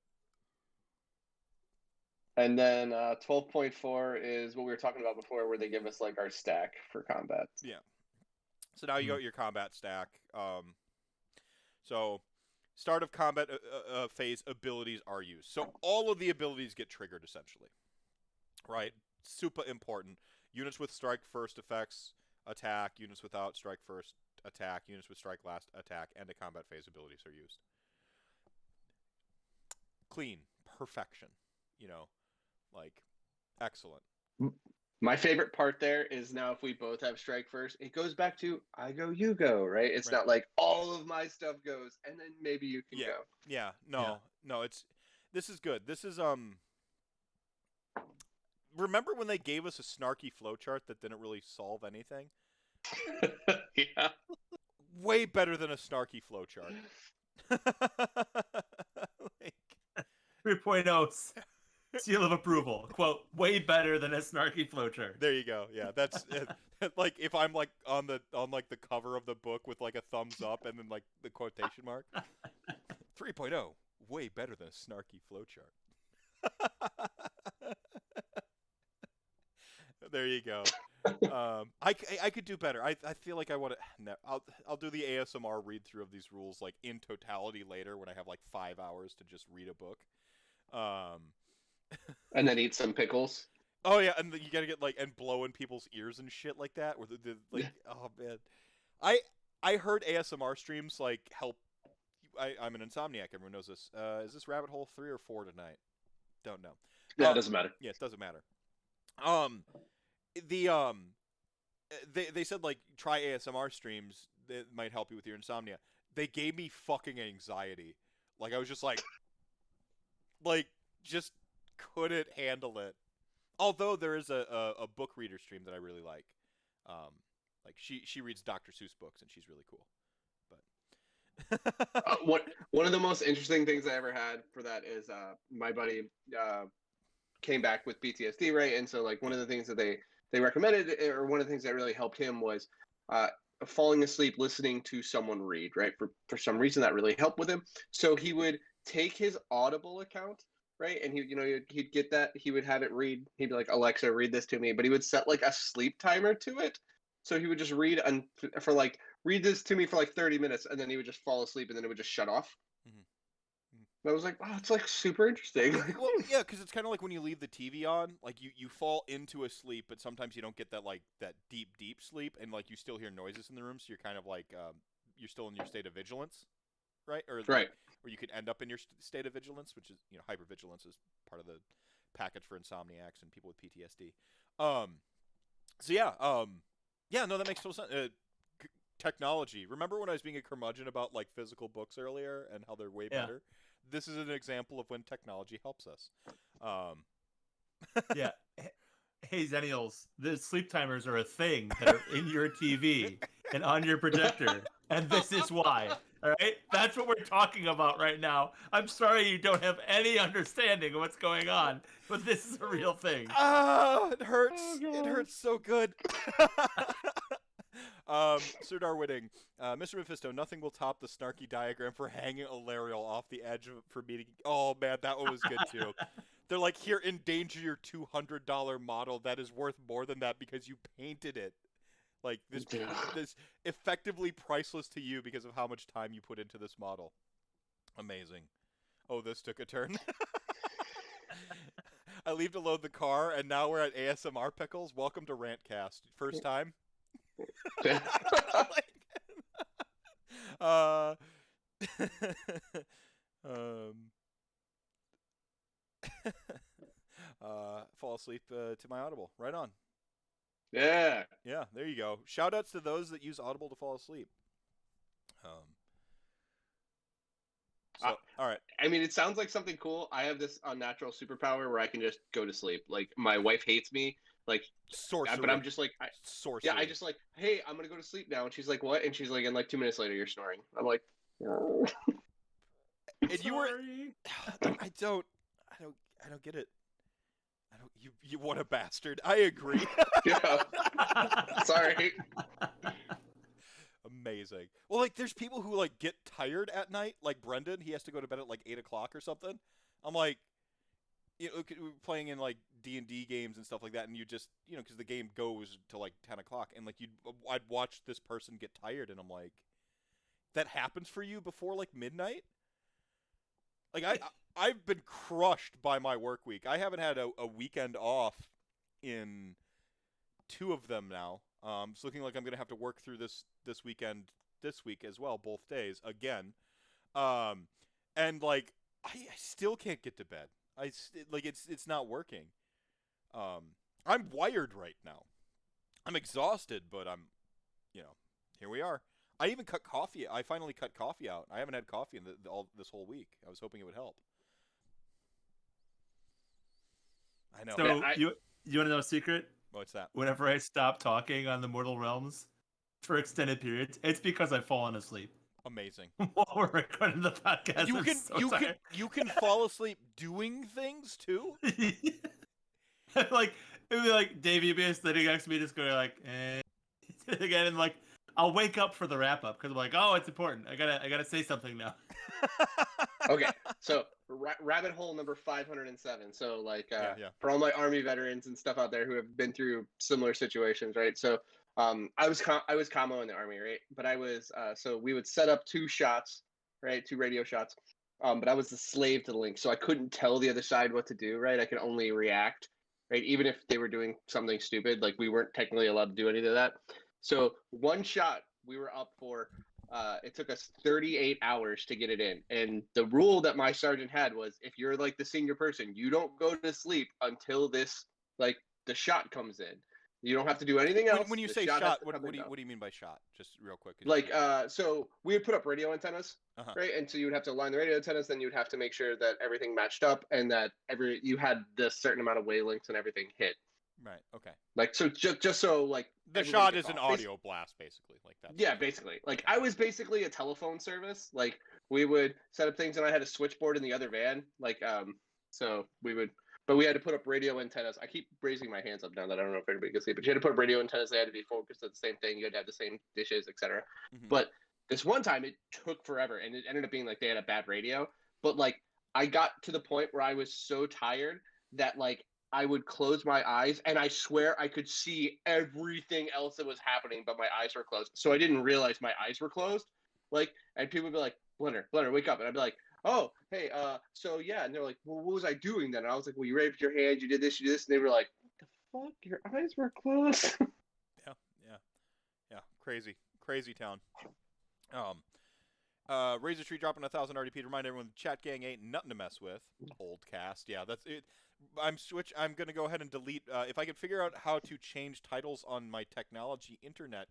And then 12.4 is what we were talking about before, where they give us like our stack for combat. Yeah. So now you got your combat stack. So start of combat phase abilities are used. So all of the abilities get triggered essentially, right? Super important. Units with strike first effects attack. Units without strike first attack. Units with strike last attack. And the combat phase abilities are used. Clean, perfection. You know, like excellent. My favorite part there is now if we both have strike first, it goes back to I go, you go, right? It's not like all of my stuff goes and then maybe you can go. Yeah, no, this is good. This is remember when they gave us a snarky flowchart that didn't really solve anything? Yeah. Way better than a snarky flowchart. Like, 3.0 seal of approval. Quote, way better than a snarky flowchart. there you go. Yeah, that's like if I'm like on the cover of the book with like a thumbs up and then like the quotation mark. 3.0, way better than a snarky flowchart. There you go. I could do better. I feel like I want to. No, I'll do the ASMR read through of these rules like in totality later when I have like 5 hours to just read a book. And then eat some pickles. Oh yeah, and you gotta get like and blow in people's ears and shit like that. Where the like, oh man, I heard ASMR streams like help. I'm an insomniac. Everyone knows this. Is this rabbit hole 3 or 4 tonight? Don't know. Yeah, it doesn't matter. Yeah, it doesn't matter. They said like try ASMR streams that might help you with your insomnia. They gave me fucking anxiety. Like I was just like just couldn't handle it. Although there is a book reader stream that I really like. Like she reads Dr. Seuss books and she's really cool. But one of the most interesting things I ever had for that is my buddy came back with PTSD, right? And so like one of the things that they recommended, or one of the things that really helped him was falling asleep listening to someone read, right? For some reason that really helped with him. So he would take his Audible account, right? And he'd get that, he would have it read, he'd be like, Alexa, read this to me, but he would set like a sleep timer to it. So he would just read read this to me for like 30 minutes, and then he would just fall asleep, and then it would just shut off. I was like, wow, it's like super interesting. Well, yeah, because it's kind of like when you leave the TV on, like you fall into a sleep, but sometimes you don't get that like that deep sleep, and like you still hear noises in the room, so you're kind of like you're still in your state of vigilance, right? Or right. Or you could end up in your state of vigilance, which is hypervigilance is part of the package for insomniacs and people with PTSD. So yeah, no, that makes total sense. Technology. Remember when I was being a curmudgeon about like physical books earlier and how they're way better? This is an example of when technology helps us. Yeah. Hey, Zennials, the sleep timers are a thing that are in your TV and on your projector, and this is why. All right? That's what we're talking about right now. I'm sorry you don't have any understanding of what's going on, but this is a real thing. Ah, it hurts. It hurts so good. Serdar Whitting, Mr. Mephisto, nothing will top the snarky diagram for hanging Alariel off the edge for meeting. Oh man, that one was good too. They're like, here, endanger your $200 model that is worth more than that because you painted it. Like this effectively priceless to you because of how much time you put into this model. Amazing. Oh, this took a turn. I leave to load the car, and now we're at ASMR Pickles. Welcome to RantCast. First time? Fall asleep to my Audible. Right on. Yeah. Yeah, there you go. Shout outs to those that use Audible to fall asleep. So, all right. I mean, it sounds like something cool. I have this unnatural superpower where I can just go to sleep. Like my wife hates me, like, Sorcery. but I'm just like, Sorcery. I just like, hey, I'm gonna go to sleep now, and she's like, what? And she's like, and like 2 minutes later, you're snoring. I'm like, oh. And you were. I don't get it. I don't. You what a bastard. I agree. Yeah. Sorry. Amazing. Well, like, there's people who like get tired at night. Like Brendan, he has to go to bed at like 8 o'clock or something. I'm like, playing in like D&D games and stuff like that, and you just, because the game goes to like 10 o'clock, and like I'd watch this person get tired, and I'm like, that happens for you before like midnight? Like I've been crushed by my work week. I haven't had a weekend off in 2 of them now. It's looking like I'm gonna have to work through this weekend this week as well, both days again. And like I still can't get to bed. It's not working. I'm wired right now. I'm exhausted, but I'm, here we are. I even cut coffee. I finally cut coffee out. I haven't had coffee in all this whole week. I was hoping it would help. I know. So you want to know a secret? What's that? Whenever I stop talking on the Mortal Realms for extended periods, it's because I've fallen asleep. Amazing. While we're recording the podcast, you can fall asleep doing things too. Like it would be like Dave, you'd be sitting next to me, just going like, again, and like I'll wake up for the wrap up because I'm like, oh, it's important. I gotta say something now. Okay, so rabbit hole number 507. So like, for all my Army veterans and stuff out there who have been through similar situations, right? So I was commo in the Army, right? But I was so we would set up 2 shots, right? 2 radio shots. But I was the slave to the link, so I couldn't tell the other side what to do, right? I could only react, right? Even if they were doing something stupid, like we weren't technically allowed to do any of that. So 1 shot we were up for. It took us 38 hours to get it in. And the rule that my sergeant had was if you're like the senior person, you don't go to sleep until this, like, the shot comes in. You don't have to do anything else. When you say shot, what do you mean by shot? Just real quick. Like, so we would put up radio antennas, right? And so you would have to align the radio antennas, then you'd have to make sure that everything matched up and that you had this certain amount of wavelengths and everything hit. Right. Okay. Like, so just so like the shot is an audio blast, basically, like that. Yeah, basically. Like I was basically a telephone service. Like we would set up things, and I had a switchboard in the other van. Like so we would, but we had to put up radio antennas. I keep raising my hands up now that I don't know if anybody can see, but you had to put up radio antennas. They had to be focused on the same thing. You had to have the same dishes, etc. But this one time, it took forever, and it ended up being like they had a bad radio. But like I got to the point where I was so tired that like I would close my eyes, and I swear I could see everything else that was happening, but my eyes were closed. So I didn't realize my eyes were closed. Like, and people would be like, Blender, wake up. And I'd be like, oh, hey, so yeah. And they're like, well, what was I doing then? And I was like, well, you raised your hand, you did this. And they were like, what the fuck? Your eyes were closed. Yeah. Crazy town. Razor Tree dropping 1,000 RDP to remind everyone the chat gang ain't nothing to mess with. Old cast. Yeah, that's it. I'm going to go ahead and delete. If I could figure out how to change titles on my technology internet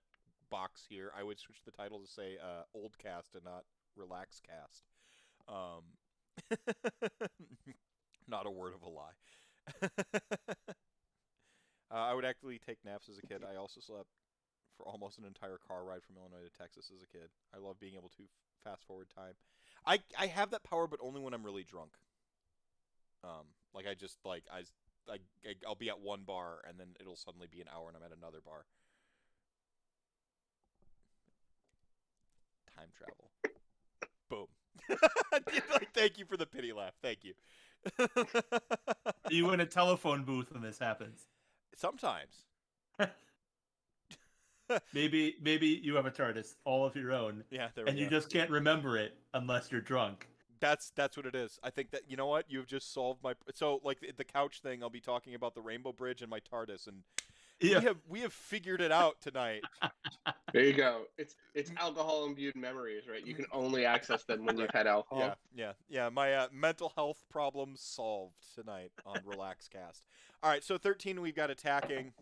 box here, I would switch the title to say Old Cast and not RelaxCast. Not a word of a lie. I would actually take naps as a kid. I also slept for almost an entire car ride from Illinois to Texas as a kid. I love being able to fast forward time. I have that power, but only when I'm really drunk. Like I just like I'll be at one bar and then it'll suddenly be an hour and I'm at another bar. Time travel. Boom. Like, thank you for the pity laugh. Thank you. You in a telephone booth when this happens. Sometimes. Maybe you have a TARDIS all of your own. Yeah, and you just can't remember it unless you're drunk. That's what it is. I think that, you know what, you've just solved my. So like the couch thing, I'll be talking about the Rainbow Bridge and my TARDIS, and we have figured it out tonight. There you go. It's alcohol imbued memories, right? You can only access them when you've had alcohol. Yeah. My mental health problems solved tonight on RelaxCast. All right, so 13 we've got attacking.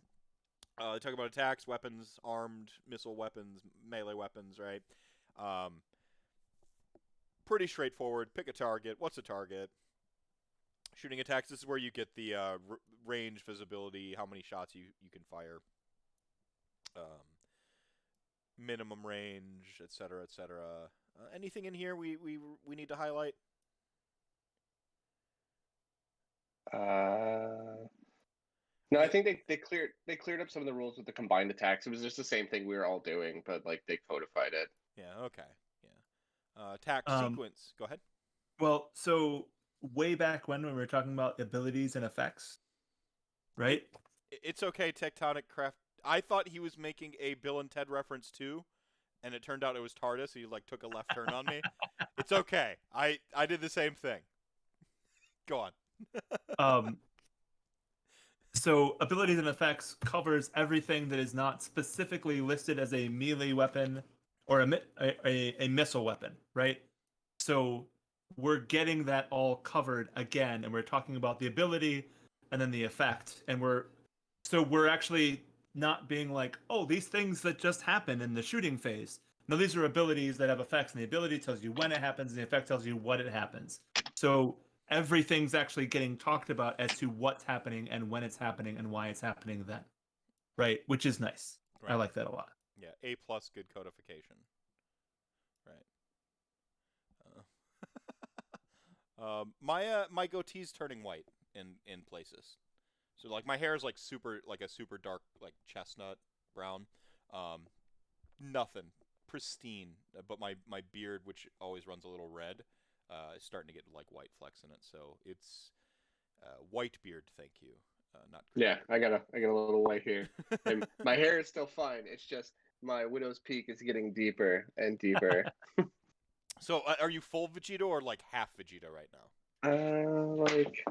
Talk about attacks, weapons, armed, missile weapons, melee weapons, right? pretty straightforward. Pick a target. What's a target? Shooting attacks. This is where you get the range, visibility, how many shots you can fire, minimum range, etc., etc. Anything in here we need to highlight? No, I think they cleared up some of the rules with the combined attacks. It was just the same thing we were all doing, but like they codified it. Yeah. Okay. Yeah. Attack sequence. Go ahead. Well, so way back when we were talking about abilities and effects, right? It's okay, Tectonic Craft. I thought he was making a Bill and Ted reference too, and it turned out it was TARDIS. He like took a left turn on me. It's okay. I did the same thing. Go on. So abilities and effects covers everything that is not specifically listed as a melee weapon or a missile weapon, right? So we're getting that all covered again, and we're talking about the ability and then the effect, and we're actually not being like, oh, these things that just happen in the shooting phase. No, these are abilities that have effects, and the ability tells you when it happens, and the effect tells you what it happens. So everything's actually getting talked about as to what's happening and when it's happening and why it's happening then, right? Which is nice. Right. I like that a lot. Yeah, A+ good codification. Right. My goatee's turning white in places. So like my hair is like a super dark like chestnut brown. Nothing pristine, but my beard, which always runs a little red, is starting to get like white flecks in it. So it's white beard. Thank you. Not green. Yeah, I got a little white here. And my hair is still fine. It's just my widow's peak is getting deeper and deeper. So are you full Vegeta or like half Vegeta right now? Like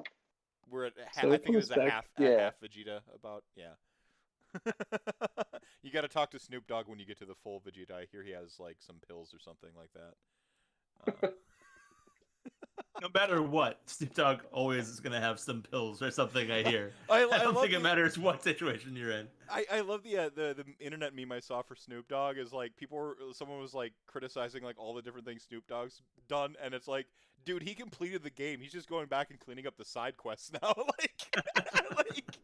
we're at so I think it was a half Vegeta about, yeah. You got to talk to Snoop Dogg when you get to the full Vegeta. I hear he has like some pills or something like that. No matter what, Snoop Dogg always is going to have some pills or something, I hear. I don't think it matters what situation you're in. I love the internet meme I saw for Snoop Dogg is like someone was like criticizing like all the different things Snoop Dogg's done, and it's like, dude, he completed the game. He's just going back and cleaning up the side quests now. like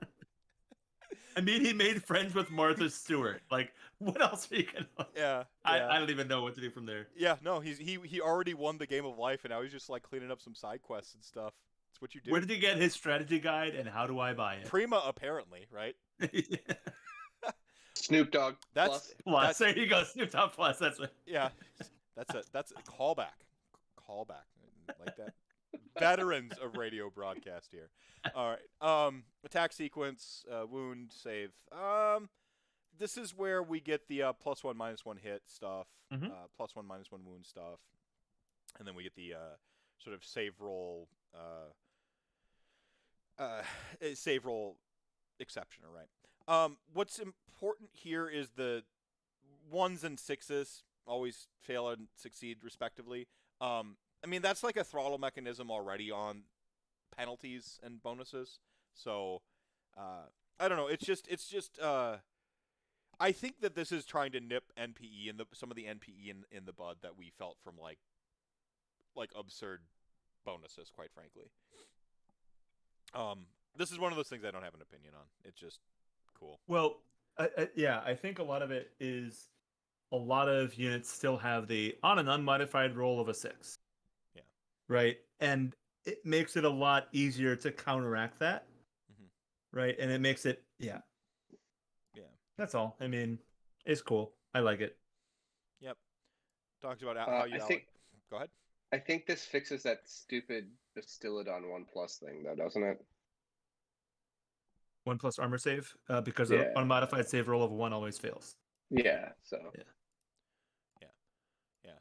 I mean, he made friends with Martha Stewart. Like, what else are you gonna? Yeah. I don't even know what to do from there. Yeah, no, he already won the game of life, and now he's just like cleaning up some side quests and stuff. That's what you do. Where did he get his strategy guide, and how do I buy it? Prima, apparently, right? Snoop Dogg Plus. There you go, Snoop Dogg Plus. That's what. Yeah, that's a callback. Like that. Veterans of radio broadcast here. All right. Attack sequence, wound, save. This is where we get the +1 -1 hit stuff, +1 -1 wound stuff, and then we get the sort of save roll exception, right? What's important here is the 1s and 6s always fail and succeed respectively. I mean, that's like a throttle mechanism already on penalties and bonuses. So, I don't know. It's just. I think that this is trying to nip NPE and some of the NPE in the bud that we felt from like absurd bonuses, quite frankly. This is one of those things I don't have an opinion on. It's just cool. Well, yeah, I think a lot of it is a lot of units still have on an unmodified roll of a 6. Yeah. Right? And it makes it a lot easier to counteract that. Mm-hmm. Right? And it makes it, yeah. That's all. I mean, it's cool. I like it. Yep. Talks about how you go ahead. I think this fixes that stupid Bastillodon 1+ thing, though, doesn't it? 1+ armor save? Because an unmodified save roll of 1 always fails. Yeah, so. Yeah.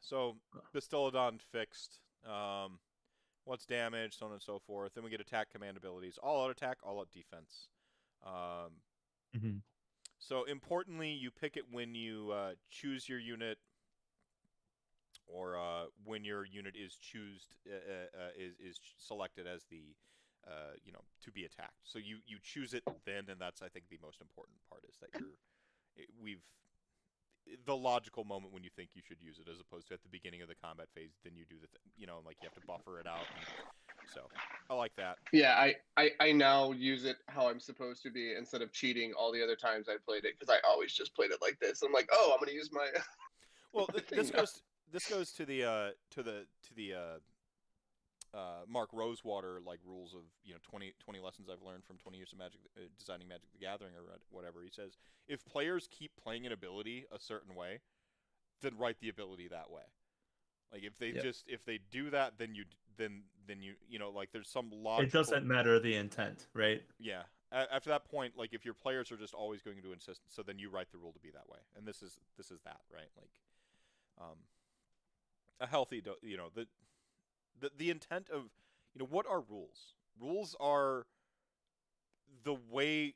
So, Bastillodon fixed. What's damage, so on and so forth. Then we get attack command abilities. All out attack, all out defense. So importantly, you pick it when you choose your unit, or when your unit is is selected as the to be attacked. So you choose it then, and that's I think the most important part is that the logical moment when you think you should use it, as opposed to at the beginning of the combat phase. Then you do the like you have to buffer it out. So I like that. Yeah, I now use it how I'm supposed to be instead of cheating all the other times I played it, because I always just played it like this. I'm like, oh, I'm gonna use my. Well, thing now. this goes to the Mark Rosewater like rules of 20 lessons I've learned from 20 years of Magic designing Magic the Gathering or whatever. He says if players keep playing an ability a certain way, then write the ability that way. Like if they if they do that, then you like there's some logical. It doesn't matter the intent, right? Yeah. After that point, like if your players are just always going to insist, so then you write the rule to be that way, and this is that, right? Like, a healthy, the intent of what are rules? Rules are the way,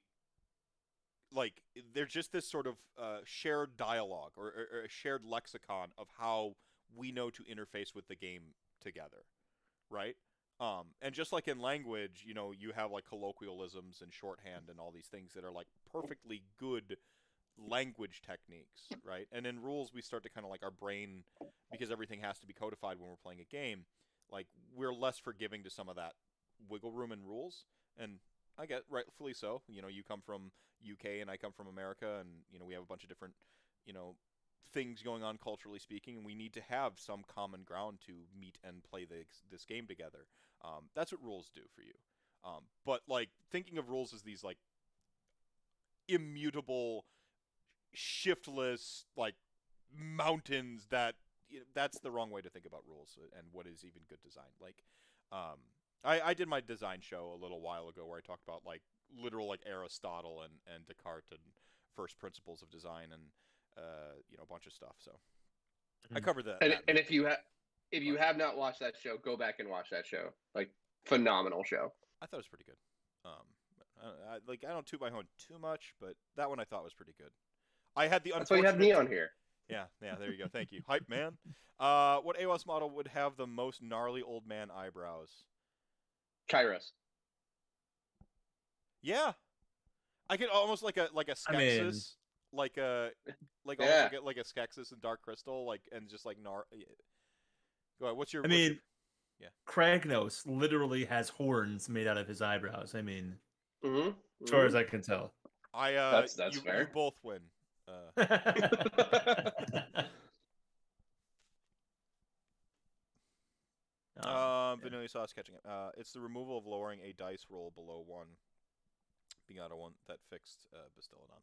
like they're just this sort of shared dialogue or a shared lexicon of how we know to interface with the game together, right? And just like in language, you have like colloquialisms and shorthand and all these things that are like perfectly good language techniques, right? And in rules, we start to kind of like our brain, because everything has to be codified when we're playing a game, like we're less forgiving to some of that wiggle room in rules. And I get rightfully so. You come from UK and I come from America, and we have a bunch of different, things going on culturally speaking, and we need to have some common ground to meet and play this game together. That's what rules do for you. But like thinking of rules as these like immutable, shiftless like mountains, that's the wrong way to think about rules and what is even good design. Like, I did my design show a little while ago where I talked about like literal like Aristotle and Descartes and first principles of design and a bunch of stuff. So I covered that. And if you have not watched that show, go back and watch that show. Like, phenomenal show. I thought it was pretty good. I don't toot my horn too much, but that one I thought was pretty good. I had the That's why you have me on here. Yeah, there you go. Thank you. Hype man. What AOS model would have the most gnarly old man eyebrows? Kairos. Yeah. I could almost like a Skeksis. Like a Skeksis and Dark Crystal, like, and just like Go ahead. What's your Kragnos literally has horns made out of his eyebrows. I mean, as far as I can tell. That's fair. You both win. Vanilla sauce catching it. It's the removal of lowering a dice roll below 1. Being out of 1 that fixed Bastillodon.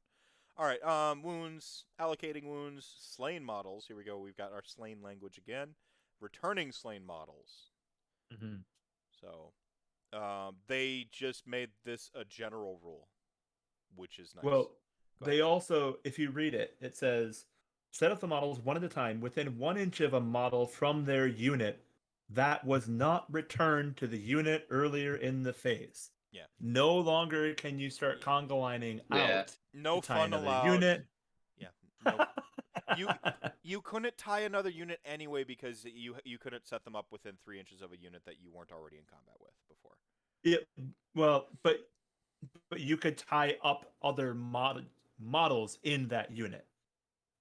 All right, wounds, allocating wounds, slain models. Here we go. We've got our slain language again. Returning slain models. Mm-hmm. So, they just made this a general rule, which is nice. Well, they also, if you read it, it says, set up the models one at a time within 1 inch of a model from their unit that was not returned to the unit earlier in the phase. Yeah. No longer can you start conga lining out. No fun allowed. Unit. Yeah. No. You couldn't tie another unit anyway because you couldn't set them up within 3 inches of a unit that you weren't already in combat with before. Yeah. Well, but you could tie up other models in that unit,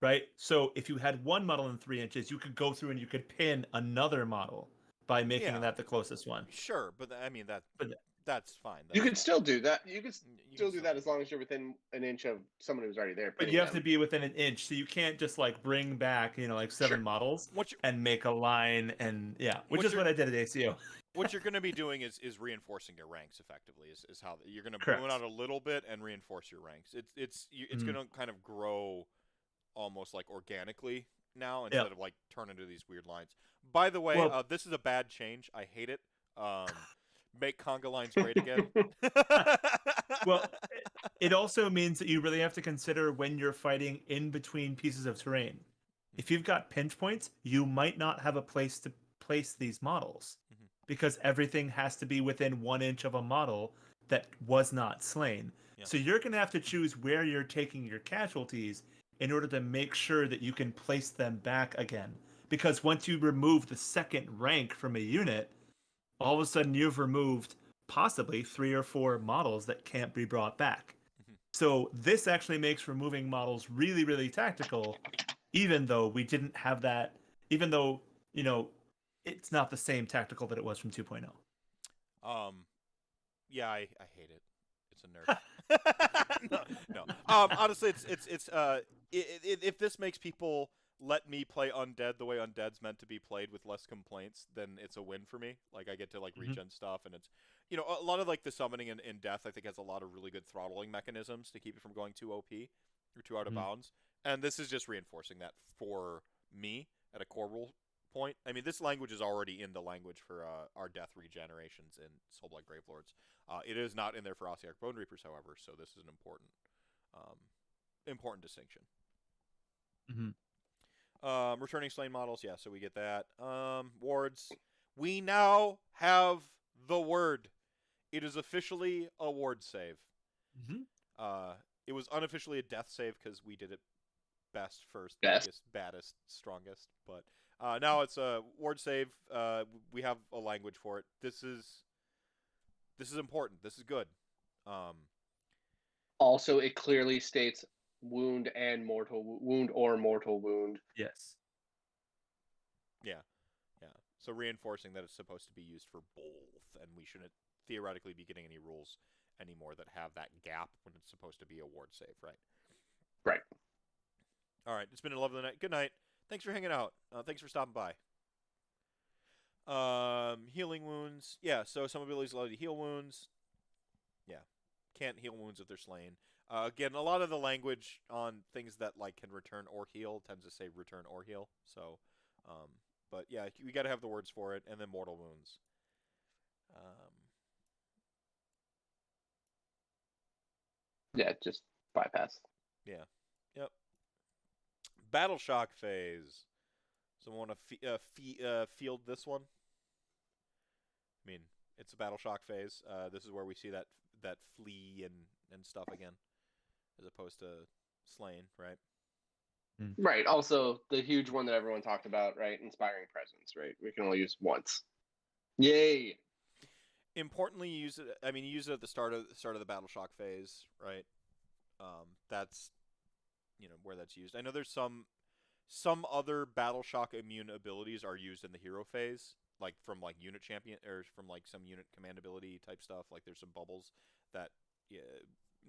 right? So if you had one model in 3 inches, you could go through and you could pin another model by making that the closest one. Sure, but I mean that's fine. You can still do that. You can still do that as long as you're within an inch of someone who's already there. But you have to be within an inch, so you can't just like bring back, like 7 models and make a line and which is what I did at ACO. What you're going to be doing is reinforcing your ranks effectively. Is how you're going to balloon out a little bit and reinforce your ranks. It's going to kind of grow almost like organically now instead of like turn into these weird lines. By the way, this is a bad change. I hate it. Make conga lines great again. Well, it also means that you really have to consider when you're fighting in between pieces of terrain. If you've got pinch points, you might not have a place to place these models because everything has to be within 1 inch of a model that was not slain. Yeah. So you're going to have to choose where you're taking your casualties in order to make sure that you can place them back again. Because once you remove the second rank from a unit, all of a sudden you've removed possibly 3 or 4 models that can't be brought back. So this actually makes removing models really, really tactical even though we didn't have that, even though, it's not the same tactical that it was from 2.0. Yeah, I hate it. It's a nerf. No. Honestly, if this makes people let me play undead the way undead's meant to be played with less complaints, then it's a win for me. Like, I get to regen stuff, and it's a lot of the summoning in death. I think has a lot of really good throttling mechanisms to keep it from going too OP or too out of bounds. And this is just reinforcing that for me at a core rule point. I mean, this language is already in the language for our death regenerations in Soulblight Gravelords. It is not in there for Ossiarch Bone Reapers, however, so this is an important distinction. Returning slain models, yeah, so we get that. Wards. We now have the word. It is officially a ward save. It was unofficially a death save because we did it best, first, biggest, baddest, strongest. But now it's a ward save. We have a language for it. This is important. This is good. Also, it clearly states wound or mortal wound. Yes. Yeah. So reinforcing that it's supposed to be used for both, and we shouldn't theoretically be getting any rules anymore that have that gap when it's supposed to be a ward save, right? Right. All right. It's been a lovely night. Good night. Thanks for hanging out. Thanks for stopping by. Healing wounds. Yeah, so some abilities allow you to heal wounds. Yeah. Can't heal wounds if they're slain. Again, a lot of the language on things that can return or heal tends to say return or heal. So, but yeah, we got to have the words for it, and then mortal wounds. Yeah, just bypass. Yeah. Yep. Battle shock phase. Someone want to field this one? I mean, it's a battle shock phase. This is where we see that flee and stuff again, as opposed to slain, right? Right. Also, the huge one that everyone talked about, right? Inspiring presence, right? We can only use once. Yay! Importantly, you use it. I mean, you use it at the start of the battle shock phase, right? That's where that's used. I know there's some other battle shock immune abilities are used in the hero phase, from unit champion or from some unit command ability type stuff. Like there's some bubbles that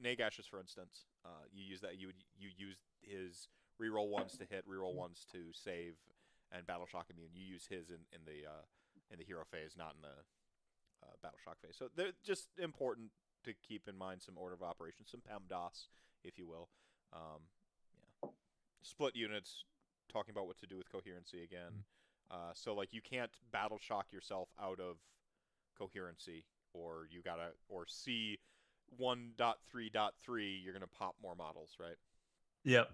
Nagash's, for instance, you use that. You use his reroll ones to hit, reroll ones to save, and battle shock immune. You use his in the hero phase, not in the battle shock phase. So they're just important to keep in mind some order of operations, some PEMDAS, if you will. Yeah. Split units, talking about what to do with coherency again. So you can't battle shock yourself out of coherency, or you gotta, or C 1.3.3, you're gonna pop more models, right? Yep.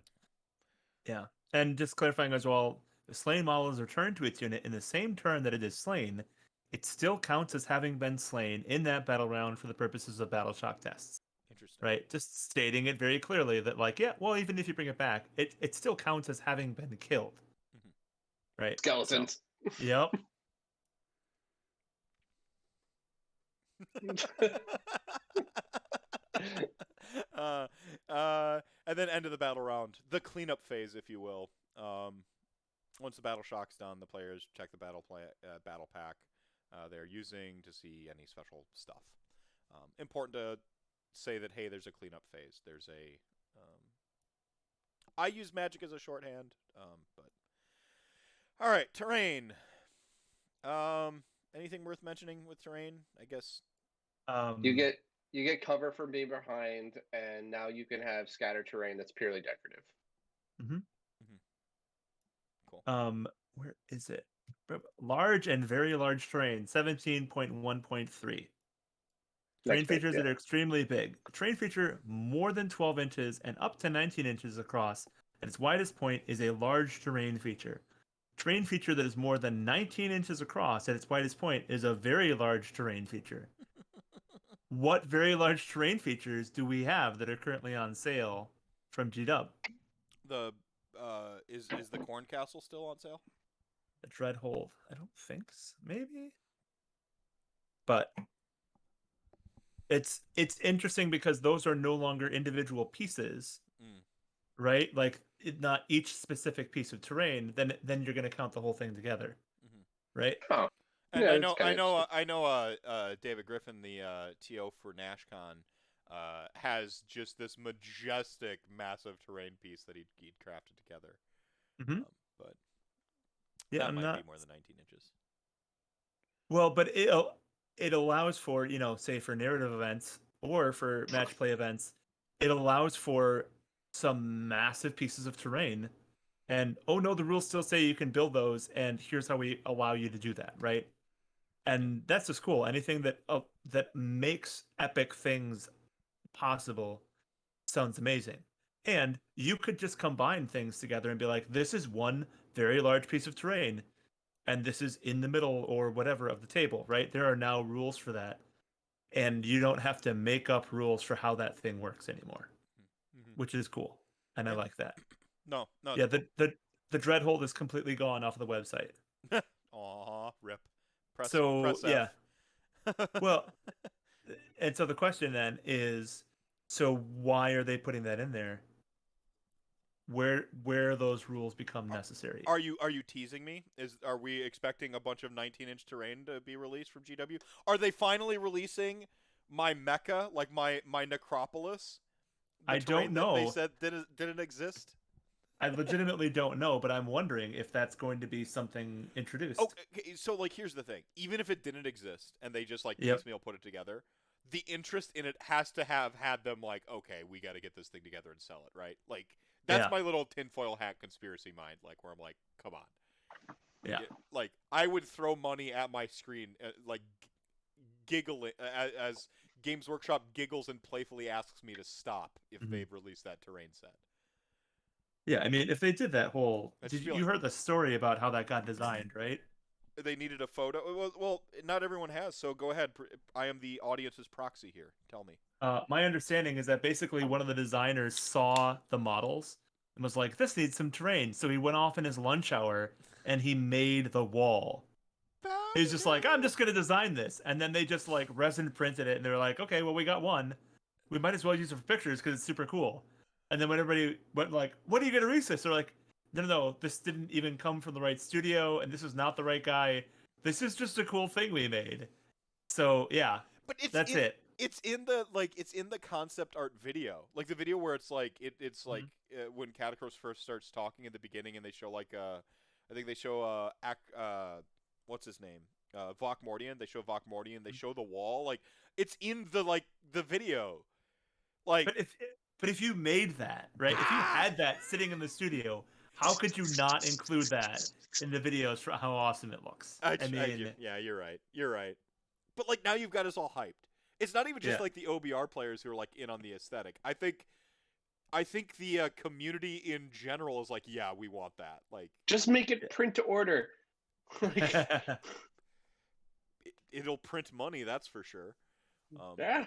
Yeah. And just clarifying as well, the slain model is returned to its unit in the same turn that it is slain. It still counts as having been slain in that battle round for the purposes of battle shock tests. Interesting. Right? Just stating it very clearly that even if you bring it back, it still counts as having been killed. Right? Skeletons. So, yep. And then end of the battle round, the cleanup phase, if you will. Once the battle shock's done, the players check the battle pack they're using to see any special stuff. Important to say that, hey, there's a cleanup phase. There's a I use magic as a shorthand, but all right, terrain. Anything worth mentioning with terrain? I guess you get cover from being behind, and now you can have scattered terrain that's purely decorative. Cool. Where is it? Large and very large terrain, 17.1.3. Terrain features that are extremely big. A terrain feature more than 12 inches and up to 19 inches across at its widest point is a large terrain feature. Terrain feature that is more than 19 inches across at its widest point is a very large terrain feature. What very large terrain features do we have that are currently on sale from GDead? The is the Corn Castle still on sale? The Dreadhold. I don't think so. Maybe. But it's interesting because those are no longer individual pieces. right? Like not each specific piece of terrain, then you're going to count the whole thing together, right? Oh, And yeah, that's kind of interesting. I know. David Griffin, the TO for NashCon, has just this majestic, massive terrain piece that he'd crafted together. Mm-hmm. But Yeah, that I'm might be not. more than 19 inches. Well, but it allows for, say for narrative events or for match play events, it allows for some massive pieces of terrain. And oh no, the rules still say you can build those, and here's how we allow you to do that, right? And that's just cool. Anything that makes epic things possible sounds amazing. And you could just combine things together and be like, this is one very large piece of terrain, and this is in the middle or whatever of the table, right? There are now rules for that. And you don't have to make up rules for how that thing works anymore, Mm-hmm. which is cool. And I Yeah. like that. No, Yeah, it's cool. the Dreadhold is completely gone off of the website. Aw, rip. Press So F. yeah. Well, and so the question then is, so why are they putting that in there? Where those rules become necessary? Are you teasing me? Are we expecting a bunch of 19-inch terrain to be released from GW? Are they finally releasing my Mecca, like my necropolis? The I don't terrain that they know. said didn't exist? I legitimately don't know, but I'm wondering if that's going to be something introduced. Okay, so like here's the thing. Even if it didn't exist and they just like Yep. piecemeal put it together, the interest in it has to have had them like, okay, we got to get this thing together and sell it, right? Like that's Yeah. my little tinfoil hat conspiracy mind, like where I'm like, come on. Yeah. Like I would throw money at my screen, like giggling as Games Workshop giggles and playfully asks me to stop if Mhm. they've released that terrain set. Yeah, I mean, if they did that whole, I did just feel you like heard the story about how that got designed, right? they needed a photo. Well, not everyone has, so go ahead. I am the audience's proxy here. Tell me. My understanding is that basically one of the designers saw the models and was like, "This needs some terrain," so he went off in his lunch hour and he made the wall. He's just like, "I'm just gonna design this," and then they just like resin printed it, and they're like, "Okay, well we got one. We might as well use it for pictures because it's super cool." And then when everybody went like, "What are you gonna release this?" They're like, "No, this didn't even come from the right studio, and this is not the right guy. This is just a cool thing we made." So yeah, But that's it. it's in the it's in the concept art video, like the video where it's like it's like Mhm. when Catacross first starts talking in the beginning, and they show like I think they show what's his name, Vok Mordian. They show Vok Mordian. They show the wall, like it's in the video, like But if you made that, right? If you had that sitting in the studio, how could you not include that in the videos for how awesome it looks? I mean, yeah, you're right, you're right. But like now you've got us all hyped. It's not even just yeah. like the OBR players who are like in on the aesthetic. I think the community in general is like, yeah, we want that. Like, Just make it print to order. Like, it'll print money, that's for sure. yeah.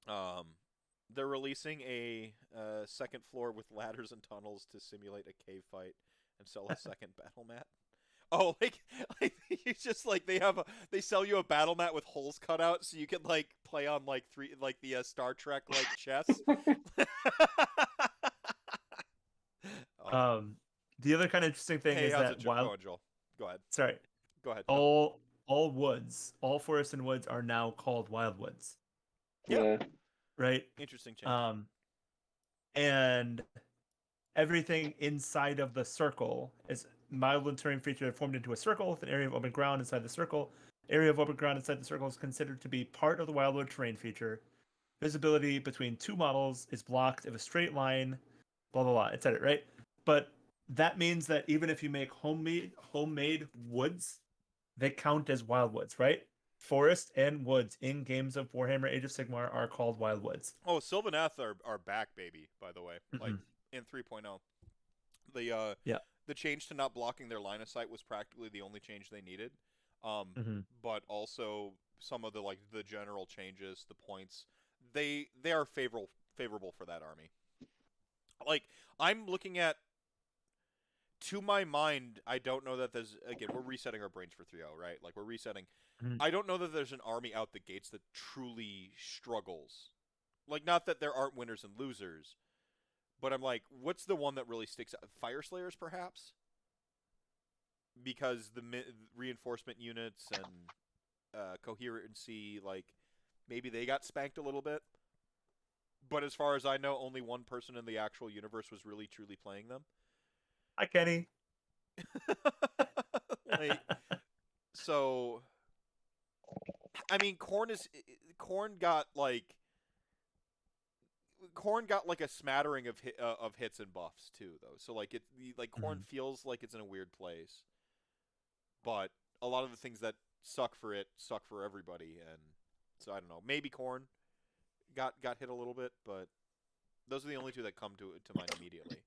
Um, they're releasing a second floor with ladders and tunnels to simulate a cave fight and sell a second battle mat. Oh, like you just like they sell you a battle mat with holes cut out so you can like play on like the Star Trek like chess. Oh. The other kind of interesting thing Hey, is how's that it going, Joel? Go ahead. sorry, Go ahead. No. all woods, all forests and woods are now called wildwoods, Yeah. right? Interesting change. And everything inside of the circle is mildland terrain feature formed into a circle with an area of open ground inside the circle. Area of open ground inside the circle is considered to be part of the wildwood terrain feature. Visibility between two models is blocked if a straight line, blah blah blah, etc. Right? But that means that even if you make homemade woods, they count as wildwoods, right? Forest and woods in games of Warhammer Age of Sigmar are called wildwoods. Oh, Sylvaneth are back, baby. By the way, like Mhm. in 3.0, Yeah. the change to not blocking their line of sight was practically the only change they needed. Mhm. But also some of the like the general changes, the points, they are favorable for that army. Like I'm looking at, to my mind, I don't know that there's, again, we're resetting our brains for 3.0, right? Like we're resetting. Mhm. I don't know that there's an army out the gates that truly struggles. Like not that there aren't winners and losers, But I'm like, what's the one that really sticks out? Fire Slayers, perhaps? Because the reinforcement units and coherency, like, maybe they got spanked a little bit. But as far as I know, only one person in the actual universe was really, truly playing them. Hi, Kenny. Like, so, I mean, Khorne got like a smattering of hits and buffs too, though. So like Khorne feels like it's in a weird place, but a lot of the things that suck for everybody, and so I don't know. Maybe Khorne got hit a little bit, but those are the only two that come to mind immediately.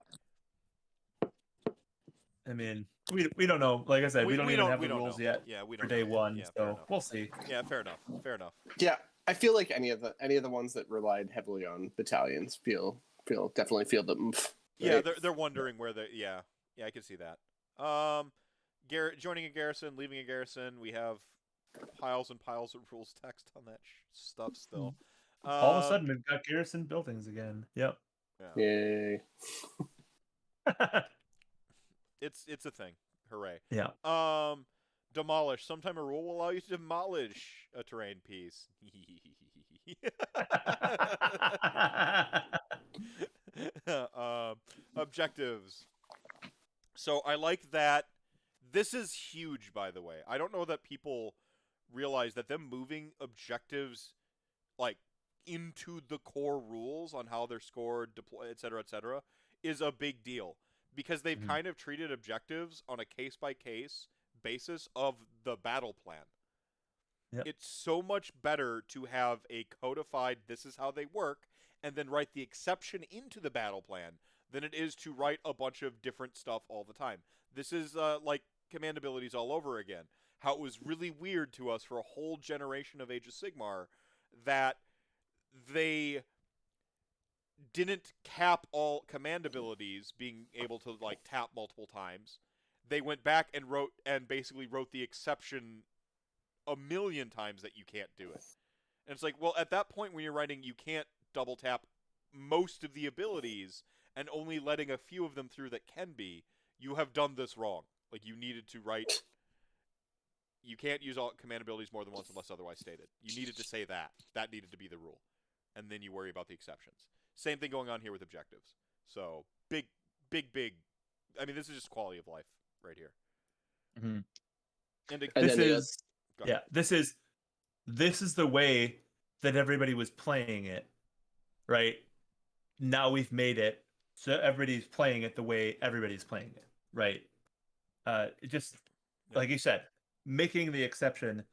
I mean, we don't know. Like I said, we don't even have the rules know. yet. Yeah, we for don't day know. one, Yeah, so we'll see. Yeah, fair enough. Fair enough. Yeah, I feel like any of the ones that relied heavily on battalions definitely feel the oomph. Right? Yeah, they're wondering where they. Yeah, I can see that. Joining a garrison, leaving a garrison. We have piles and piles of rules text on that stuff still. All of a sudden, we've got garrison buildings again. Yep. Yeah. Yay. It's a thing. Hooray. Yeah. Demolish. Sometime a rule will allow you to demolish a terrain piece. Objectives. So I like that. This is huge, by the way. I don't know that people realize that them moving objectives like into the core rules on how they're scored, deploy, etc., is a big deal because they've kind of treated objectives on a case-by-case basis of the battle plan. Yep. It's so much better to have a codified this is how they work and then write the exception into the battle plan than it is to write a bunch of different stuff all the time. This is like command abilities all over again. How it was really weird to us for a whole generation of Age of Sigmar that they didn't cap all command abilities being able to like tap multiple times. They went back and basically wrote the exception a million times that you can't do it. And it's like, well, at that point when you're writing you can't double tap most of the abilities and only letting a few of them through that can be, you have done this wrong. Like, you needed to write you can't use all command abilities more than once unless otherwise stated. You needed to say that. That needed to be the rule. And then you worry about the exceptions. Same thing going on here with objectives. So, big. I mean, this is just quality of life right here. Mm-hmm. And this is the way that everybody was playing it, right? Now we've made it so everybody's playing it the way everybody's playing it, right? Like you said, making the exception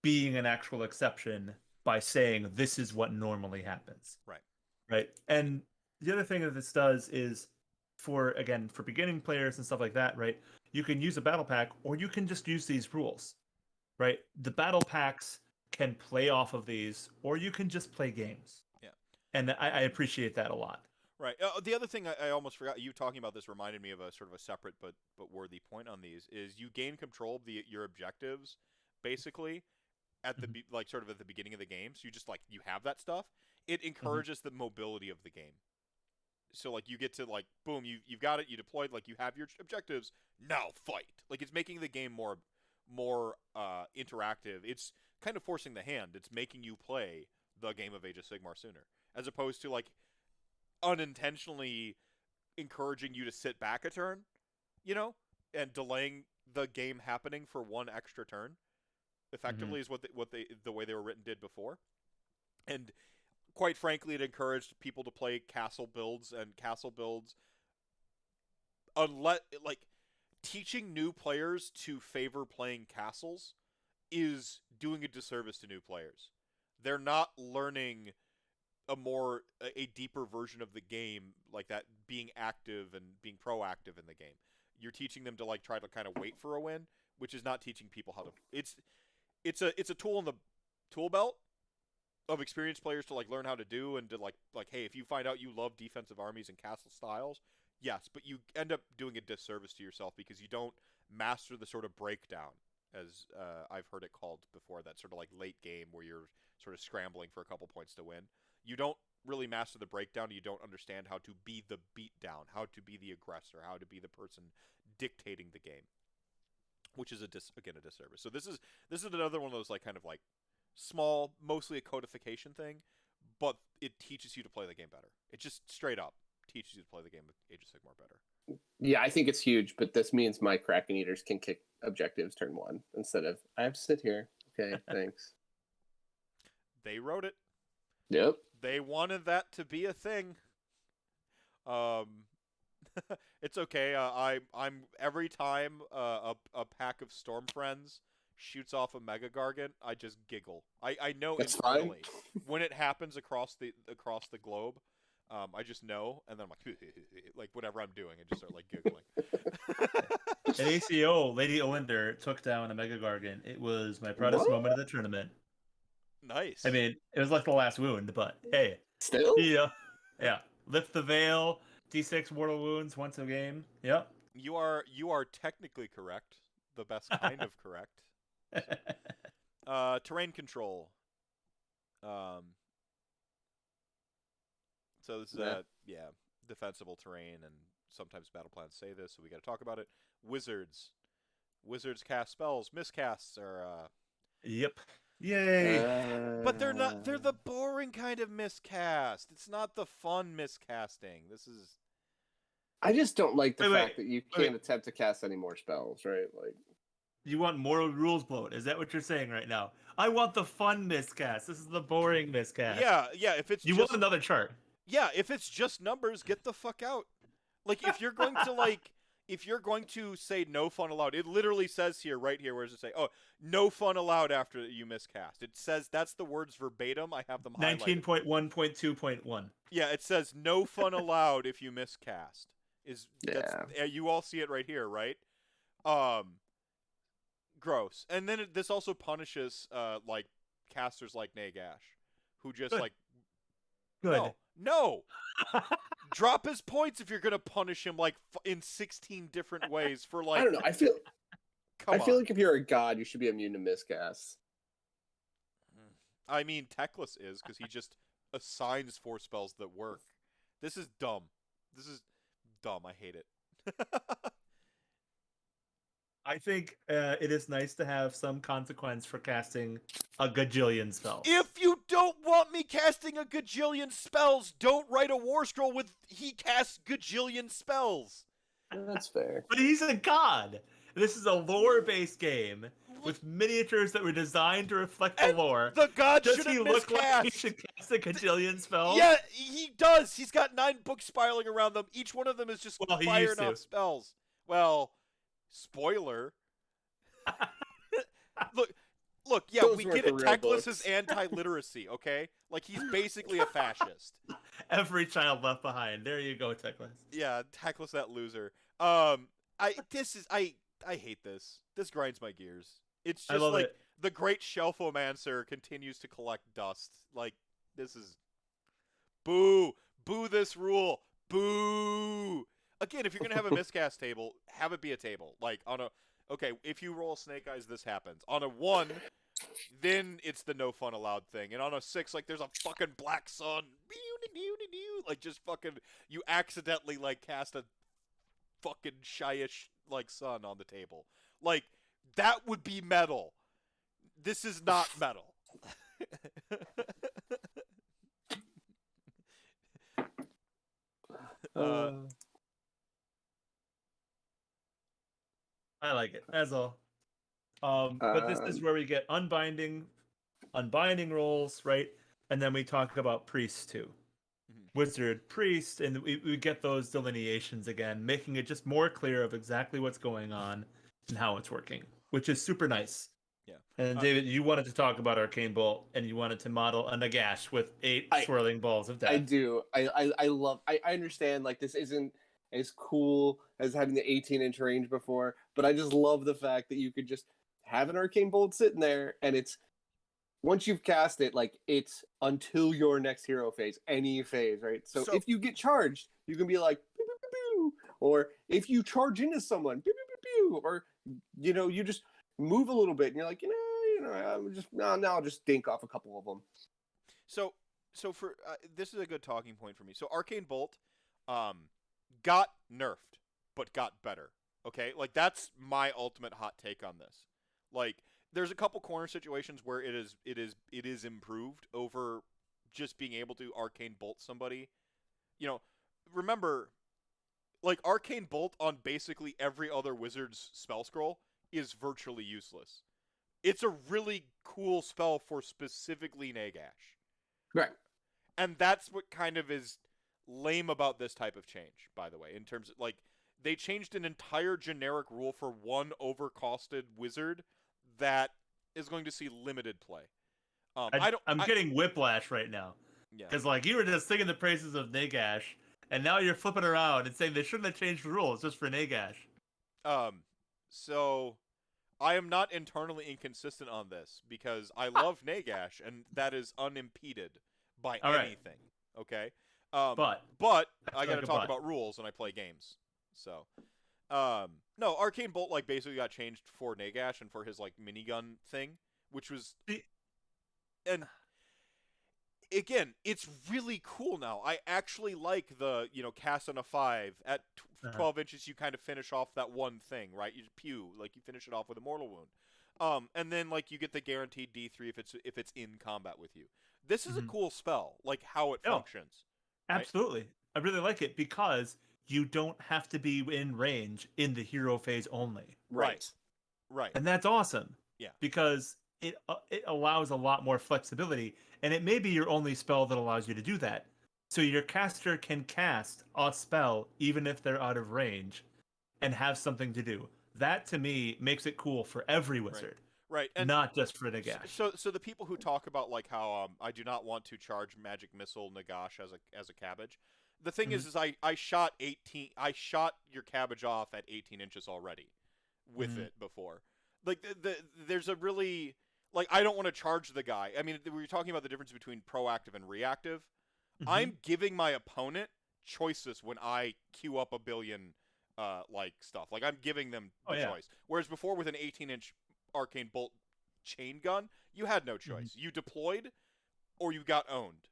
being an actual exception by saying this is what normally happens. Right. And the other thing that this does is for beginning players and stuff like that, right? You can use a battle pack or you can just use these rules, right? The battle packs can play off of these or you can just play games. Yeah. And I appreciate that a lot. Right. The other thing I almost forgot, you talking about this reminded me of a sort of a separate but worthy point on these, is you gain control of your objectives basically at the sort of at the beginning of the game. So you just you have that stuff. It encourages the mobility of the game. So like you get to boom, you've got it, you deployed, you have your objectives, now fight. Like, it's making the game more interactive. It's kind of forcing the hand. It's making you play the game of Age of Sigmar sooner, as opposed to unintentionally encouraging you to sit back a turn, and delaying the game happening for one extra turn. Effectively, is the way they were written did before, and quite frankly, it encouraged people to play castle builds unless teaching new players to favor playing castles is doing a disservice to new players. They're not learning a deeper version of the game, like that, being active and being proactive in the game. You're teaching them to try to kind of wait for a win, which is not teaching people how to. It's a tool in the tool belt of experienced players to learn how to do, and to hey, if you find out you love defensive armies and castle styles, yes, but you end up doing a disservice to yourself because you don't master the sort of breakdown, as I've heard it called before, that sort of late game where you're sort of scrambling for a couple points to win. You don't really master the breakdown. You don't understand how to be the beatdown, how to be the aggressor, how to be the person dictating the game, which is again a disservice. So this is another one of those like kind of like small, mostly a codification thing, but it teaches you to play the game better. It just straight up teaches you to play the game of Age of Sigmar better. Yeah, I think it's huge, but this means my Kraken Eaters can kick objectives turn 1 instead of I have to sit here. Okay, thanks. They wrote it. Yep. They wanted that to be a thing. It's okay. I'm every time a pack of Storm Friends shoots off a Mega Gargant, I just giggle. I know That's internally when it happens across the globe. I just know, and then I'm like, like whatever I'm doing, I just start like giggling. At ACO, Lady Olinder took down a Mega Gargant. It was my proudest moment of the tournament. Nice. I mean, it was like the last wound, but hey. Still? Yeah. Lift the veil, D6 mortal wounds once a game. Yep. You are technically correct. The best kind of correct. Terrain control. So this is defensible terrain, and sometimes battle plans say this, so we got to talk about it. Wizards cast spells. Miscasts are Yep. Yay. but they're not. They're the boring kind of miscast. It's not the fun miscasting. This is. I just don't like the fact that you can't attempt to cast any more spells, right? Like, you want more rules bloat? Is that what you're saying right now? I want the fun miscast. This is the boring miscast. Yeah. If it's you want another chart. Yeah, if it's just numbers, get the fuck out. Like if you're going to say no fun allowed, it literally says here, right here, where does it say? Oh, no fun allowed after you miscast. It says that's the words verbatim. I have them highlighted. 19.1.2.1. Yeah, it says no fun allowed if you miscast. You all see it right here, right? Gross. And then this also punishes like casters like Nagash, who just Good. like Good. No. Drop his points if you're gonna punish him like in 16 different ways for like. I don't know. I feel like if you're a god, you should be immune to miscasts. I mean, Teclis is because he just assigns 4 spells that work. This is dumb. I hate it. I think it is nice to have some consequence for casting a gajillion spells. If you don't want me casting a gajillion spells, don't write a war scroll with he casts gajillion spells. That's fair. But he's a god. This is a lore-based game with miniatures that were designed to reflect the lore. The god Does shouldn't he look miscast. like he should cast a gajillion spells? Yeah, he does. He's got 9 books spiraling around them. Each one of them is just firing off spells. Well, spoiler. Look, yeah, Those we weren't get it. the real Teclis is books. anti-literacy, okay? Like, he's basically a fascist. Every child left behind. There you go, Teclis. Yeah, Teclis, that loser. I hate this. This grinds my gears. It's just like the great Shelfomancer continues to collect dust. Like, this is boo this rule. Boo. Again, if you're gonna have a miscast table, have it be a table. Like on a if you roll Snake Eyes, this happens. On a 1, then it's the no fun allowed thing. And on a 6, like there's a fucking black sun. Like just fucking you accidentally like cast a fucking shyish like sun on the table. Like that would be metal. This is not metal. I like it. That's all. But this is where we get unbinding rolls, right? And then we talk about priests too. Wizard, priest, and we get those delineations again, making it just more clear of exactly what's going on and how it's working, which is super nice. Yeah. And David, you wanted to talk about Arcane Bolt, and you wanted to model a Nagash with 8 swirling balls of death. I do. I understand, like, this isn't as cool as having the 18-inch range before, but I just love the fact that you could just have an Arcane Bolt sitting there, and it's once you've cast it, like, it's until your next hero phase, any phase, right? So if you get charged, you can be like, pew, pew, pew, pew. Or if you charge into someone, pew, pew, pew, pew. Or, you just move a little bit, and you're like, I'm just, now I'll just dink off a couple of them. So so for this is a good talking point for me. So Arcane Bolt, got nerfed, but got better. Okay, like that's my ultimate hot take on this. Like, there's a couple corner situations where it is improved over just being able to Arcane Bolt somebody. You know, remember, like Arcane Bolt on basically every other wizard's spell scroll is virtually useless. It's a really cool spell for specifically Nagash. Right. And that's what kind of is lame about this type of change, by the way, in terms of, like, they changed an entire generic rule for one overcosted wizard that is going to see limited play. I'm getting whiplash right now. Yeah. Because, like, you were just singing the praises of Nagash, and now you're flipping around and saying they shouldn't have changed the rules just for Nagash. So I am not internally inconsistent on this because I love Nagash, and that is unimpeded by anything. Okay? But I got to talk about rules, and I play games. So, no, Arcane Bolt, like, basically got changed for Nagash and for his, like, minigun thing, which was... And... Again, it's really cool now. I actually like the, cast on a 5. At 12 inches, you kind of finish off that one thing, right? You pew, like, you finish it off with a mortal wound. And then, like, you get the guaranteed D3 if it's in combat with you. This is a cool spell, like, how it functions. Absolutely. Right? I really like it because you don't have to be in range in the hero phase only. Right. And that's awesome. Yeah. Because it allows a lot more flexibility, and it may be your only spell that allows you to do that. So your caster can cast a spell even if they're out of range and have something to do. That, to me, makes it cool for every wizard. Right. And not just for Nagash. So the people who talk about, like, how I do not want to charge Magic Missile Nagash as a cabbage, the thing is I shot your cabbage off at 18 inches already with it before. Like, there's a really... Like, I don't want to charge the guy. I mean, we were talking about the difference between proactive and reactive. I'm giving my opponent choices when I queue up a billion, stuff. Like, I'm giving them the choice. Whereas before, with an 18-inch Arcane Bolt chain gun, you had no choice. You deployed, or you got owned.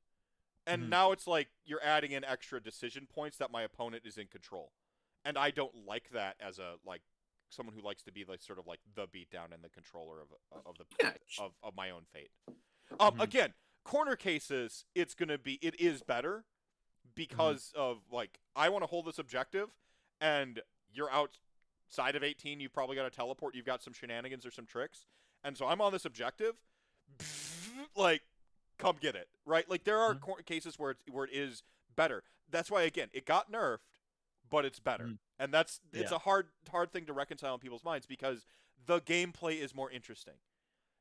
And now it's like you're adding in extra decision points that my opponent is in control. And I don't like that as a, like, someone who likes to be, like, sort of like the beatdown and the controller of my own fate. Again, corner cases, it is better because of, like, I want to hold this objective, and you're outside of 18. You've probably got a teleport. You've got some shenanigans or some tricks, and so I'm on this objective. Like, come get it, right? Like, there are cases where it is better. That's why, again, it got nerfed, but it's better. And it's a hard thing to reconcile in people's minds because the gameplay is more interesting.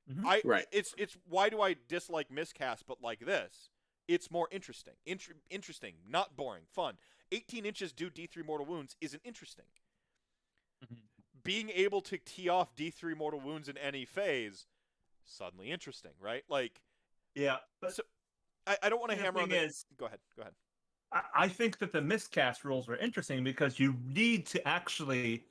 It's why do I dislike miscast, but like this, it's more interesting. Interesting, not boring, fun. 18 inches do D3 mortal wounds isn't interesting. Being able to tee off D3 mortal wounds in any phase, suddenly interesting, right? Like, yeah. But so I don't want to hammer on this. Go ahead. I think that the miscast rules were interesting because you need to actually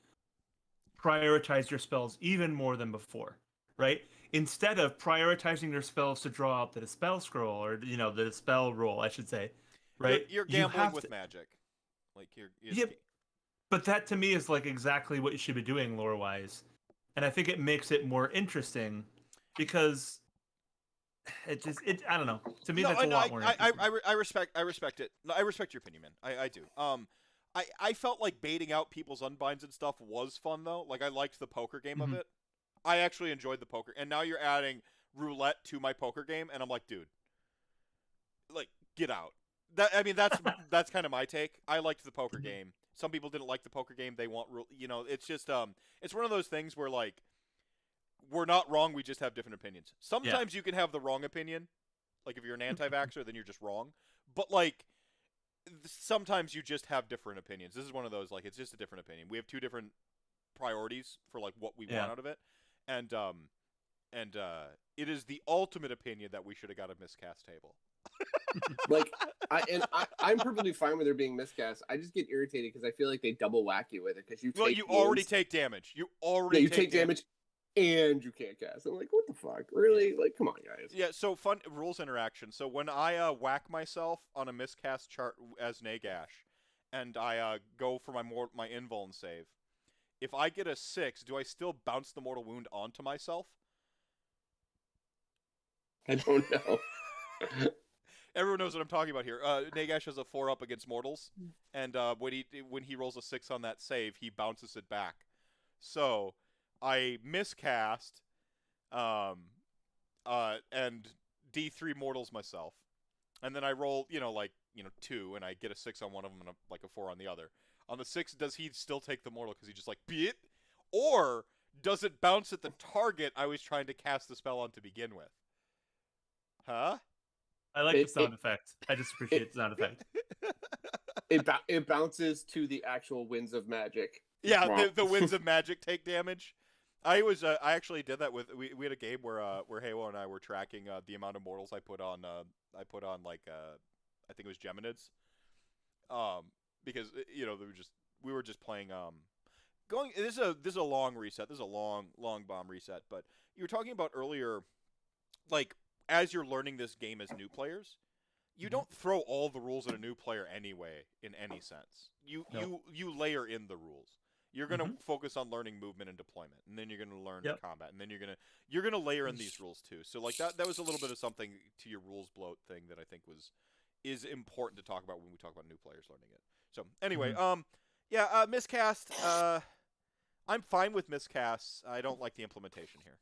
prioritize your spells even more than before, right? Instead of prioritizing your spells to draw out the spell scroll or, the spell roll, I should say, right? You're gambling with magic. Like, but that to me is, like, exactly what you should be doing lore-wise. And I think it makes it more interesting because... I don't know. To me, that's a lot more interesting. I respect it. I respect your opinion, man. I do. I felt like baiting out people's unbinds and stuff was fun, though. Like, I liked the poker game of it. I actually enjoyed the poker. And now you're adding roulette to my poker game, and I'm like, dude, like, get out. That's kind of my take. I liked the poker game. Some people didn't like the poker game. They want, it's just, it's one of those things where, like, we're not wrong, we just have different opinions. Sometimes you can have the wrong opinion. Like, if you're an anti-vaxxer, then you're just wrong. But, like, sometimes you just have different opinions. This is one of those, like, it's just a different opinion. We have two different priorities for, like, what we want out of it. And it is the ultimate opinion that we should have got a miscast table. Like, I'm perfectly fine with there being miscast. I just get irritated because I feel like they double whack you with it because you already take damage. You take damage. and you can't cast. I'm like, what the fuck? Really? Like, come on, guys. Yeah, so fun rules interaction. So when I whack myself on a miscast chart as Nagash, and I go for my invuln save, if I get a 6, do I still bounce the mortal wound onto myself? I don't know. Everyone knows what I'm talking about here. Nagash has a 4-up against mortals, and when he rolls a 6 on that save, he bounces it back. So I miscast, and D3 mortals myself, and then I roll, 2, and I get a 6 on one of them and a 4 on the other. On the 6, does he still take the mortal because he just beat it, or does it bounce at the target I was trying to cast the spell on to begin with? Huh? I like the sound effect. I just appreciate the sound effect. It bounces to the actual winds of magic. Yeah, the winds of magic take damage. I actually did that with we had a game where Halo and I were tracking the amount of mortals I put on I think it was Geminids, because we were just playing going. This is a long reset. This is a long bomb reset. But you were talking about earlier, like, as you're learning this game as new players, you don't throw all the rules at a new player anyway, in any sense. You layer in the rules. You're gonna focus on learning movement and deployment, and then you're gonna learn combat, and then you're gonna layer in these rules too. So like that was a little bit of something to your rules bloat thing that I think is important to talk about when we talk about new players learning it. So anyway, miscast. I'm fine with miscasts. I don't like the implementation here.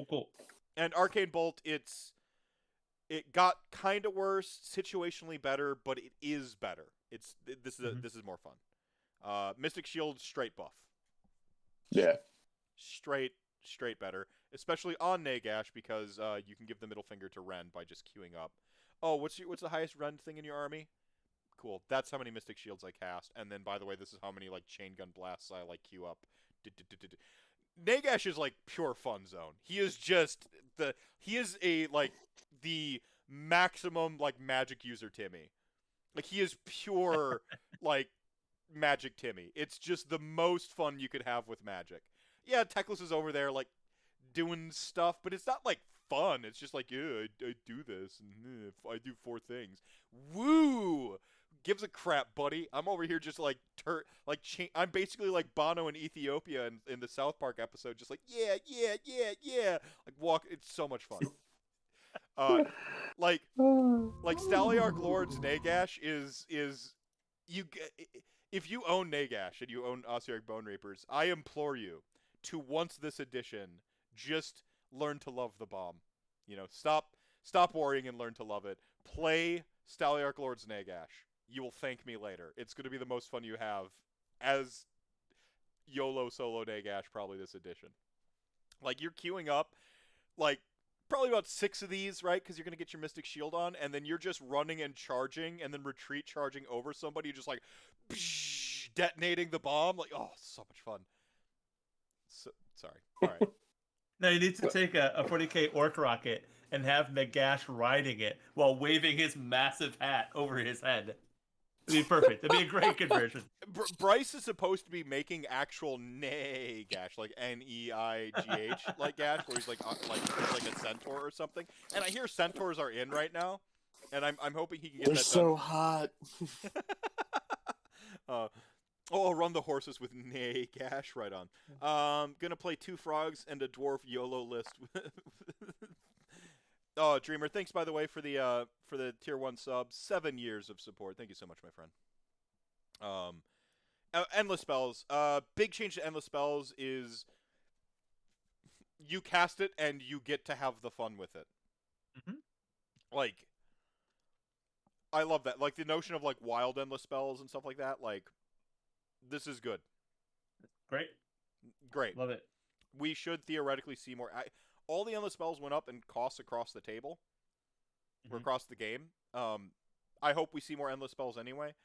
Cool. And Arcane Bolt, it got kind of worse, situationally better, but it is better. This is more fun. Mystic Shield, straight buff. Yeah. Straight better, especially on Nagash, because you can give the middle finger to Ren by just queuing up. Oh, what's the highest Ren thing in your army? Cool. That's how many Mystic Shields I cast. And then, by the way, this is how many chain gun blasts I queue up. Nagash is pure fun zone. He is just the maximum magic user Timmy. He is pure magic Timmy. It's just the most fun you could have with magic. Yeah, Teclis is over there doing stuff, but it's not fun. It's just I do this and I do 4 things. Woo! Gives a crap, buddy. I'm over here just I'm basically like Bono in Ethiopia in the South Park episode, just yeah. Walk. It's so much fun. Staliarch Lord's Nagash is if you own Nagash and you own Ossiarch Bone Reapers, I implore you to, once this edition, just learn to love the bomb. Stop worrying and learn to love it. Play Staliarch Lord's Nagash. You will thank me later. It's going to be the most fun you have as YOLO solo Nagash probably this edition. You're queuing up, probably about 6 of these, right? Because you're going to get your Mystic Shield on, and then you're just running and charging, and then retreat charging over somebody, just detonating the bomb. Oh, so much fun. So, sorry. All right. No, you need to take a 40k orc rocket and have Nagash riding it while waving his massive hat over his head. It'd be perfect. It'd be a great conversion. Bryce is supposed to be making actual Nagash, Neigh, gash, where he's like a centaur or something. And I hear centaurs are in right now, and I'm hoping he can get They're that so done. hot. I'll run the horses with Nagash right on. Gonna play 2 frogs and a dwarf YOLO list. Oh, Dreamer, thanks by the way for the tier 1 sub. 7 years of support. Thank you so much, my friend. Endless spells. Big change to endless spells is you cast it and you get to have the fun with it. I love that. The notion of wild endless spells and stuff like that. This is good. Great. Love it. We should theoretically see more. All the endless spells went up in costs across the table, or across the game. I hope we see more endless spells anyway.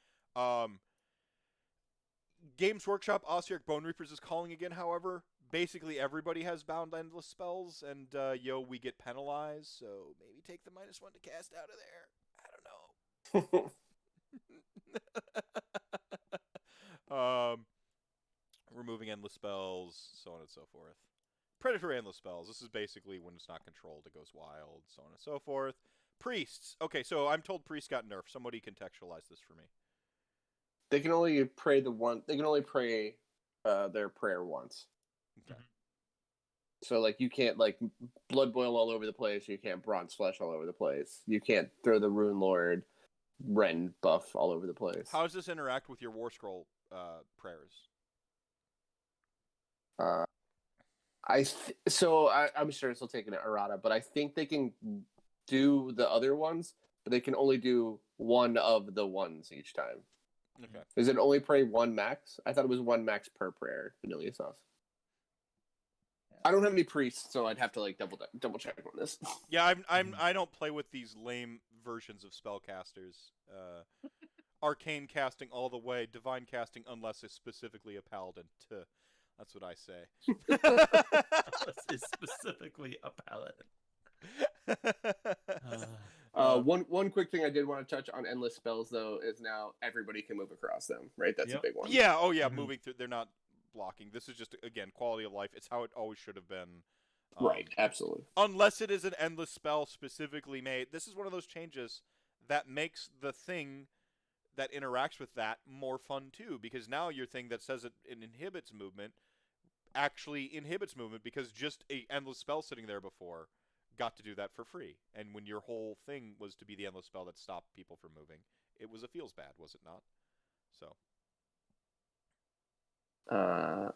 Games Workshop Ossiarch Bone Reapers is calling again, however. Basically everybody has bound endless spells, and we get penalized, so maybe take the -1 to cast out of there. I don't know. Removing endless spells, so on and so forth. predatory endless spells. This is basically when it's not controlled, it goes wild, so on and so forth. Priests. Okay, so I'm told priests got nerfed. Somebody contextualize this for me. They can only pray They can only pray their prayer once. Okay. So like you can't like blood boil all over the place. You can't bronze flesh all over the place. You can't throw the Rune Lord Ren buff all over the place. How does this interact with your War Scroll prayers? I'm sure it's still taking an errata, but I think they can do the other ones, but they can only do one of the ones each time. Okay. Is it only pray one max? I thought it was one max per prayer, Vanilla Sauce. I don't have any priests, so I'd have to like double check on this. Yeah, I don't play with these lame versions of spellcasters. Arcane casting all the way, divine casting unless it's specifically a paladin. That's what I say. Unless it's specifically a paladin. One quick thing I did want to touch on endless spells though is now everybody can move across them, right? That's a big one. Yeah, moving through, they're not blocking. This is just, again, quality of life. It's how it always should have been. Right, absolutely. Unless it is an endless spell specifically made. This is one of those changes that makes the thing that interacts with that more fun too, because now your thing that says it inhibits movement actually inhibits movement, because just a endless spell sitting there before got to do that for free. And when your whole thing was to be the endless spell that stopped people from moving, it was a feels bad, was it not? So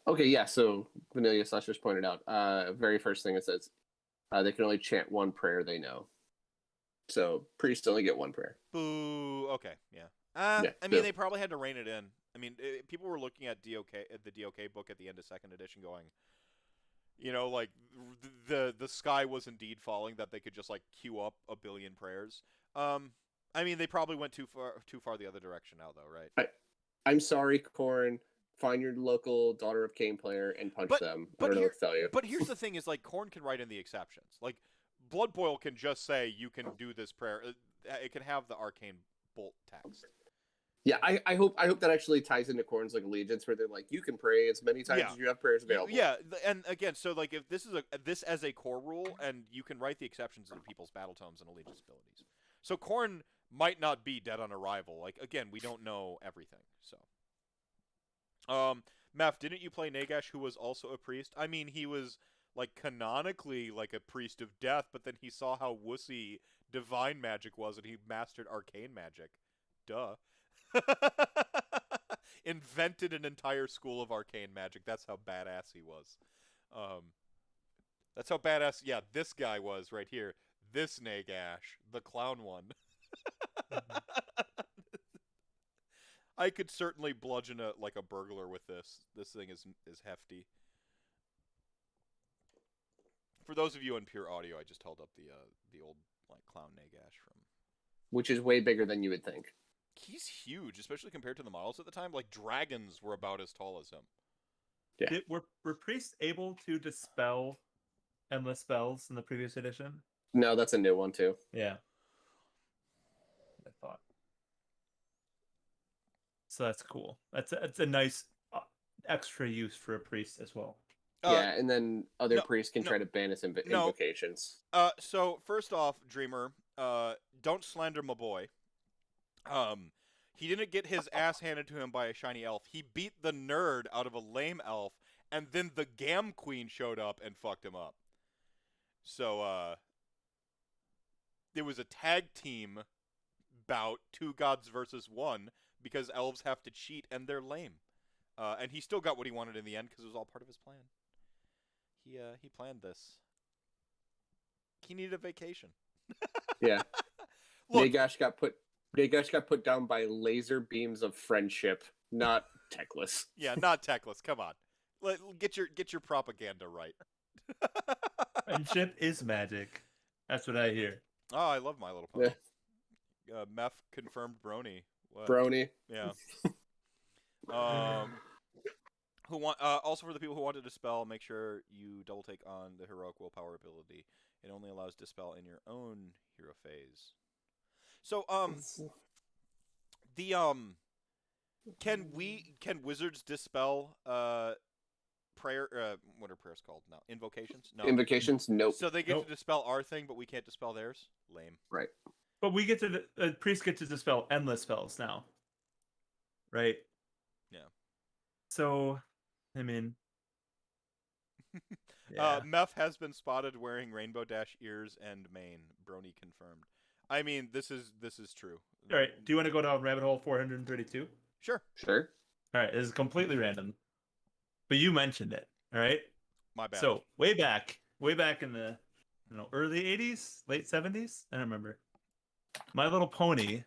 okay, yeah, so Vanilla Slash just pointed out, very first thing it says, they can only chant one prayer they know. So priests only get one prayer. Boo. Okay, yeah. Yeah, I mean, they probably had to rein it in. I mean, people were looking at the DOK book at the end of 2nd edition going, you know, like, the sky was indeed falling, that they could just, like, queue up a billion prayers. I mean, they probably went too far the other direction now, though, right? I'm sorry, Corn. Find your local Daughter of Cain player and punch them. I don't know what to tell you. But here's the thing: is like Korn can write in the exceptions. Like Blood Boil can just say you can do this prayer. It can have the arcane bolt text. Yeah, I hope that actually ties into Corn's like allegiance, where they're like, you can pray as many times as you have prayers available. Yeah, and again, so like if this as a core rule, and you can write the exceptions into people's battle tomes and allegiance abilities. So Korn might not be dead on arrival. Like again, we don't know everything. So. Meph, didn't you play Nagash, who was also a priest? I mean, he was, like, canonically, like, a priest of death, but then he saw how wussy divine magic was, and he mastered arcane magic. Duh. Invented an entire school of arcane magic. That's how badass he was. That's how badass, yeah, this guy was right here. This Nagash, the clown one. I could certainly bludgeon a burglar with this. This thing is hefty. For those of you on pure audio, I just held up the old like clown Nagash from. Which is way bigger than you would think. He's huge, especially compared to the models at the time. Like dragons were about as tall as him. Yeah. Were priests able to dispel endless spells in the previous edition? No, that's a new one too. Yeah. I thought. So that's cool. That's a nice extra use for a priest as well. Yeah, and then other priests can try to ban his invocations. So first off, Dreamer, don't slander my boy. He didn't get his ass handed to him by a shiny elf. He beat the nerd out of a lame elf, and then the Gam Queen showed up and fucked him up. So, there was a tag team bout, 2 gods versus 1, because elves have to cheat and they're lame. And he still got what he wanted in the end because it was all part of his plan. He planned this. He needed a vacation. Yeah. Look, Nagash got put down by laser beams of friendship, not techless. Yeah, not techless. Come on. Get your propaganda right. Friendship is magic. That's what I hear. Oh, I love My Little Pony. Meph confirmed Brony. What? Brony. Yeah. Also for the people who wanted to dispel, make sure you double take on the heroic willpower ability. It only allows dispel in your own hero phase. So can wizards dispel prayer. What are prayers called now? Invocations? No. Invocations? Nope. So they get Nope. to dispel our thing, but we can't dispel theirs. Lame. Right. But we get to priests get to dispel endless spells now, right? Yeah. So, I mean, yeah. Meph has been spotted wearing Rainbow Dash ears and mane. Brony confirmed. I mean, this is true. All right. Do you want to go down rabbit hole 432? Sure. Sure. All right. This is completely random, but you mentioned it. All right. My bad. So way back in the early 80s, late 70s, I don't remember. My Little Pony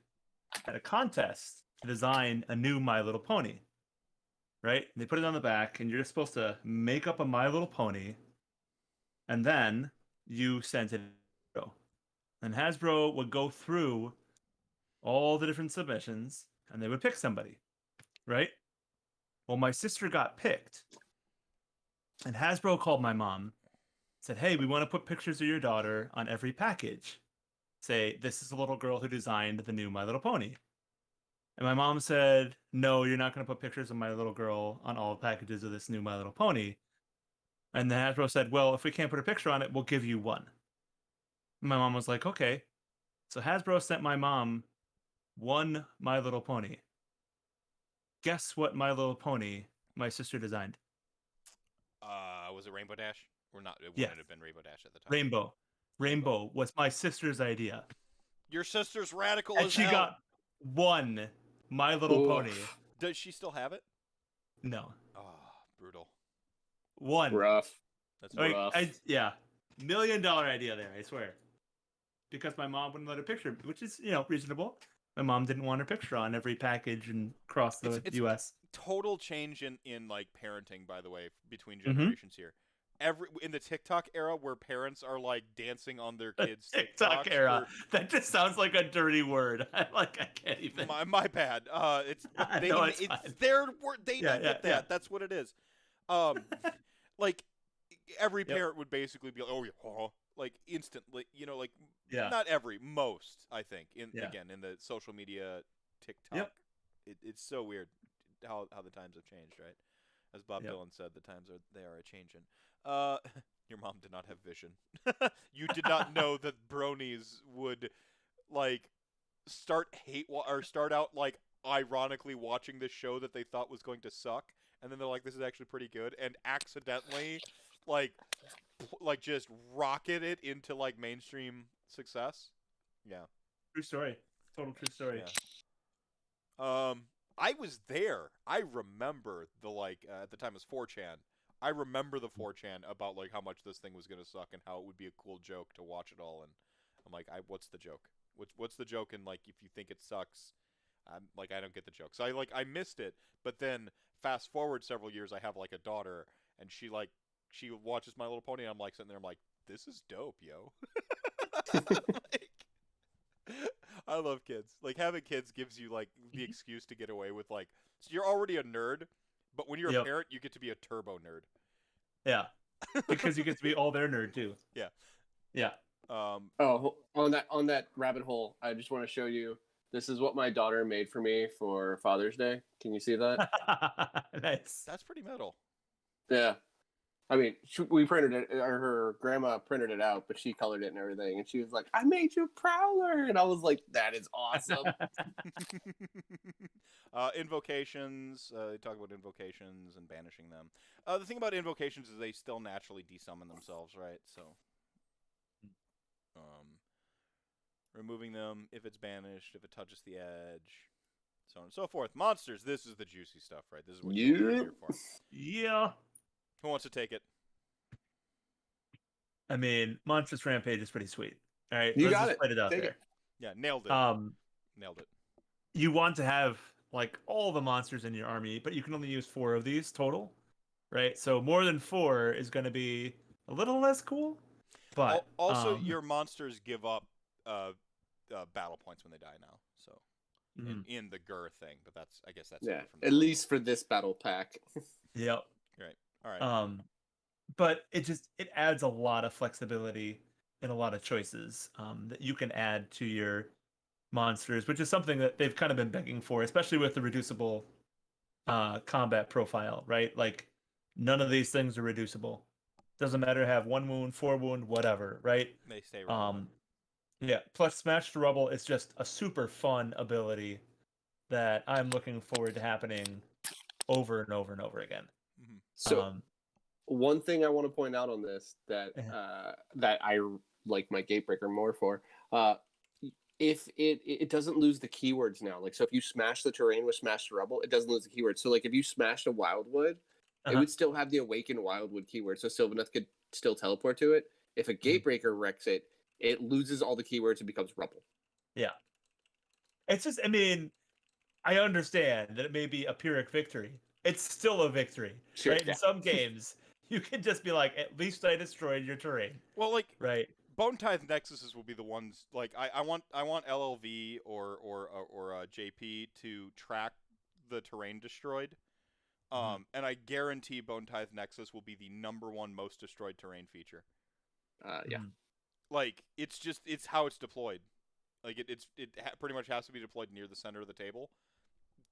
had a contest to design a new My Little Pony. Right? And they put it on the back, and you're just supposed to make up a My Little Pony, and then you sent it to Hasbro. And Hasbro would go through all the different submissions, and they would pick somebody. Right? Well, my sister got picked. And Hasbro called my mom, said, hey, we want to put pictures of your daughter on every package. Say, this is the little girl who designed the new My Little Pony. And my mom said, no, you're not going to put pictures of my little girl on all packages of this new My Little Pony. And then Hasbro said, well, if we can't put a picture on it, we'll give you one. And my mom was like, okay. So Hasbro sent my mom one My Little Pony. Guess what My Little Pony my sister designed? Was it Rainbow Dash? Or not? It Yeah. wouldn't have been Rainbow Dash at the time. Rainbow was my sister's idea. Your sister's radical And as she hell. got one My Little Oof. Pony. Does she still have it? No. Oh, brutal. One. Rough. That's Like, rough. yeah. $1 million idea there, I swear. Because my mom wouldn't let her picture, which is, reasonable. My mom didn't want her picture on every package and across the It's US. total change in like parenting, by the way, between Mhm. generations here. In the TikTok era where parents are like dancing on their kids' TikTok TikToks era. That just sounds like a dirty word. I can't even. My bad. It's No, it's it's fine. their word. They Yeah, named it that. yeah. That's what it is. Like every parent would basically be like, oh yeah, like instantly. Like Yeah. not every, most I think. Yeah. Again in the social media TikTok, it's so weird how the times have changed, right? As Bob Dylan said, the times are a changing. Your mom did not have vision. You did not know that bronies would like start out like ironically watching this show that they thought was going to suck, and then they're like, this is actually pretty good, and accidentally like just rocket it into like mainstream success. Yeah. True story. Total true story. Yeah. I was there. I remember the at the time it was 4chan. I remember the 4chan about like how much this thing was gonna suck and how it would be a cool joke to watch it all. And I'm like, what's the joke? What's the joke? And like, if you think it sucks, I'm like, I don't get the joke. So I missed it. But then fast forward several years, I have like a daughter, and she watches My Little Pony, and I'm like sitting there, I'm like, this is dope, yo. Like, I love kids. Like having kids gives you like the excuse to get away with like. So you're already a nerd, but when you're a parent, you get to be a turbo nerd. Yeah. Because you get to be all their nerd too. Yeah. Yeah. Oh, on that rabbit hole, I just want to show you. This is what my daughter made for me for Father's Day. Can you see that? Nice. That's pretty metal. Yeah. I mean, we printed it, or her grandma printed it out, but she colored it and everything. And she was like, I made you a prowler. And I was like, that is awesome. Invocations. They talk about invocations and banishing them. The thing about invocations is they still naturally desummon themselves, right? So, removing them if it's banished, if it touches the edge, so on and so forth. Monsters. This is the juicy stuff, right? This is what you're here for. Yeah. Who wants to take it? I mean, Monstrous Rampage is pretty sweet. All right, You let's got just it. put it out Take there. it. Yeah, nailed it. Nailed it. You want to have like all the monsters in your army, but you can only use 4 of these total, right? So more than 4 is going to be a little less cool. But also, your monsters give up battle points when they die now. So in the Gur thing, but I guess that's Yeah, from at least for this battle pack. Yep. Right. All right. But it adds a lot of flexibility and a lot of choices that you can add to your monsters, which is something that they've kind of been begging for, especially with the reducible combat profile, right? Like none of these things are reducible. Doesn't matter, have 1 wound, 4 wound, whatever, right? They stay relevant. Yeah. Plus, Smash to Rubble is just a super fun ability that I'm looking forward to happening over and over and over again. Mm-hmm. So one thing I want to point out on this that that I like my Gatebreaker more for, if it doesn't lose the keywords now. Like, so if you smash the terrain with Smash to Rubble, it doesn't lose the keywords. So like if you smashed a Wildwood, it would still have the Awakened Wildwood keyword. So Sylvaneth could still teleport to it. If a Gatebreaker wrecks it, it loses all the keywords and becomes Rubble. Yeah. It's just, I mean, I understand that it may be a Pyrrhic victory. It's still a victory, Sure, right? yeah. In some games, you can just be like, at least I destroyed your terrain. Well, like, right? Bone Tithe Nexuses will be the ones. Like, I want LLV or JP to track the terrain destroyed. And I guarantee Bone Tithe Nexus will be the #1 most destroyed terrain feature. Yeah. Like, it's how it's deployed. Like, it pretty much has to be deployed near the center of the table.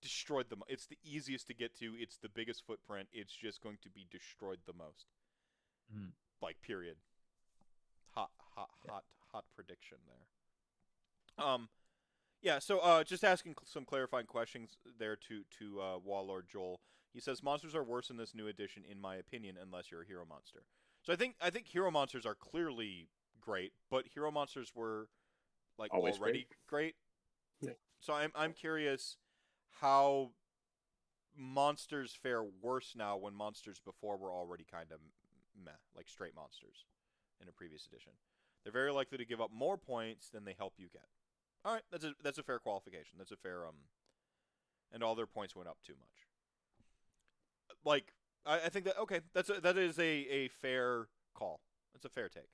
Destroyed them. It's the easiest to get to. It's the biggest footprint. It's just going to be destroyed the most. Like, period. Hot prediction there. Yeah. So, just asking some clarifying questions there to Wallord Joel. He says monsters are worse in this new edition, in my opinion, unless you're a hero monster. So I think hero monsters are clearly great, but hero monsters were like always already great. Yeah. So I'm curious how monsters fare worse now when monsters before were already kind of meh, like straight monsters in a previous edition. They're very likely to give up more points than they help you get. All right, that's a fair qualification. That's a fair and all their points went up too much. Like, I think that okay, that is a fair call. That's a fair take.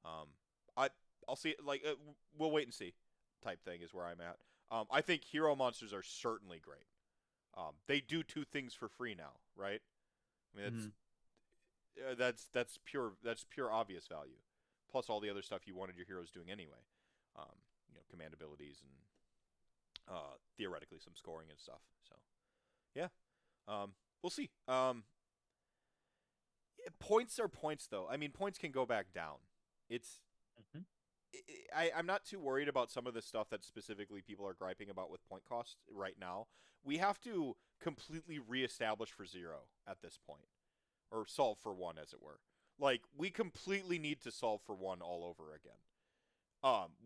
I'll see it, like we'll wait and see type thing is where I'm at. I think hero monsters are certainly great. They do 2 things for free now, right? I mean that's pure obvious value. Plus all the other stuff you wanted your heroes doing anyway. Command abilities and theoretically some scoring and stuff. So yeah. We'll see. Points are points, though. I mean, points can go back down. It's. I'm not too worried about some of the stuff that specifically people are griping about with point costs right now. We have to completely reestablish for 0 at this point, or solve for 1, as it were. Like, we completely need to solve for 1 all over again.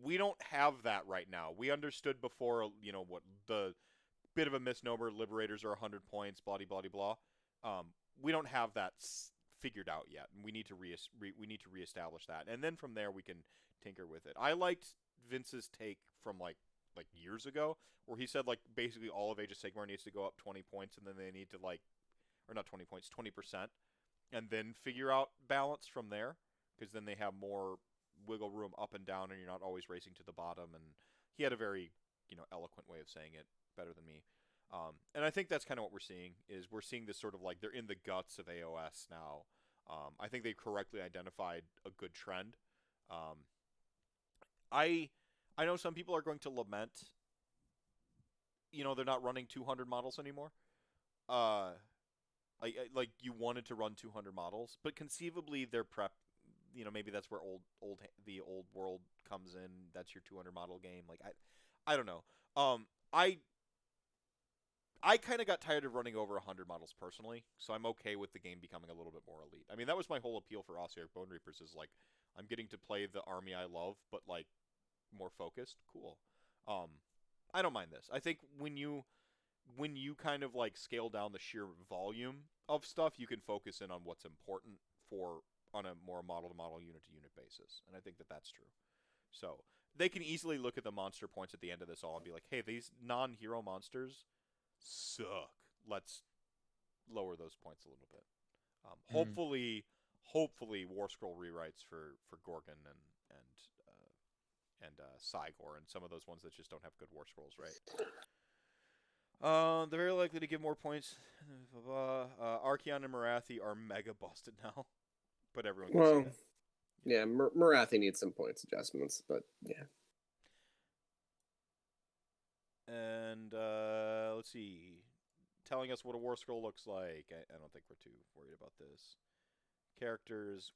We don't have that right now. We understood before, what the bit of a misnomer. Liberators are 100 points. Blah blah blah blah. We don't have that figured out yet. We need to reestablish that, and then from there we can tinker with it. I liked Vince's take from like years ago, where he said like basically all of Age of Sigmar needs to go up 20 points, and then they need to or not 20 points, 20%, and then figure out balance from there, because then they have more wiggle room up and down, and you're not always racing to the bottom. And he had a very eloquent way of saying it, better than me. And I think that's kind of what we're seeing, is we're seeing this sort of like they're in the guts of AOS now. I think they've correctly identified a good trend. I know some people are going to lament, they're not running 200 models anymore. Like you wanted to run 200 models, but conceivably their prep, maybe that's where the old world comes in. That's your 200 model game. Like I don't know. I kind of got tired of running over 100 models personally, so I'm okay with the game becoming a little bit more elite. I mean, that was my whole appeal for Ossiarch Bone Reapers, is like, I'm getting to play the army I love, but like, more focused. Cool. I don't mind this. I think when you kind of like scale down the sheer volume of stuff, you can focus in on what's important on a more model-to-model, unit-to-unit basis, and I think that that's true. So, they can easily look at the monster points at the end of this all and be like, hey, these non-hero monsters suck. Let's lower those points a little bit. Hopefully, War Scroll rewrites for Gorgon and Cygor and some of those ones that just don't have good War Scrolls, right? They're very likely to give more points. Archeon and Marathi are mega busted now, but everyone can see that. Yeah, Marathi needs some points adjustments, but yeah. And let's see. telling us what a war scroll looks like. I don't think we're too worried about this. Characters,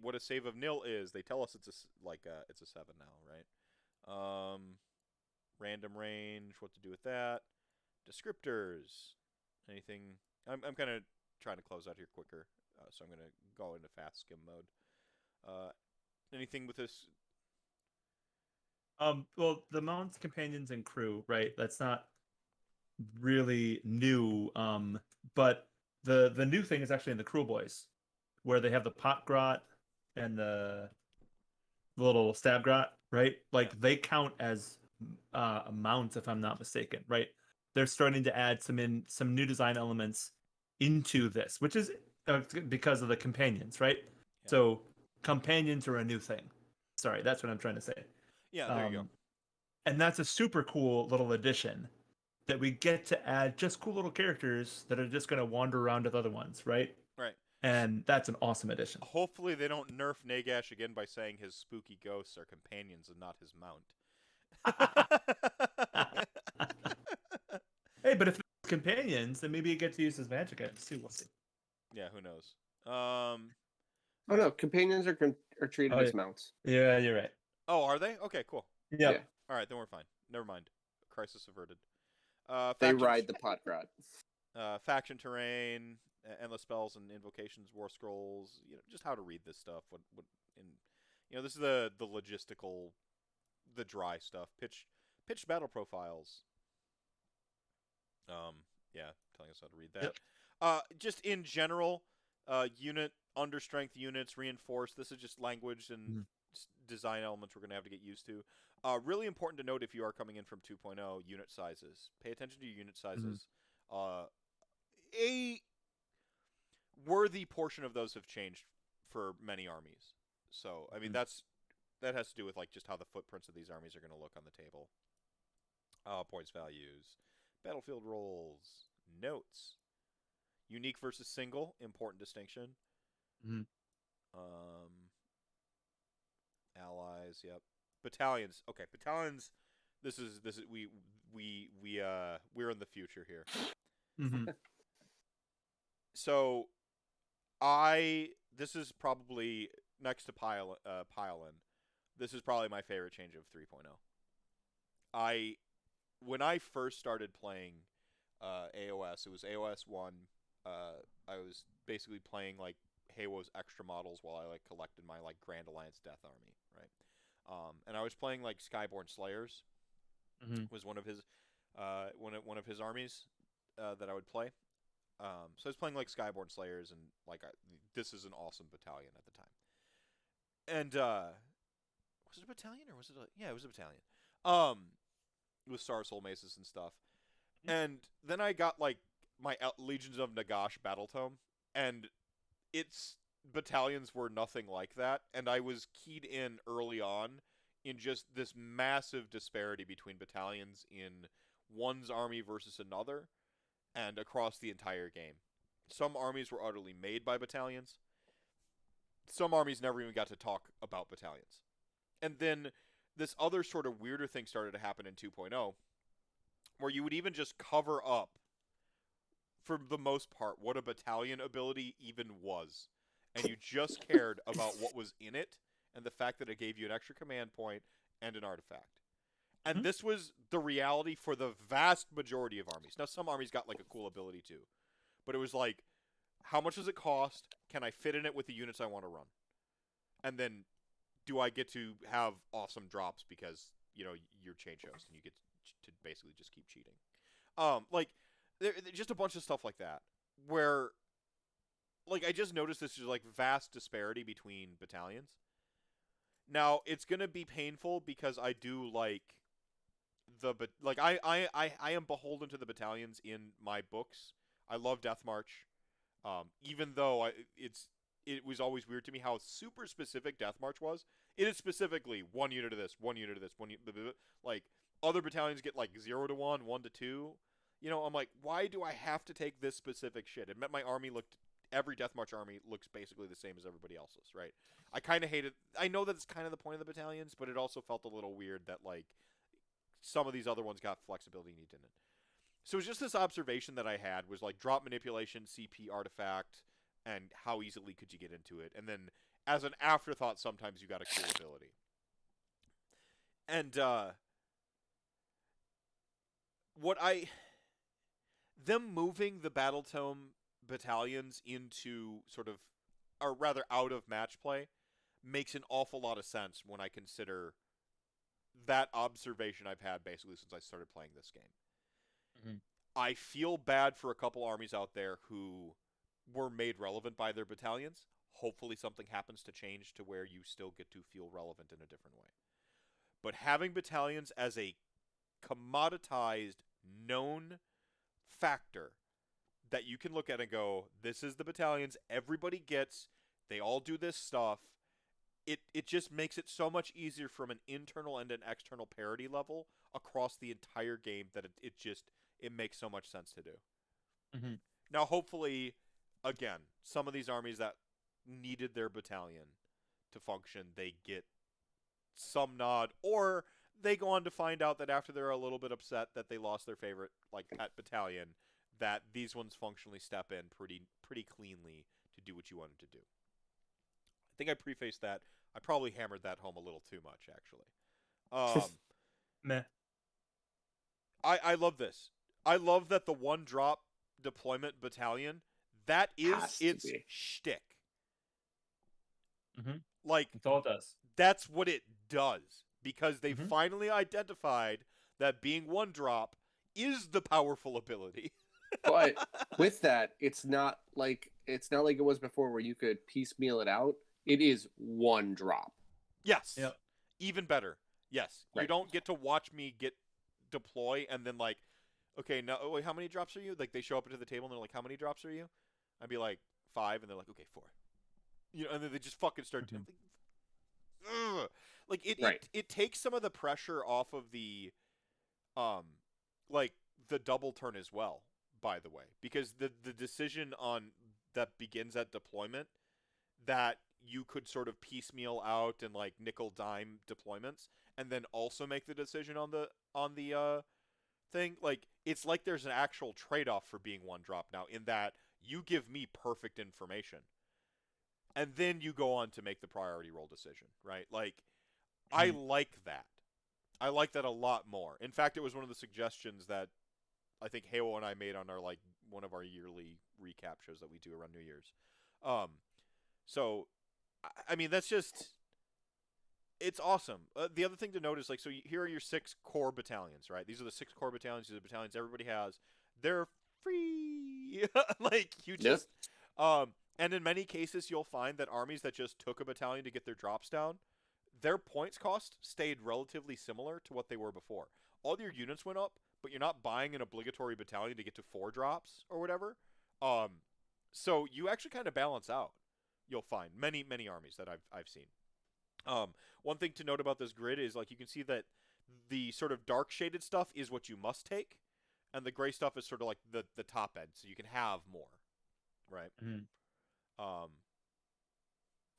what a save of nil is. They tell us it's a 7 now, right? Random range, what to do with that. Descriptors, anything. I'm kind of trying to close out here quicker, so I'm gonna go into fast skim mode. Anything with this? Well, the mounts, companions, and crew, right? That's not really new. But the new thing is actually in the crew boys, where they have the pot grot and the little stab grot, right? Like they count as mounts, if I'm not mistaken, right? They're starting to add some new design elements into this, which is because of the companions, right? Yeah. So companions are a new thing. Sorry, that's what I'm trying to say. Yeah, there you go. And that's a super cool little addition that we get to add just cool little characters that are just going to wander around with other ones, right? Right. And that's an awesome addition. Hopefully they don't nerf Nagash again by saying his spooky ghosts are companions and not his mount. Hey, but if it's companions, then maybe you get to use his magic items too. We'll see. Yeah, who knows? Oh no, companions are treated as mounts. Yeah, you're right. Oh, are they? Okay, cool. Yeah. All right, then we're fine. Never mind. Crisis averted. They ride the pot grot. Faction terrain, endless spells and invocations, war scrolls. Just how to read this stuff. This is the logistical, the dry stuff. Pitched battle profiles. Telling us how to read that. Yep. Just in general, unit understrength units reinforced. This is just language and design elements we're going to have to get used to. Really important to note if you are coming in from 2.0, unit sizes. Pay attention to your unit sizes. A worthy portion of those have changed for many armies. So, I mean, that has to do with just how the footprints of these armies are going to look on the table. Points values, battlefield roles, notes. Unique versus single, important distinction. Allies, yep. Battalions. Okay, battalions. This is we're in the future here. So, this is probably next to Pile-In. This is probably my favorite change of 3.0. When I first started playing AOS, it was AOS 1. I was basically playing Haywo's extra models while I collected my Grand Alliance Death Army, right? And I was playing Skyborn Slayers. Was one of his one of his armies that I would play. So I was playing Skyborn Slayers, and this is an awesome battalion at the time. And was it a battalion or was it yeah, it was a battalion. With Star Soul Maces and stuff. And then I got my Legions of Nagash battle tome, and its battalions were nothing like that, and I was keyed in early on in just this massive disparity between battalions in one's army versus another and across the entire game. Some armies were utterly made by battalions. Some armies never even got to talk about battalions. And then this other sort of weirder thing started to happen in 2.0, where you would even just cover up, for the most part, what a battalion ability even was. And you just cared about what was in it and the fact that it gave you an extra command point and an artifact. And this was the reality for the vast majority of armies. Now, some armies got a cool ability too. But it was how much does it cost? Can I fit in it with the units I want to run? And then, do I get to have awesome drops because, you're change host and you get to basically just keep cheating? Just a bunch of stuff like that. Where, I just noticed this is vast disparity between battalions. Now, it's going to be painful because I do I am beholden to the battalions in my books. I love Death March. Even though it was always weird to me how super specific Death March was. It is specifically 1 unit of this, 1 unit of this, other battalions get 0 to 1, 1 to 2. I'm why do I have to take this specific shit? It meant my army every Death March army looks basically the same as everybody else's, right? I kind of hated. I know that it's kind of the point of the battalions, but it also felt a little weird that some of these other ones got flexibility and you didn't. So it's just this observation that I had was like drop manipulation, CP artifact, and how easily could you get into it? And then as an afterthought, sometimes you got a cool ability. And them moving the Battletome battalions into sort of, or rather out of match play, makes an awful lot of sense when I consider that observation I've had basically since I started playing this game. Mm-hmm. I feel bad for a couple armies out there who were made relevant by their battalions. Hopefully something happens to change to where you still get to feel relevant in a different way. But having battalions as a commoditized, known factor that you can look at and go, this is the battalions everybody gets, they all do this stuff, it just makes it so much easier from an internal and an external parity level across the entire game that it makes so much sense to do. Mm-hmm. Now, hopefully, again, some of these armies that needed their battalion to function, they get some nod, or they go on to find out that after they're a little bit upset that they lost their favorite like pet battalion, that these ones functionally step in pretty cleanly to do what you want them to do. I think I prefaced that. I probably hammered that home a little too much, actually. Meh. I love this. I love that the one drop deployment battalion, that is its shtick. Mm-hmm. Like, That's all it does. That's what it does. Because they finally identified that being one drop is the powerful ability. But with that, it's not like it was before where you could piecemeal it out. It is one drop. Yes. Yep. Even better. Yes. Right. You don't get to watch me deploy and then like, okay, now wait, how many drops are you? Like they show up to the table and they're like, how many drops are you? I'd be like 5, and they're like, okay, 4. You know, and then they just fucking start doing. Like it takes some of the pressure off of the, like the double turn as well. By the way, because the decision on that begins at deployment, that you could sort of piecemeal out and like nickel dime deployments, and then also make the decision on the thing. Like it's like there's an actual trade off for being one drop now, in that you give me perfect information, and then you go on to make the priority roll decision, right? Like I like that. I like that a lot more. In fact, it was one of the suggestions that I think Halo and I made on our like one of our yearly recap shows that we do around New Year's. So I mean that's just, it's awesome. The other thing to note is like, so here are your 6 core battalions, right? These are the 6 core battalions. These are the battalions everybody has. They're free. Like you just and in many cases you'll find that armies that just took a battalion to get their drops down, their points cost stayed relatively similar to what they were before. All your units went up, but you're not buying an obligatory battalion to get to 4 drops or whatever. So you actually kind of balance out. You'll find many armies that I've seen. One thing to note about this grid is like you can see that the sort of dark shaded stuff is what you must take, and the gray stuff is sort of like the top end, so you can have more, right?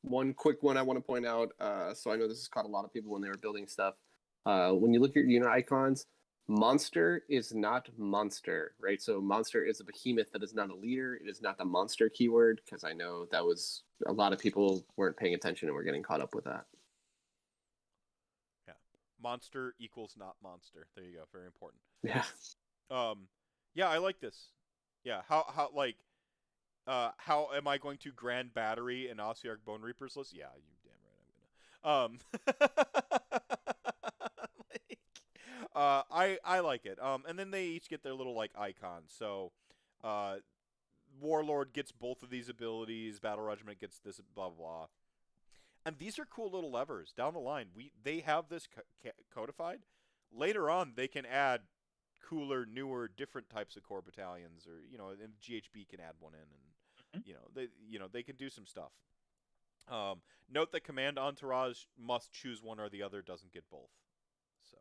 One quick one I want to point out. So I know this has caught a lot of people when they were building stuff. When you look at your unit icons, monster is not monster, right? So monster is a behemoth that is not a leader. It is not the monster keyword, because I know that was a lot of people weren't paying attention and were getting caught up with that. Yeah, monster equals not monster. There you go. Very important. Yeah. Yeah, I like this. Yeah, how like, how am I going to Grand Battery and Ossiarch Bone Reapers list? Yeah, you damn right I'm gonna. I like it. And then they each get their little like icons. So, Warlord gets both of these abilities. Battle Regiment gets this. Blah blah blah. And these are cool little levers down the line. They have this codified. Later on, they can add cooler, newer, different types of core battalions, or and GHB can add one in, and they can do some stuff. Note that Command Entourage must choose one or the other, doesn't get both. So,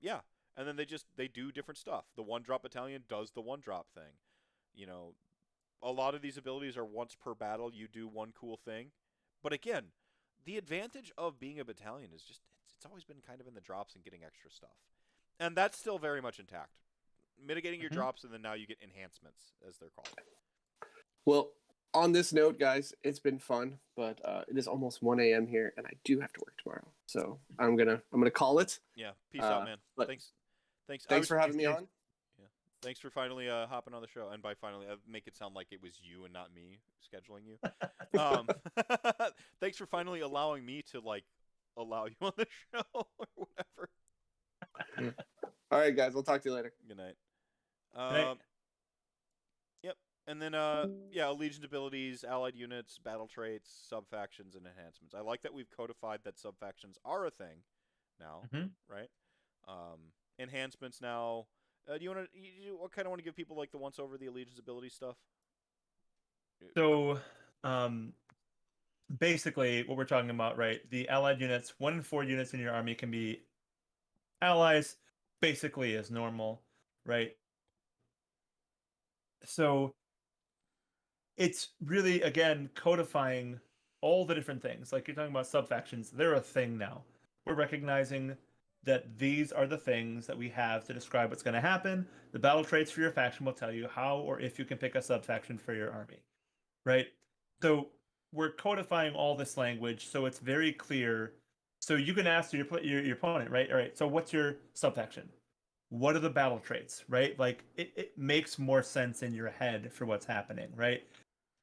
yeah, and then they do different stuff. The one drop battalion does the one drop thing. A lot of these abilities are once per battle. You do one cool thing, but again, the advantage of being a battalion is just it's always been kind of in the drops and getting extra stuff, and that's still very much intact. mitigating your Mhm. drops, and then now you get enhancements, as they're called. Well, on this note, guys, it's been fun, but it is almost 1 a.m. here, and I do have to work tomorrow. So I'm gonna call it. Yeah, peace out, man. But Thanks. thanks for having me on. Yeah, thanks for finally hopping on the show, and by finally, I make it sound like it was you and not me scheduling you. Thanks for finally allowing me to allow you on the show or whatever. All right, guys, we'll talk to you later. Good night. Good night. Yep. And then Allegiance abilities, allied units, battle traits, sub-factions, and enhancements. I like that we've codified that sub-factions are a thing now, right? Enhancements now. Do you want to? What kind of want to give people like the once over the Allegiance ability stuff? So, basically, what we're talking about, right? The allied units, 1 in 4 units in your army can be allies, basically as normal, right? So, it's really, again, codifying all the different things. Like you're talking about sub-factions, they're a thing now. We're recognizing that these are the things that we have to describe what's going to happen. The battle traits for your faction will tell you how or if you can pick a sub-faction for your army, right? So we're codifying all this language so it's very clear. So you can ask your opponent, right? All right, so what's your sub-faction? What are the battle traits, right? Like it makes more sense in your head for what's happening, right?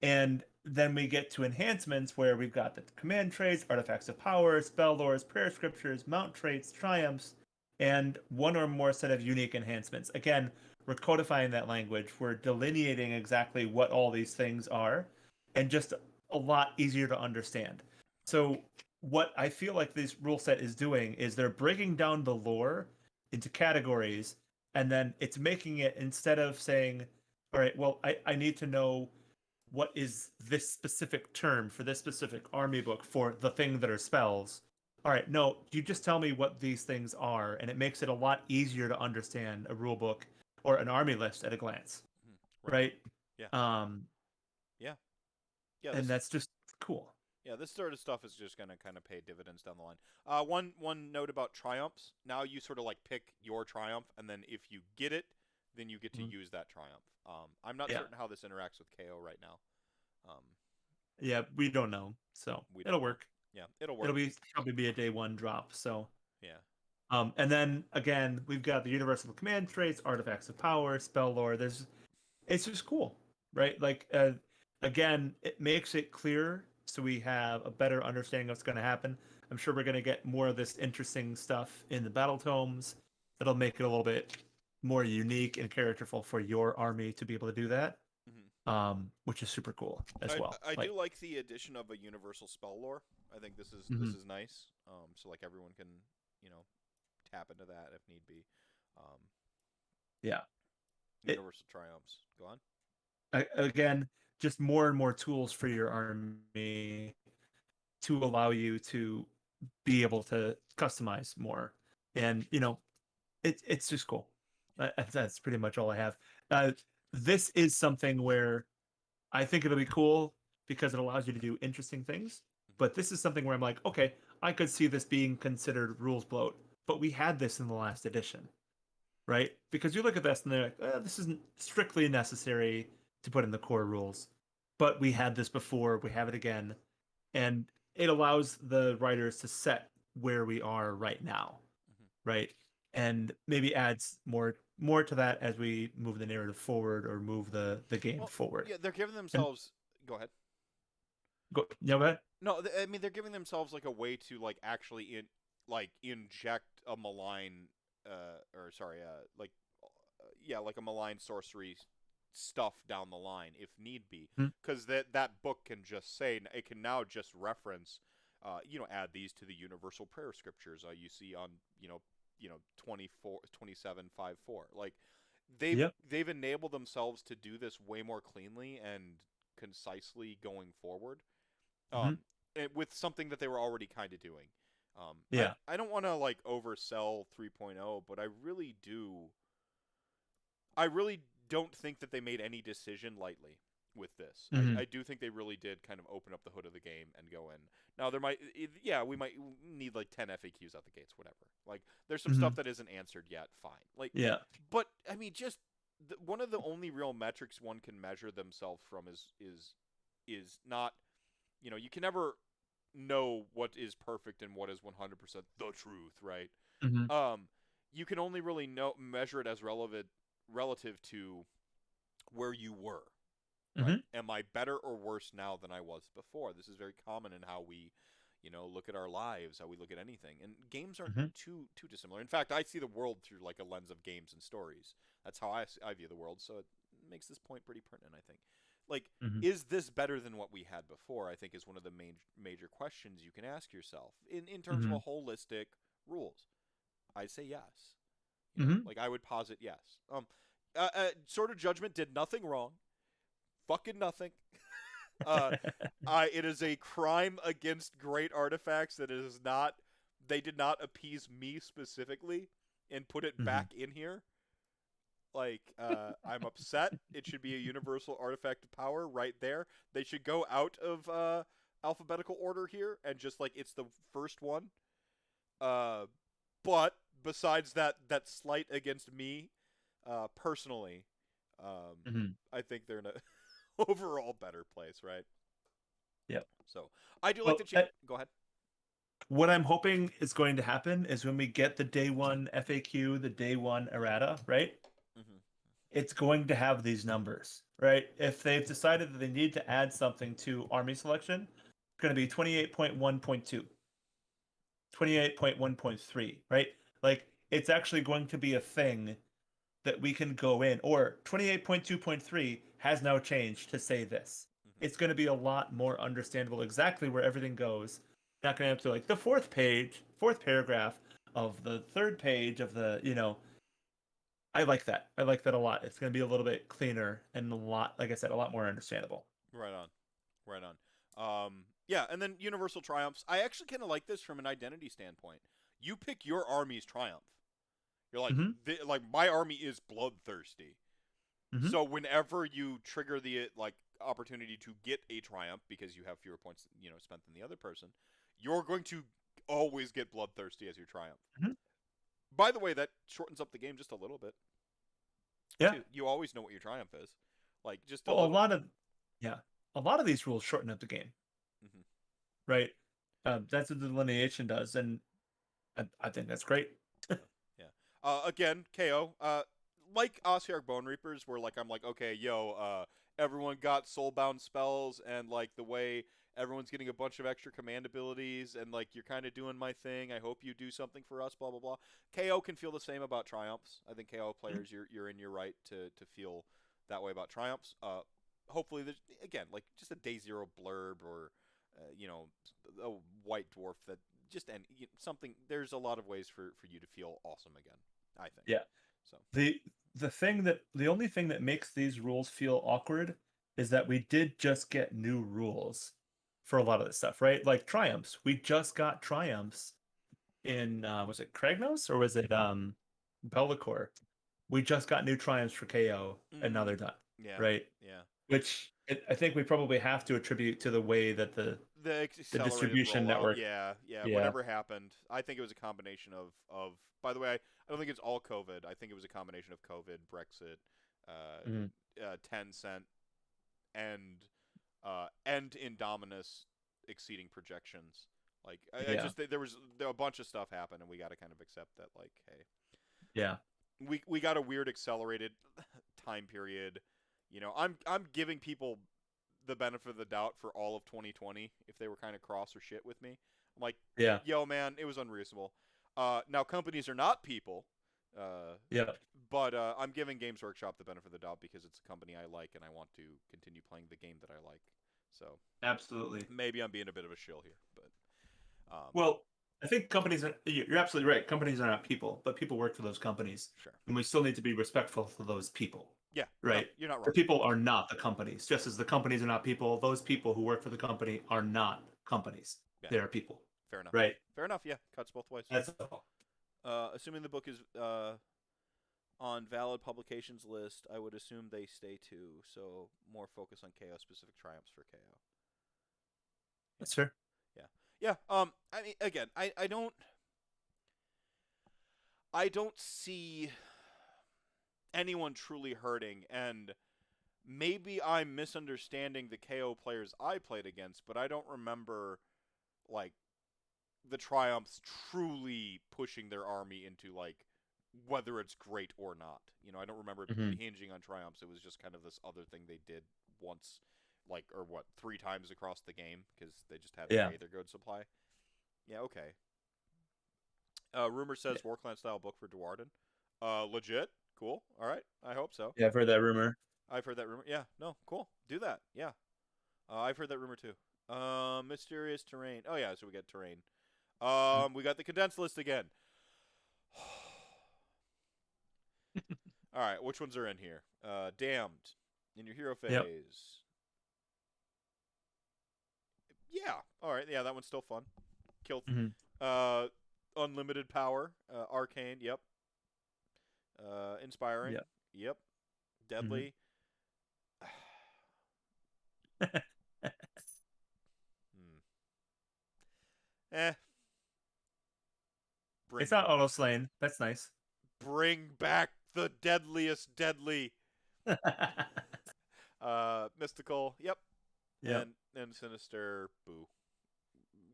And then we get to enhancements where we've got the command traits, artifacts of power, spell lores, prayer scriptures, mount traits, triumphs, and one or more set of unique enhancements. Again, we're codifying that language. We're delineating exactly what all these things are, and just a lot easier to understand. So what I feel like this rule set is doing is they're breaking down the lore into categories, and then it's making it, instead of saying, all right, well, I need to know what is this specific term for this specific army book for the thing that are spells. All right, no, you just tell me what these things are, and it makes it a lot easier to understand a rule book or an army list at a glance, right? Yeah. Yeah. Yeah. And that's just cool. Yeah, this sort of stuff is just gonna kind of pay dividends down the line. One note about triumphs. Now you sort of like pick your triumph, and then if you get it, then you get to use that triumph. I'm not certain how this interacts with KO right now. Yeah, we don't know, so it'll work. Yeah, it'll work. It'll probably be a day 1 drop. So yeah. And then again, we've got the universal command traits, artifacts of power, spell lore. It's just cool, right? Like again, it makes it clear, so we have a better understanding of what's going to happen. I'm sure we're going to get more of this interesting stuff in the battle tomes that'll make it a little bit more unique and characterful for your army to be able to do that, which is super cool as well. I do like the addition of a universal spell lore. I think this is nice. So like everyone can tap into that if need be. Universal triumphs. Go on. Again, just more and more tools for your army to allow you to be able to customize more, and it's just cool. That's pretty much all I have. This is something where I think it'll be cool because it allows you to do interesting things. But this is something where I'm like, okay, I could see this being considered rules bloat. But we had this in the last edition, right? Because you look at this and they're like, this isn't strictly necessary to put in the core rules. But we had this before, we have it again. And it allows the writers to set where we are right now, right? And maybe adds more to that as we move the narrative forward or move the game forward. Yeah, they're giving themselves. Go ahead. Go ahead. No, I mean they're giving themselves like a way to like actually inject a malign, like a malign sorcery stuff down the line if need be, because that book can just say, it can now just reference, add these to the universal prayer scriptures you see on 27.5.4. Like they've enabled themselves to do this way more cleanly and concisely going forward, with something that they were already kind of doing. I don't want to like oversell 3.0, but I really don't think that they made any decision lightly with this. Mhm. I do think they really did kind of open up the hood of the game and go in. Now we might need like 10 FAQs out the gates, whatever. Like there's some stuff that isn't answered yet, fine. Like Yeah. but I mean just one of the only real metrics one can measure themselves from is not, you can never know what is perfect and what is 100% the truth, right? Mhm. You can only really measure it as relative to where you were. Right? Mhm. Am I better or worse now than I was before? This is very common in how we, look at our lives, how we look at anything. And games aren't Mhm. too dissimilar. In fact, I see the world through like a lens of games and stories. That's how I view the world. So it makes this point pretty pertinent, I think. Like, Mhm. is this better than what we had before? I think is one of the major questions you can ask yourself in terms of Mhm. a holistic rules. I'd say yes. Mhm. Like I would posit yes. Sword of Judgment did nothing wrong. Fucking nothing. It is a crime against great artifacts that it is not. They did not appease me specifically and put it Mhm. back in here. Like, I'm upset. It should be a universal artifact of power right there. They should go out of alphabetical order here and just like it's the first one. But besides that slight against me, personally, Mhm. I think they're in a overall better place, right? Yep. So I do like Well, the change. Go ahead. what I'm hoping is going to happen is when we get the day one FAQ, the day one errata, right? Mm-hmm. It's going to have these numbers, right? If they've decided that they need to add something to army selection, it's going to be 28.1.2, 28.1.3, right? Like it's actually going to be a thing that we can go in, or 28.2.3 has now changed to say this. Mm-hmm. It's going to be a lot more understandable exactly where everything goes. Not going to have to like the fourth paragraph of the third page of the. I like that. I like that a lot. It's going to be a little bit cleaner and a lot, like I said, a lot more understandable. Right on. Right on. Yeah, and then Universal Triumphs. I actually kind of like this from an identity standpoint. You pick your army's triumph. You're like, Mm-hmm. like my army is bloodthirsty. Mm-hmm. So whenever you trigger the like opportunity to get a triumph because you have fewer points, spent than the other person, you're going to always get bloodthirsty as your triumph. Mm-hmm. By the way, that shortens up the game just a little bit. Yeah. Too. You always know what your triumph is, like just a Well, little. a lot of these rules shorten up the game, Mm-hmm. right? That's what the delineation does, and I think that's great. Yeah. Again, KO. Like Ossiarch Bone Reapers, where like I'm like, okay, everyone got soulbound spells, and like the way everyone's getting a bunch of extra command abilities, and like you're kind of doing my thing. I hope you do something for us. Blah blah blah. KO can feel the same about triumphs. I think KO players, you're in your right to feel that way about triumphs. Hopefully, there's again like just a day zero blurb or a white dwarf that just something. There's a lot of ways for you to feel awesome again. I think. Yeah. So The only thing that makes these rules feel awkward is that we did just get new rules for a lot of this stuff, right? Like triumphs. We just got triumphs in was it Kragnos or was it Be'lakor? We just got new triumphs for KO and now they're done. Yeah. Right? Yeah. Which I think we probably have to attribute to the way that the accelerated distribution rollout. network. Yeah. Yeah. Whatever happened, I think it was a combination of. By the way, I don't think it's all COVID. I think it was a combination of COVID, Brexit, Mhm. Tencent, and Indominus exceeding projections. Like I Yeah. just there was a bunch of stuff happened, and we got to kind of accept that. Like, hey, Yeah. we got a weird accelerated time period. I'm giving people the benefit of the doubt for all of 2020 if they were kind of cross or shit with me. I'm like, Yeah. yo, man, it was unreasonable. Now companies are not people. Yeah. But I'm giving Games Workshop the benefit of the doubt because it's a company I like and I want to continue playing the game that I like. So Absolutely. maybe I'm being a bit of a shill here, but well, I think companies are. You're absolutely right. Companies are not people, but people work for those companies, sure. and we still need to be respectful to those people. Yeah. Right. No, you're not wrong. The people are not the companies, just as the companies are not people. Those people who work for the company are not companies. Yeah. They are people. Fair enough. Right. Fair enough. Yeah. Cuts both ways. That's all. Assuming the book is on valid publications list, I would assume they stay too. So more focus on KO specific triumphs for KO. That's fair. Yeah. I mean, again, I don't see anyone truly hurting, and maybe I'm misunderstanding the KO players I played against, but I don't remember like the triumphs truly pushing their army into like whether it's great or not. You know, I don't remember it Mhm. hinging on triumphs. It was just kind of this other thing they did once, like, or what, 3 times across the game because they just had Yeah. to pay their good supply. Yeah, okay. Rumor says Warclan style book for Duarden. Legit? Cool. All right. I hope so. Yeah, I've heard that rumor. I've heard that rumor. Yeah, no, cool. Do that. Yeah. I've heard that rumor too. Mysterious terrain. Oh yeah, so we got terrain. We got the condensed list again. All right, which ones are in here? Damned in your hero phase. Yep. Yeah. All right. Yeah, that one's still fun. Kill. Mhm. Unlimited power. Arcane. Yep. Inspiring. Yep. Yep. Deadly. Eh. It's not auto slain. That's nice. Bring back the deadliest deadly. Mystical. Yep. Yep. And Sinister. Boo.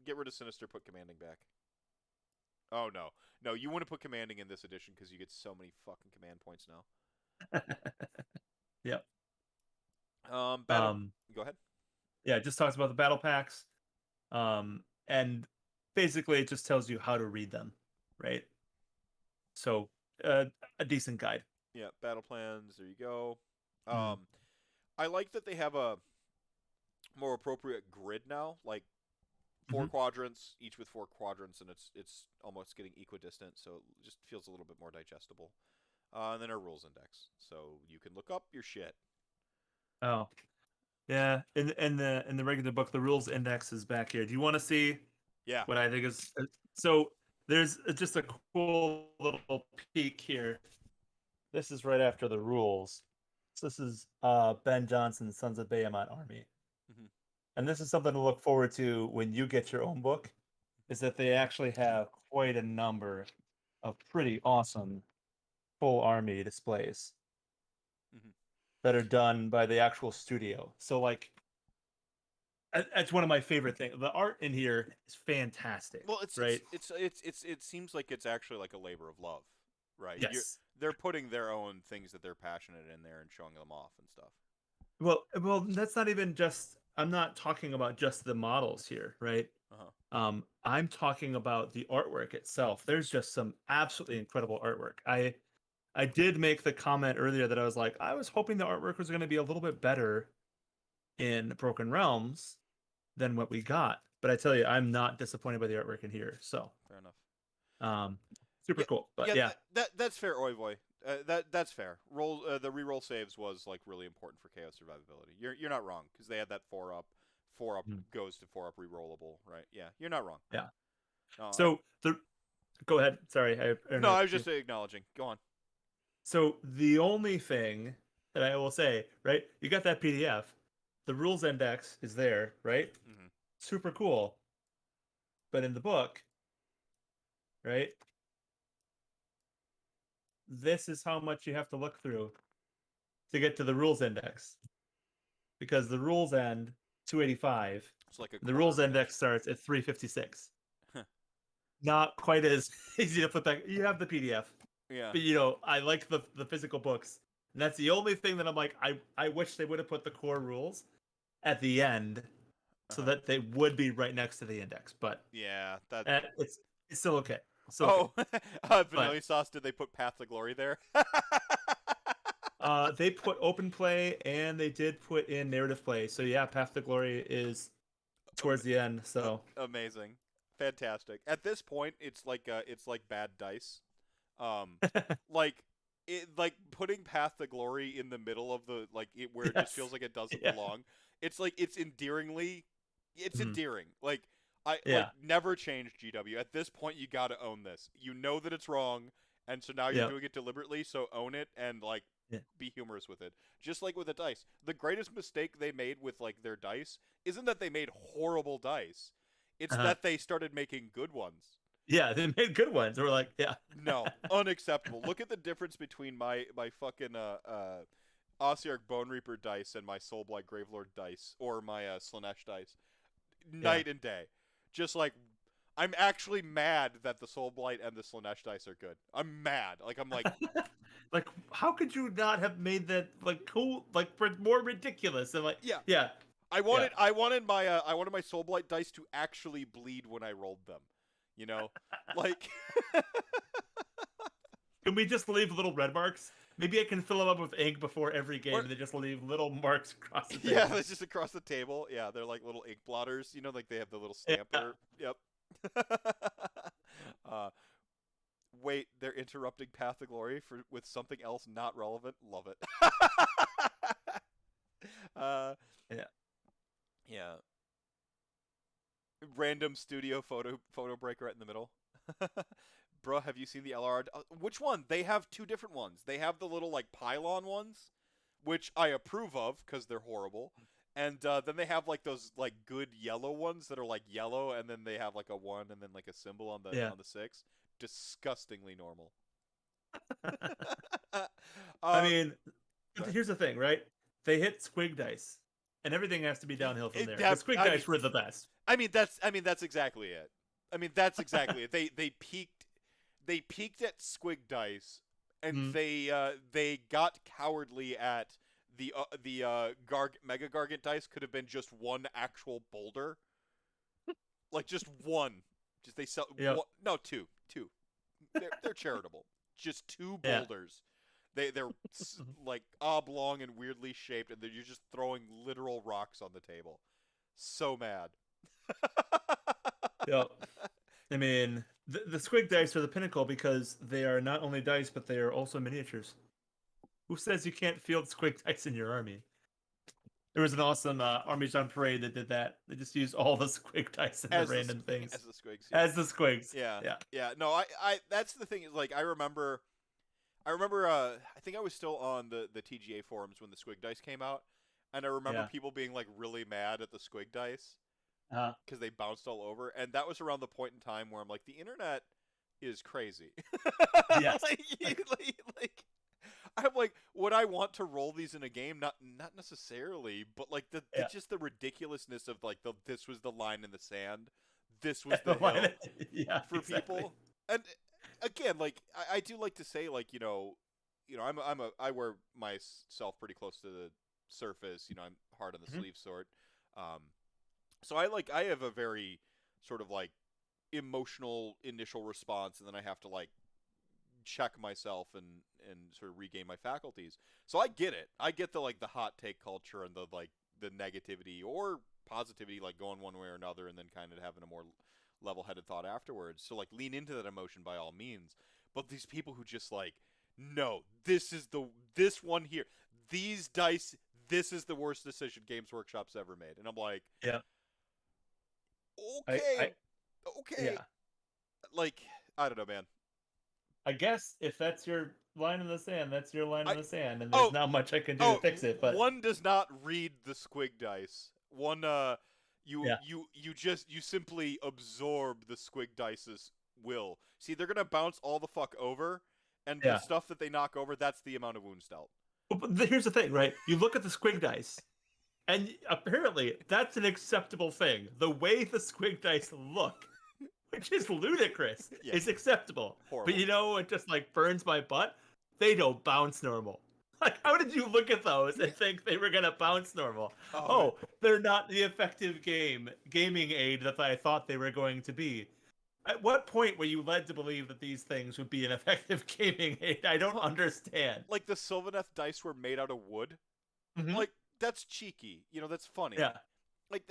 Get rid of Sinister. Put Commanding back. Oh no, no! You want to put Commanding in this edition because you get so many fucking command points now. Yep. Battle. Go ahead. Yeah, it just talks about the battle packs, and basically it just tells you how to read them, right? So a decent guide. Yeah, battle plans. There you go. Mhm. I like that they have a more appropriate grid now, like 4 Mhm. quadrants, each with 4 quadrants, and it's almost getting equidistant, so it just feels a little bit more digestible. And then our rules index, so you can look up your shit. Oh, yeah. In the regular book, the rules index is back here. Do you want to see? Yeah. What I think is so. There's just a cool little peek here. This is right after the rules. So this is Ben Johnson's Sons of Behemoth Army. Mhm. And this is something to look forward to when you get your own book, is that they actually have quite a number of pretty awesome full army displays Mhm. that are done by the actual studio. So like that's one of my favorite things. The art in here is fantastic. Well, right? it seems like it's actually like a labor of love, right? Yes. They're putting their own things that they're passionate in there and showing them off and stuff. Well, that's not even just. I'm not talking about just the models here, right? I'm talking about the artwork itself. There's just some absolutely incredible artwork. I did make the comment earlier that I was like, I was hoping the artwork was going to be a little bit better in Broken Realms than what we got. But I tell you, I'm not disappointed by the artwork in here. So fair enough. Super cool. But yeah. That's fair, Oy Boy. That's fair. The reroll saves was like really important for chaos survivability. You're not wrong because they had that 4-up. 4-up goes to 4-up rerollable, right? Yeah, you're not wrong. Yeah. No, So go ahead. Sorry, I was just acknowledging. Go on. So the only thing that I will say, right? You got that PDF. The rules index is there, right? Mm-hmm. Super cool. But in the book, right? This is how much you have to look through to get to the rules index. Because the rules end 285. It's like the rules index starts at 356. Not quite as easy to flip back. You have the PDF. Yeah. But I like the physical books. And that's the only thing that I'm like, I wish they would have put the core rules at the end so that they would be right next to the index. But yeah, it's still okay. Vanilla Sauce, did they put Path to Glory there? They put open play and they did put in narrative play. So yeah, Path to Glory is towards the end. So amazing, fantastic. At this point, it's like bad dice. Like putting Path to Glory in the middle of the where it just feels like it doesn't belong. It's like it's endearing. Like never change GW. At this point, you got to own this. You know that it's wrong, And so now you're Yep. doing it deliberately, so own it and like Yeah. be humorous with it. Just like with the dice. The greatest mistake they made with like their dice isn't that they made horrible dice. It's that they started making good ones. Yeah, they made good ones. We're like, yeah. No, unacceptable. Look at the difference between my fucking Ossiarch Bone Reaper dice and my Soulblight Gravelord dice, or my Slanesh dice. Night and day. Just like, I'm actually mad that the Soulblight and the Slanesh dice are good. I'm mad. Like, I'm like, Like, how could you not have made that like cool, like more ridiculous? And like, yeah. yeah. I wanted my Soulblight dice to actually bleed when I rolled them. You know, like. Can we just leave little red marks? Maybe I can fill them up with ink before every game, and they just leave little marks across the table. Yeah, it's just across the table. Yeah, they're like little ink blotters. You know, like they have the little stamper. Yeah. Yep. Wait, they're interrupting Path of Glory with something else not relevant. Love it. Yeah. Yeah. Random studio photo break right in the middle. Bruh, have you seen the LR? Which one? They have two different ones. They have the little like pylon ones, which I approve of because they're horrible. And then they have like those like good yellow ones that are like yellow, and then they have like a 1 and then like a symbol on the 6. Disgustingly normal. I mean, here's the thing, right? They hit squig dice, and everything has to be downhill from there. The squig dice were the best. I mean, that's exactly it. I mean, that's exactly it. They peaked at squig dice, and they got cowardly at the Mega Gargant dice. Could have been just one actual boulder, like just one. Just they sell no two. They're charitable. Just two boulders. They're like oblong and weirdly shaped, and you're just throwing literal rocks on the table. So mad. Yep. I mean, the squig dice are the pinnacle because they are not only dice, but they are also miniatures. Who says you can't field squig dice in your army? There was an awesome Armies on Parade that did that. They just used all the squig dice and the random things. As the squigs. Yeah. As the squigs. Yeah. No, I that's the thing is like I remember I think I was still on the TGA forums when the squig dice came out, and I remember people being like really mad at the squig dice because they bounced all over, and that was around the point in time where I'm like, the internet is crazy. Yes. like I'm like, would I want to roll these in a game? Not necessarily, but like it's just the ridiculousness of like this was the line in the sand, this was the hill for people. And again, like I do like to say, like you know, I wear myself pretty close to the surface. You know, I'm hard on the sleeve sort. So I have a very sort of like emotional initial response, and then I have to like check myself and sort of regain my faculties. So I get it. I get the like the hot take culture and the like the negativity or positivity, like going one way or another, and then kind of having a more level-headed thought afterwards. So like lean into that emotion by all means. But these people who just like, no, this one here, these dice, this is the worst decision Games Workshop's ever made. And I'm like, okay. Yeah. Like, I don't know, man. I guess if that's your line in the sand, that's your line in the sand, and there's not much I can do to fix it. But one does not read the squig dice. One, you simply absorb the squig dice's will. See, they're gonna bounce all the fuck over, and the stuff that they knock over, that's the amount of wounds dealt. But here's the thing, right? You look at the squig dice, and apparently that's an acceptable thing. The way the squig dice look, which is ludicrous, is acceptable. Horrible. But you know, it just like burns my butt. They don't bounce normal. Like, how did you look at those and think they were gonna bounce normal? Oh, they're not the effective gaming aid that I thought they were going to be. At what point were you led to believe that these things would be an effective gaming aid? I don't understand. Like the Sylvaneth dice were made out of wood. Like that's cheeky. You know, that's funny. Yeah. Like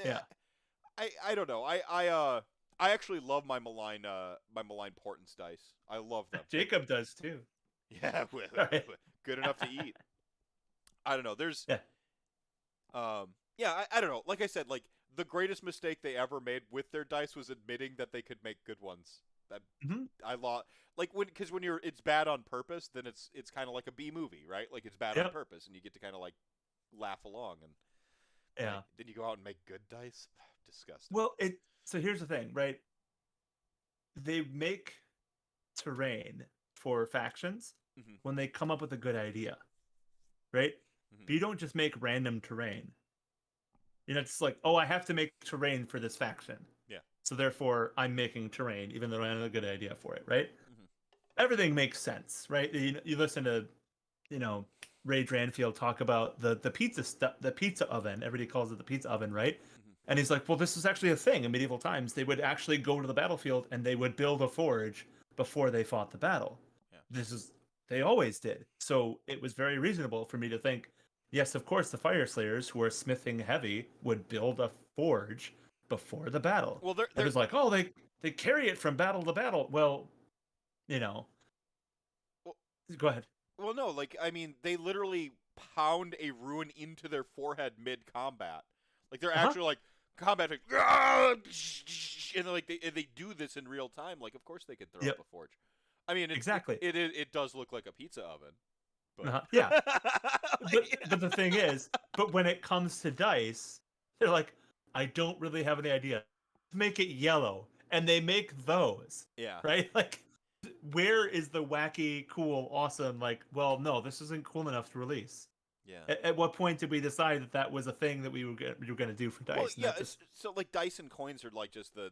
I don't know. I actually love my malign Portents dice. I love them. Jacob does too. Yeah, good enough to eat. I don't know. There's I don't know. Like I said, like the greatest mistake they ever made with their dice was admitting that they could make good ones. Mhm. I lost like because when it's bad on purpose, then it's kind of like a B movie, right? Like it's bad on Yep. purpose, and you get to kind of like laugh along, and Yeah. like, then you go out and make good dice. Disgusting. Well, so here's the thing, right? They make terrain for factions Mhm. when they come up with a good idea, right? Mhm. But you don't just make random terrain. It's like, oh, I have to make terrain for this faction. Yeah. So therefore, I'm making terrain, even though I have a good idea for it, right? Mhm. Everything makes sense, right? You listen to, Ray Dranfield talk about the pizza stuff, the pizza oven. Everybody calls it the pizza oven, right? Mhm. And he's like, well, this is actually a thing in medieval times. They would actually go to the battlefield and they would build a forge before they fought the battle. Yeah. They always did. So it was very reasonable for me to think, yes, of course, the fire slayers who are smithing heavy would build a forge before the battle. Well, It was like, oh, they carry it from battle to battle. Well, Well, go ahead. well, no, like I mean, they literally pound a rune into their forehead mid combat. Like they're Uh-huh. actually like combat, like, and like they do this in real time. Like, of course they could throw Yep. up a forge. I mean, Exactly. It does look like a pizza oven. But Yeah. like, But the thing is, but when it comes to dice, they're like, I don't really have any idea. Make it yellow, and they make those, yeah, right? Like, where is the wacky, cool, awesome? Like, well, no, this isn't cool enough to release. yeah. At what point did we decide that was a thing that we were going to do for dice? Well, And yeah. that just So like dice and coins are like just the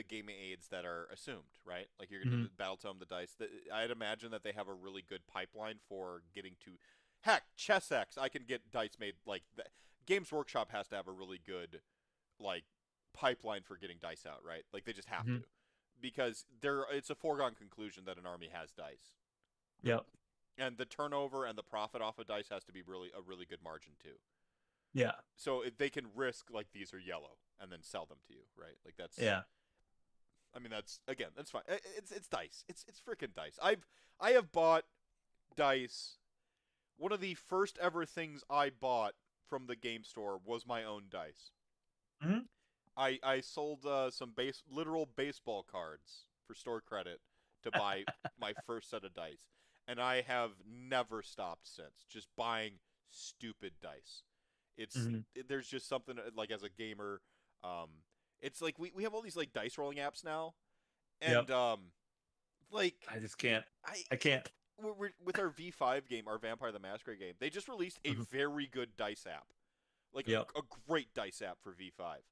gaming aids that are assumed, right? Like you're gonna do Mhm. the battle tome, the dice. I'd imagine that they have a really good pipeline for getting to. Heck, Chess X, I can get dice made like that. Games Workshop has to have a really good like pipeline for getting dice out, right? Like they just have Mhm. to, because it's a foregone conclusion that an army has dice, Yep. and the turnover and the profit off of dice has to be a really good margin too. Yeah. So if they can risk like these are yellow and then sell them to you, right? Like that's Yeah. I mean that's fine. It's dice. It's freaking dice. I have bought dice. One of the first ever things I bought from the game store was my own dice. Mhm. I sold some literal baseball cards for store credit to buy my first set of dice, and I have never stopped since. Just buying stupid dice. Mhm. There's just something like as a gamer, um, it's like we have all these like dice rolling apps now, and Yep. like I just can't. I I can't. we're with our V5 game, our Vampire the Masquerade game. They just released a Mhm. very good dice app, like Yep. a great dice app for V5.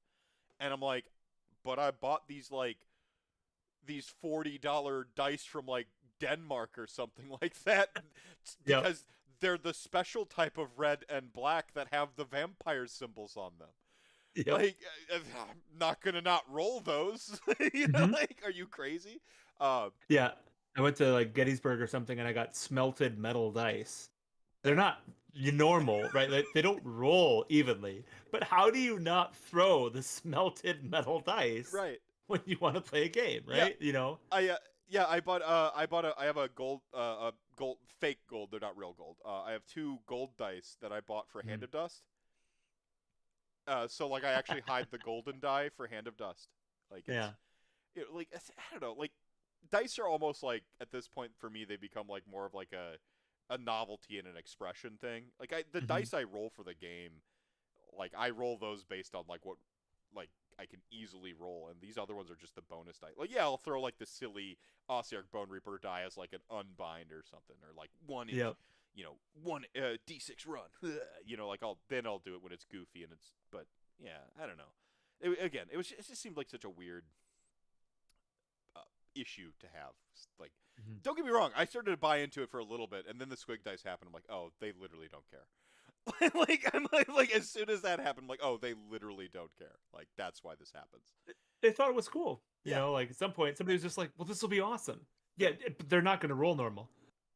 And I'm like, but I bought these $40 dice from like Denmark or something like that Yep. because they're the special type of red and black that have the vampire symbols on them. Yep. Like, I'm not gonna not roll those. Mhm. Like, are you crazy? Yeah. I went to like Gettysburg or something and I got smelted metal dice. They're not normal, right? They don't roll evenly. But how do you not throw the smelted metal dice right. when you want to play a game, Yeah. right? I have a gold fake gold. They're not real gold. I have two gold dice that I bought for Hand of Dust. So like I actually hide the golden die for Hand of Dust. Like Yeah. like I don't know, like dice are almost like at this point for me they become like more of like a novelty and an expression thing. Like the Mhm. dice I roll for the game, like I roll those based on like what like I can easily roll, and these other ones are just the bonus die. Like yeah, I'll throw like the silly Ossiarch Bone Reaper die as like an unbind or something, or like Yep. one D6 run. Like I'll do it when it's goofy and it's. But yeah, I don't know. It just seemed like such a weird issue to have. Like, Mhm. don't get me wrong, I started to buy into it for a little bit, and then the squig dice happened. I'm like, oh, they literally don't care. I'm like, as soon as that happened, I'm like, oh, they literally don't care. Like, that's why this happens. They thought it was cool. Yeah. Like at some point somebody was just like, well, this will be awesome. Yeah, but they're not going to roll normal.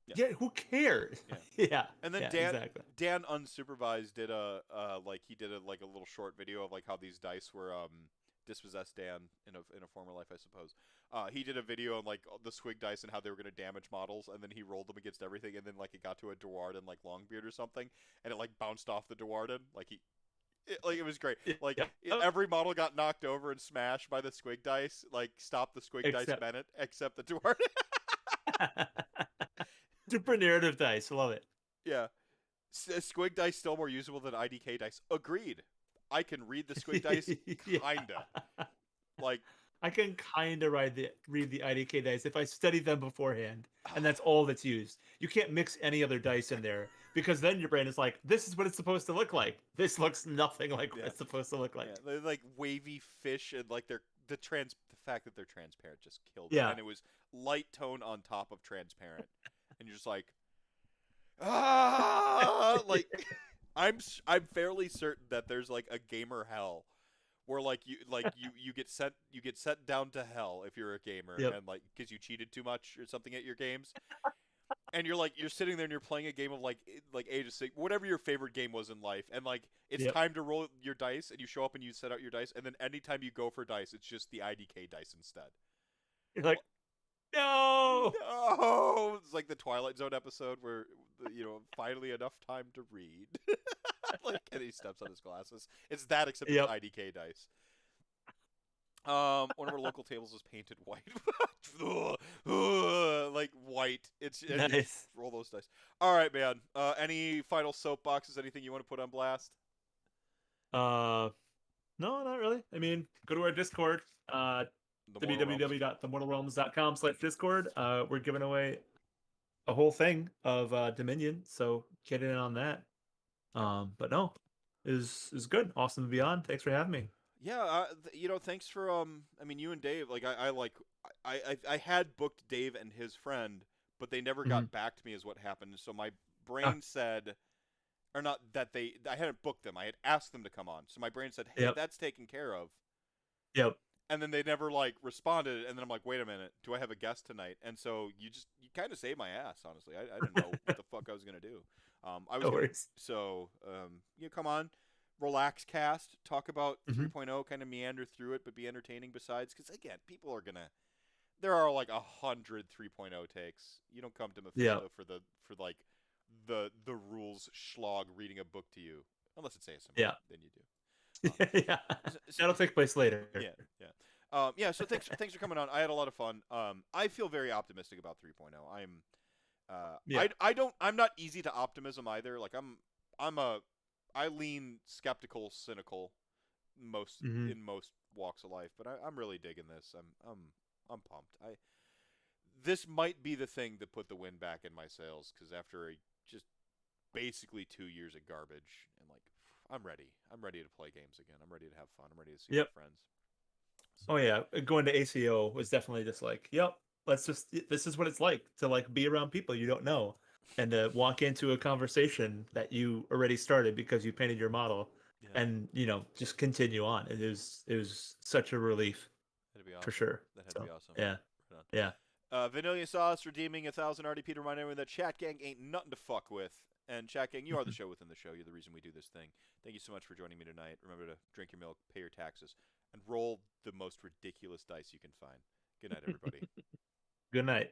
Yeah. Yeah, who cares? Yeah. Yeah. And then yeah, Dan exactly. Dan unsupervised did a little short video of like how these dice were dispossessed Dan in a former life, I suppose. He did a video on like the squig dice and how they were going to damage models, and then he rolled them against everything, and then like it got to a Dwarden like Longbeard or something, and it like bounced off the Dwarden, like It was great. Like Yeah. every model got knocked over and smashed by the squig dice. Like stop the squig dice Except- Bennett, except the dwarf. Super narrative dice. Love it. Yeah, squig dice still more usable than IDK dice. Agreed. I can read the squig dice, kinda. Yeah. Like I can kind of read the IDK dice if I study them beforehand, and that's all that's used. You can't mix any other dice in there because then your brain is like, "This is what it's supposed to look like. This looks nothing like what it's supposed to look like." yeah, they're like wavy fish, and like the fact that they're transparent just killed it. Yeah. And it was light tone on top of transparent, and you're just like, like I'm fairly certain that there's like a gamer hell where you get sent down to hell if you're a gamer Yep. and like because you cheated too much or something at your games. And you're sitting there and you're playing a game of like Age of Sigmar, whatever your favorite game was in life, and like it's Yep. time to roll your dice, and you show up and you set out your dice, and then anytime you go for dice, it's just the IDK dice instead. You're like, no. No, it's like the Twilight Zone episode where finally enough time to read, like, and he steps on his glasses. It's that except Yep. with IDK dice. One of our local tables is painted white. Like white. It's Nice. roll those dice. All right, man. Any final soapboxes? Anything you want to put on blast? No, not really. I mean, go to our Discord. The Mortal Realms. www.themortalrealms.com/discord. We're giving away a whole thing of Dominion, so get in on that. But no, is good. Awesome to be on. Thanks for having me. Yeah, thanks for I mean, you and Dave. Like, I had booked Dave and his friend, but they never got back to me. Is what happened. So my brain said, or not that I hadn't booked them. I had asked them to come on. So my brain said, hey, Yep. that's taken care of. Yep. And then they never like responded. And then I'm like, wait a minute, do I have a guest tonight? And so you kind of saved my ass, honestly. I didn't know what the fuck I was gonna do. No worries. Come on. RelaxCast, talk about Mhm. 3.0, kind of meander through it, but be entertaining besides. Because, again, there are like 100 3.0 takes. You don't come to Mephisto for the rules schlog reading a book to you. Unless it's ASMR, Yeah. then you do. Yeah. That'll take place later. Yeah. So thanks for coming on. I had a lot of fun. I feel very optimistic about 3.0. I'm not easy to optimism either. Like I lean skeptical, cynical, in most walks of life, but I'm really digging this. I'm pumped. This might be the thing that put the wind back in my sails because after just basically 2 years of garbage, and like I'm ready. I'm ready to play games again. I'm ready to have fun. I'm ready to see my friends. So. Oh yeah, going to ACO was definitely just like, yep. This is what it's like to like be around people you don't know. And to walk into a conversation that you already started because you painted your model, and just continue on. It was such a relief. That'd be awesome. For sure. That had to be awesome. Yeah. Right Yeah. Vanilla Sauce redeeming 1,000 RDP to remind everyone that Chat Gang ain't nothing to fuck with. And Chat Gang, you are the show within the show. You're the reason we do this thing. Thank you so much for joining me tonight. Remember to drink your milk, pay your taxes, and roll the most ridiculous dice you can find. Good night, everybody. Good night.